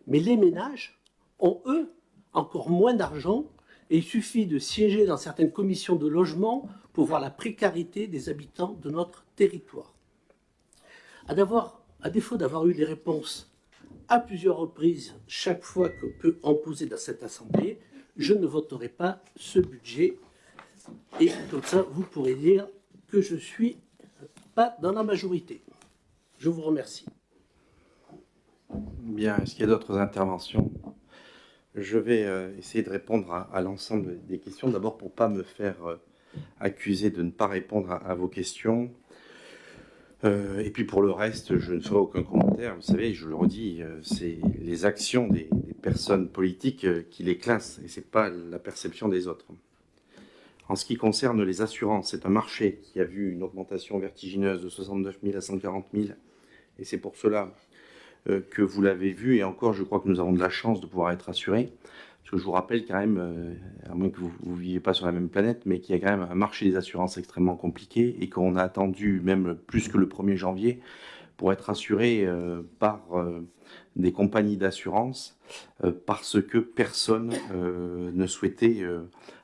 mais les ménages ont, eux, encore moins d'argent, et il suffit de siéger dans certaines commissions de logement pour voir la précarité des habitants de notre territoire. À défaut d'avoir eu des réponses à plusieurs reprises, chaque fois que peut en poser dans cette Assemblée, je ne voterai pas ce budget. Et comme ça, vous pourrez dire que je ne suis pas dans la majorité. Je vous remercie. Bien, est-ce qu'il y a d'autres interventions? Je vais essayer de répondre à l'ensemble des questions. D'abord, pour ne pas me faire accuser de ne pas répondre à vos questions. Et puis pour le reste, je ne ferai aucun commentaire. Vous savez, je le redis, c'est les actions des personnes politiques qui les classent, et ce n'est pas la perception des autres. En ce qui concerne les assurances, c'est un marché qui a vu une augmentation vertigineuse de 69 000 à 140 000, et c'est pour cela que vous l'avez vu, et encore, je crois que nous avons de la chance de pouvoir être assurés, parce que je vous rappelle quand même, à moins que vous ne viviez pas sur la même planète, mais qu'il y a quand même un marché des assurances extrêmement compliqué, et qu'on a attendu même plus que le 1er janvier pour être assuré par des compagnies d'assurance, parce que personne ne souhaitait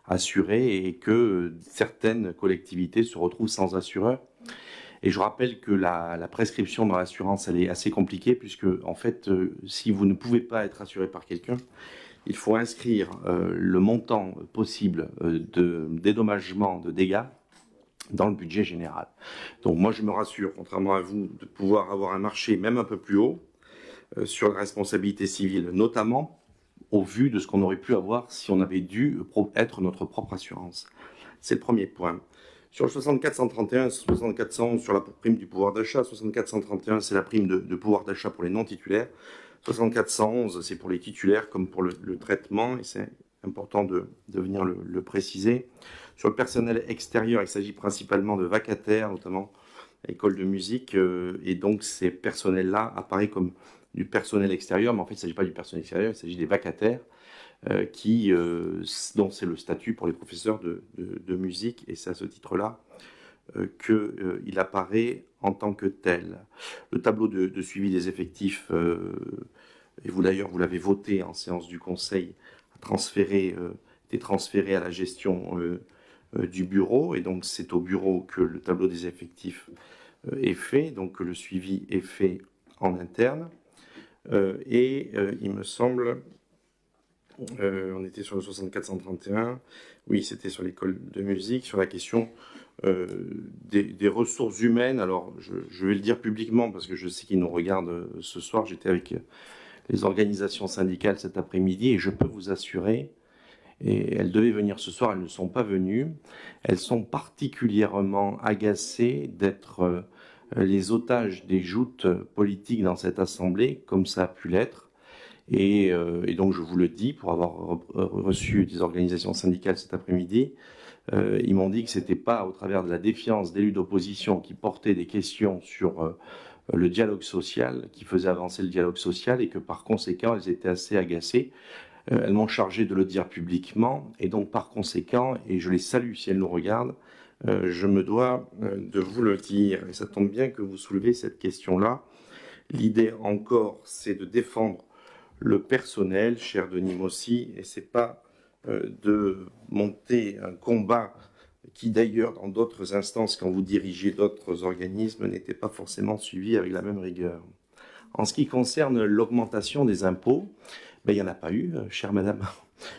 assurer, et que certaines collectivités se retrouvent sans assureur. Et je rappelle que la prescription dans l'assurance, elle est assez compliquée, puisque, en fait, si vous ne pouvez pas être assuré par quelqu'un, il faut inscrire le montant possible de dédommagement de dégâts dans le budget général. Donc moi, je me rassure, contrairement à vous, de pouvoir avoir un marché même un peu plus haut sur la responsabilité civile, notamment au vu de ce qu'on aurait pu avoir si on avait dû être notre propre assurance. C'est le premier point. Sur le 64-131, 64-111 sur la prime du pouvoir d'achat, 64-131 c'est la prime de pouvoir d'achat pour les non-titulaires, 64-111 c'est pour les titulaires comme pour le traitement, et c'est important de venir le préciser. Sur le personnel extérieur, il s'agit principalement de vacataires, notamment école de musique, et donc ces personnels-là apparaissent comme du personnel extérieur, mais en fait il ne s'agit pas du personnel extérieur, il s'agit des vacataires, dont c'est le statut pour les professeurs de musique, et c'est à ce titre-là qu'il apparaît en tant que tel. Le tableau de suivi des effectifs, et vous d'ailleurs vous l'avez voté en séance du Conseil, était transféré à la gestion du bureau, et donc c'est au bureau que le tableau des effectifs est fait, donc que le suivi est fait en interne, et il me semble... on était sur le 64-131, oui, c'était sur l'école de musique, sur la question des ressources humaines. Alors, je vais le dire publiquement parce que je sais qu'ils nous regardent ce soir. J'étais avec les organisations syndicales cet après-midi, et je peux vous assurer, et elles devaient venir ce soir, elles ne sont pas venues, elles sont particulièrement agacées d'être les otages des joutes politiques dans cette assemblée, comme ça a pu l'être. Et donc je vous le dis, pour avoir reçu des organisations syndicales cet après-midi, ils m'ont dit que ce n'était pas au travers de la défiance d'élus d'opposition qui portaient des questions sur le dialogue social, qui faisaient avancer le dialogue social, et que par conséquent elles étaient assez agacées. Elles m'ont chargé de le dire publiquement, et donc par conséquent, et je les salue si elles nous regardent, je me dois de vous le dire. Et ça tombe bien que vous soulevez cette question-là. L'idée encore, c'est de défendre le personnel, cher Denis Mossy, et c'est pas de monter un combat qui d'ailleurs dans d'autres instances, quand vous dirigez d'autres organismes, n'était pas forcément suivi avec la même rigueur. En ce qui concerne l'augmentation des impôts, il n'y en a pas eu, chère madame.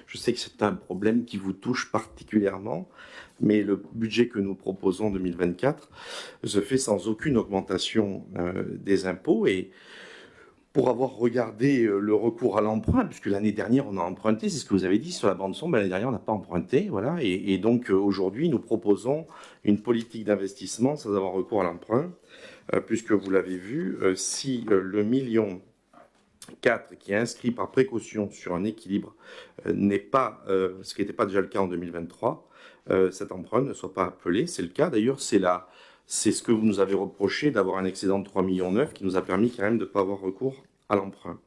Je sais que c'est un problème qui vous touche particulièrement, mais le budget que nous proposons en 2024 se fait sans aucune augmentation des impôts, et pour avoir regardé le recours à l'emprunt, puisque l'année dernière on a emprunté, c'est ce que vous avez dit sur la bande-son, l'année dernière on n'a pas emprunté, voilà, et donc aujourd'hui nous proposons une politique d'investissement sans avoir recours à l'emprunt, puisque vous l'avez vu, si le 1,4 million qui est inscrit par précaution sur un équilibre n'est pas, ce qui n'était pas déjà le cas en 2023, cet emprunt ne soit pas appelé, c'est le cas d'ailleurs, c'est ce que vous nous avez reproché, d'avoir un excédent de 3,9 millions qui nous a permis quand même de ne pas avoir recours à l'emprunt.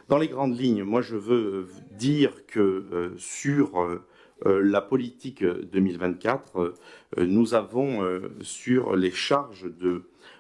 Dans les grandes lignes, moi je veux dire que sur la politique 2024, nous avons sur les charges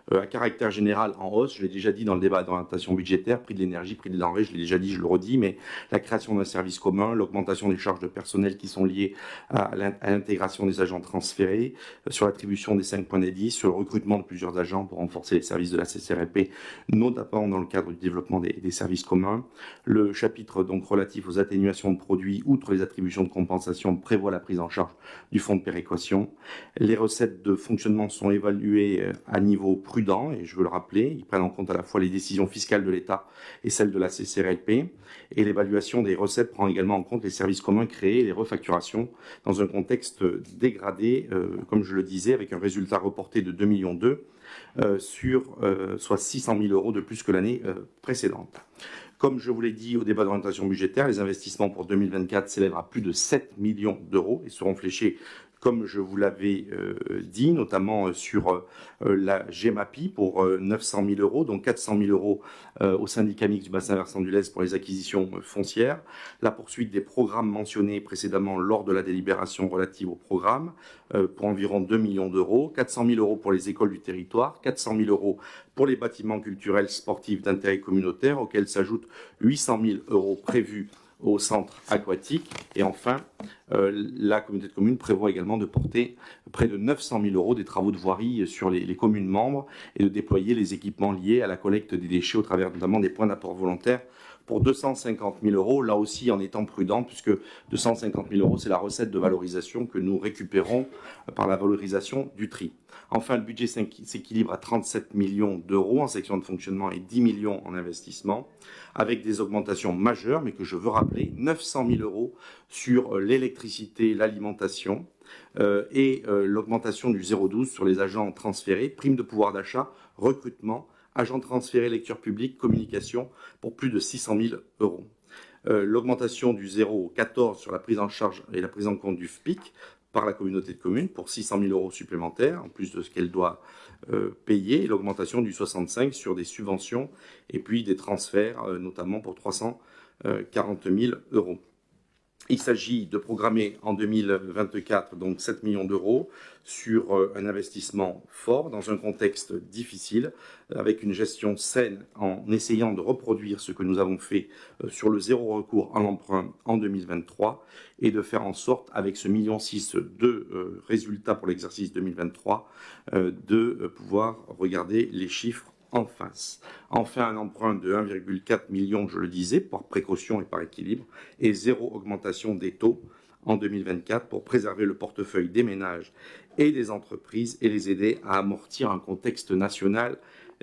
à caractère général en hausse, je l'ai déjà dit dans le débat d'orientation budgétaire, prix de l'énergie, prix des denrées, je l'ai déjà dit, je le redis, mais la création d'un service commun, l'augmentation des charges de personnel qui sont liées à l'intégration des agents transférés, sur l'attribution des 5 points d'indice, sur le recrutement de plusieurs agents pour renforcer les services de la CCRLP, notamment dans le cadre du développement des services communs. Le chapitre donc relatif aux atténuations de produits, outre les attributions de compensation, prévoit la prise en charge du fonds de péréquation. Les recettes de fonctionnement sont évaluées à niveau prudent, et je veux le rappeler, ils prennent en compte à la fois les décisions fiscales de l'État et celles de la CCRLP, et l'évaluation des recettes prend également en compte les services communs créés et les refacturations dans un contexte dégradé, comme je le disais, avec un résultat reporté de 2,2 millions soit 600 000 € de plus que l'année précédente. Comme je vous l'ai dit au débat d'orientation budgétaire, les investissements pour 2024 s'élèvent à plus de 7 millions d'euros et seront fléchés, comme je vous l'avais dit, notamment sur la GEMAPI pour 900 000 €, donc 400 000 € au syndicat mixte du bassin versant du Lez pour les acquisitions foncières, la poursuite des programmes mentionnés précédemment lors de la délibération relative au programme pour environ 2 millions d'euros, 400 000 € pour les écoles du territoire, 400 000 € pour les bâtiments culturels sportifs d'intérêt communautaire, auxquels s'ajoutent 800 000 € prévus au centre aquatique. Et enfin, la communauté de communes prévoit également de porter près de 900 000 € des travaux de voirie sur les communes membres et de déployer les équipements liés à la collecte des déchets au travers notamment des points d'apport volontaires pour 250 000 €, là aussi en étant prudent, puisque 250 000 €, c'est la recette de valorisation que nous récupérons par la valorisation du tri. Enfin, le budget s'équilibre à 37 millions d'euros en section de fonctionnement et 10 millions en investissement, avec des augmentations majeures, mais que je veux rappeler, 900 000 € sur l'électricité, l'alimentation, et l'augmentation du 0,12 sur les agents transférés, prime de pouvoir d'achat, recrutement, agents transférés, lecture publique, communication, pour plus de 600 000 €. L'augmentation du 0,14 sur la prise en charge et la prise en compte du FPIC par la communauté de communes pour 600 000 € supplémentaires, en plus de ce qu'elle doit payer, et l'augmentation du 65 sur des subventions et puis des transferts, notamment pour 340 000 €. Il s'agit de programmer en 2024 donc 7 millions d'euros sur un investissement fort dans un contexte difficile, avec une gestion saine en essayant de reproduire ce que nous avons fait sur le zéro recours à l'emprunt en 2023 et de faire en sorte, avec ce 1,6 million de résultats pour l'exercice 2023, de pouvoir regarder les chiffres en face. Enfin, un emprunt de 1,4 million, je le disais, par précaution et par équilibre, et 0 augmentation des taux en 2024 pour préserver le portefeuille des ménages et des entreprises et les aider à amortir un contexte national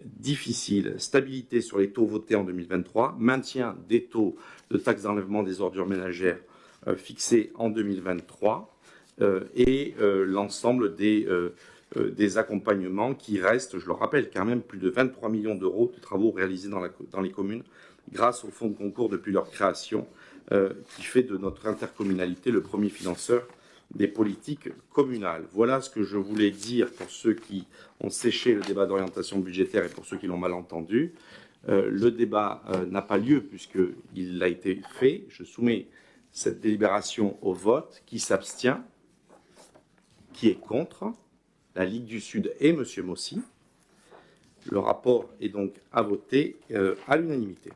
difficile. Stabilité sur les taux votés en 2023, maintien des taux de taxe d'enlèvement des ordures ménagères fixés en 2023 et l'ensemble des accompagnements qui restent, je le rappelle, quand même plus de 23 millions d'euros de travaux réalisés dans les communes grâce au fonds de concours depuis leur création, qui fait de notre intercommunalité le premier financeur des politiques communales. Voilà ce que je voulais dire pour ceux qui ont séché le débat d'orientation budgétaire et pour ceux qui l'ont mal entendu. Le débat n'a pas lieu puisqu'il a été fait. Je soumets cette délibération au vote. Qui s'abstient? Qui est contre? La Ligue du Sud et M. Mossy. Le rapport est donc à voter à l'unanimité.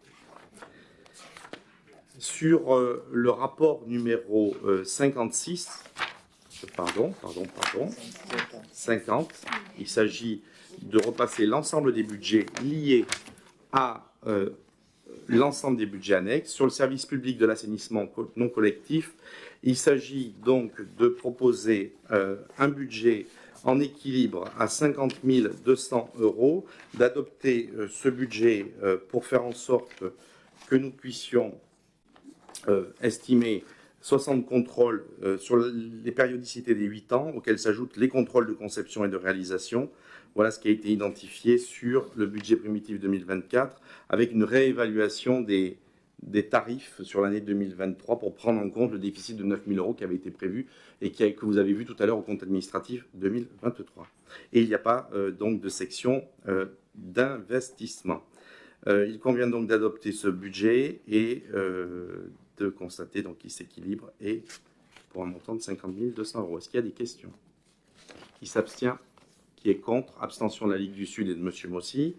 Sur le rapport numéro 56, 50, il s'agit de repasser l'ensemble des budgets liés à l'ensemble des budgets annexes. Sur le service public de l'assainissement non collectif, il s'agit donc de proposer un budget en équilibre à 50 200 €, d'adopter ce budget pour faire en sorte que nous puissions estimer 60 contrôles sur les périodicités des 8 ans, auxquels s'ajoutent les contrôles de conception et de réalisation. Voilà ce qui a été identifié sur le budget primitif 2024, avec une réévaluation des tarifs sur l'année 2023 pour prendre en compte le déficit de 9 000 € qui avait été prévu et que vous avez vu tout à l'heure au compte administratif 2023. Et il n'y a pas donc de section d'investissement. Il convient donc d'adopter ce budget et de constater qu'il s'équilibre et pour un montant de 50 200 €. Est-ce qu'il y a des questions? Qui s'abstient? Qui est contre? Abstention de la Ligue du Sud et de M. Mossy.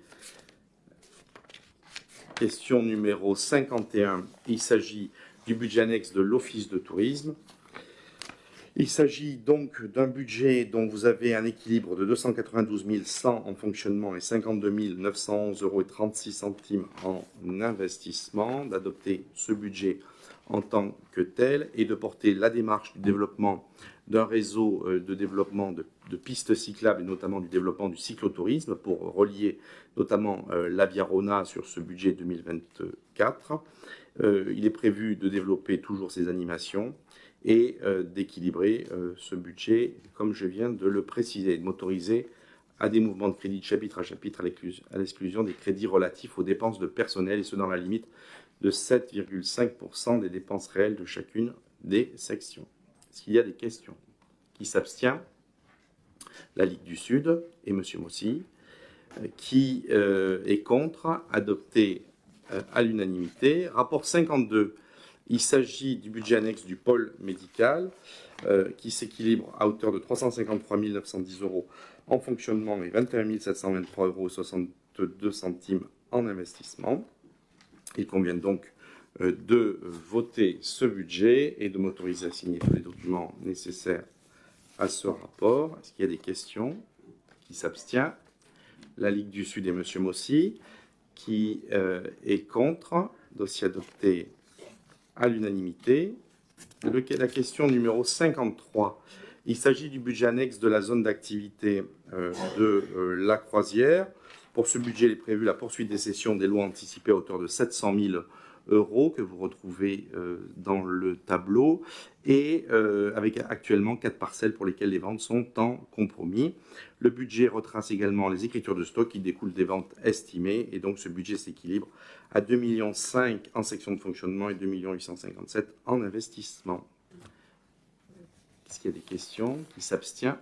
Question numéro 51. Il s'agit du budget annexe de l'Office de tourisme. Il s'agit donc d'un budget dont vous avez un équilibre de 292 100 en fonctionnement et 52 911,36 € en investissement, d'adopter ce budget en tant que tel et de porter la démarche du développement d'un réseau de développement de pistes cyclables et notamment du développement du cyclotourisme pour relier notamment la Via Rona sur ce budget 2024. Il est prévu de développer toujours ces animations et d'équilibrer ce budget, comme je viens de le préciser, de m'autoriser à des mouvements de crédit de chapitre à chapitre à l'exclusion des crédits relatifs aux dépenses de personnel, et ce dans la limite de 7,5% des dépenses réelles de chacune des sections. Est-ce qu'il y a des questions? Qui s'abstient? La Ligue du Sud et M. Mossy. Qui est contre? Adopté à l'unanimité. Rapport 52. Il s'agit du budget annexe du pôle médical qui s'équilibre à hauteur de 353 910 € en fonctionnement et 21 723,62 € en investissement. Il convient donc de voter ce budget et de m'autoriser à signer tous les documents nécessaires à ce rapport. Est-ce qu'il y a des questions? Qui s'abstient? La Ligue du Sud et M. Mossy. Qui est contre? Dossier adopté à l'unanimité. La question numéro 53. Il s'agit du budget annexe de la zone d'activité de la Croisière. Pour ce budget, il est prévu la poursuite des cessions des lots anticipés à hauteur de 700 000 € que vous retrouvez dans le tableau et avec actuellement 4 parcelles pour lesquelles les ventes sont en compromis. Le budget retrace également les écritures de stock qui découlent des ventes estimées et donc ce budget s'équilibre à 2,5 millions en section de fonctionnement et 2,857 millions en investissement. Est-ce qu'il y a des questions? Qui s'abstient?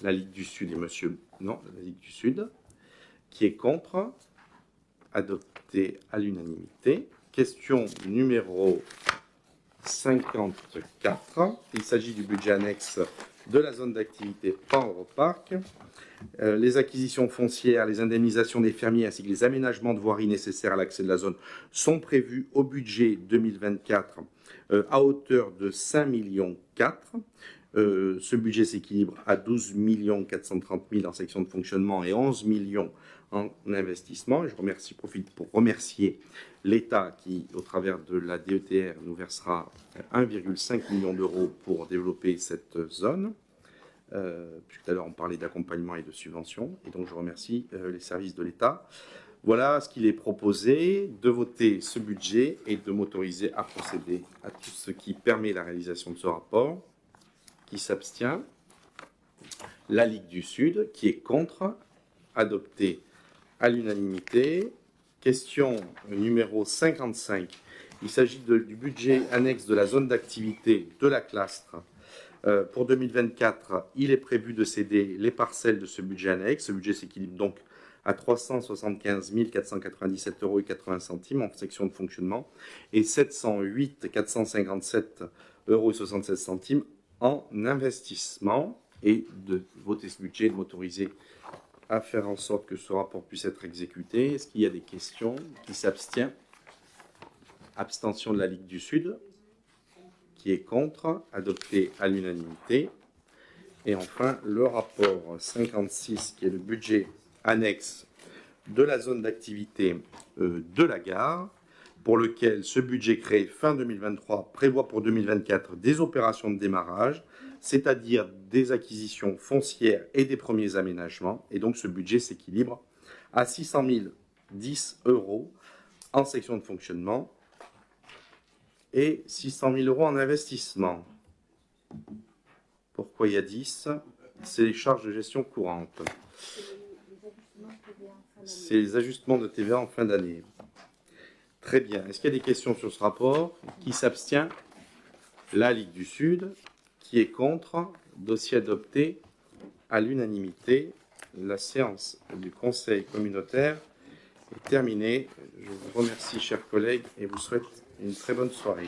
La Ligue du Sud et monsieur... Non, la Ligue du Sud. Qui est contre? Adopté à l'unanimité. Question numéro 54. Il s'agit du budget annexe de la zone d'activité Pan-Europarc. Les acquisitions foncières, les indemnisations des fermiers ainsi que les aménagements de voirie nécessaires à l'accès de la zone sont prévus au budget 2024 à hauteur de 5,4 millions. Ce budget s'équilibre à 12 430 000 en section de fonctionnement et 11 millions en investissement. Je profite pour remercier l'État qui, au travers de la DETR, nous versera 1,5 million d'euros pour développer cette zone. Puisque tout à l'heure on parlait d'accompagnement et de subventions, et donc je remercie les services de l'État. Voilà ce qu'il est proposé, de voter ce budget et de m'autoriser à procéder à tout ce qui permet la réalisation de ce rapport. Qui s'abstient? La Ligue du Sud, qui est contre, adopté à l'unanimité. Question numéro 55. Il s'agit du budget annexe de la zone d'activité de la Clastre. Pour 2024, il est prévu de céder les parcelles de ce budget annexe. Ce budget s'équilibre donc à 375 497,80 € en section de fonctionnement et 708 457,76 € en investissement, et de voter ce budget, de m'autoriser à faire en sorte que ce rapport puisse être exécuté. Est-ce qu'il y a des questions? Qui s'abstient? Abstention de la Ligue du Sud. Qui est contre? Adopté à l'unanimité. Et enfin, le rapport 56, qui est le budget annexe de la zone d'activité de la gare, pour lequel ce budget créé fin 2023 prévoit pour 2024 des opérations de démarrage, c'est-à-dire des acquisitions foncières et des premiers aménagements. Et donc ce budget s'équilibre à 600 010 € en section de fonctionnement et 600 000 € en investissement. Pourquoi il y a 10? C'est les charges de gestion courantes. C'est les ajustements de TVA en fin d'année. Très bien. Est-ce qu'il y a des questions sur ce rapport? Qui s'abstient? La Ligue du Sud. Qui est contre? Dossier adopté à l'unanimité. La séance du Conseil communautaire est terminée. Je vous remercie, chers collègues, et vous souhaite une très bonne soirée.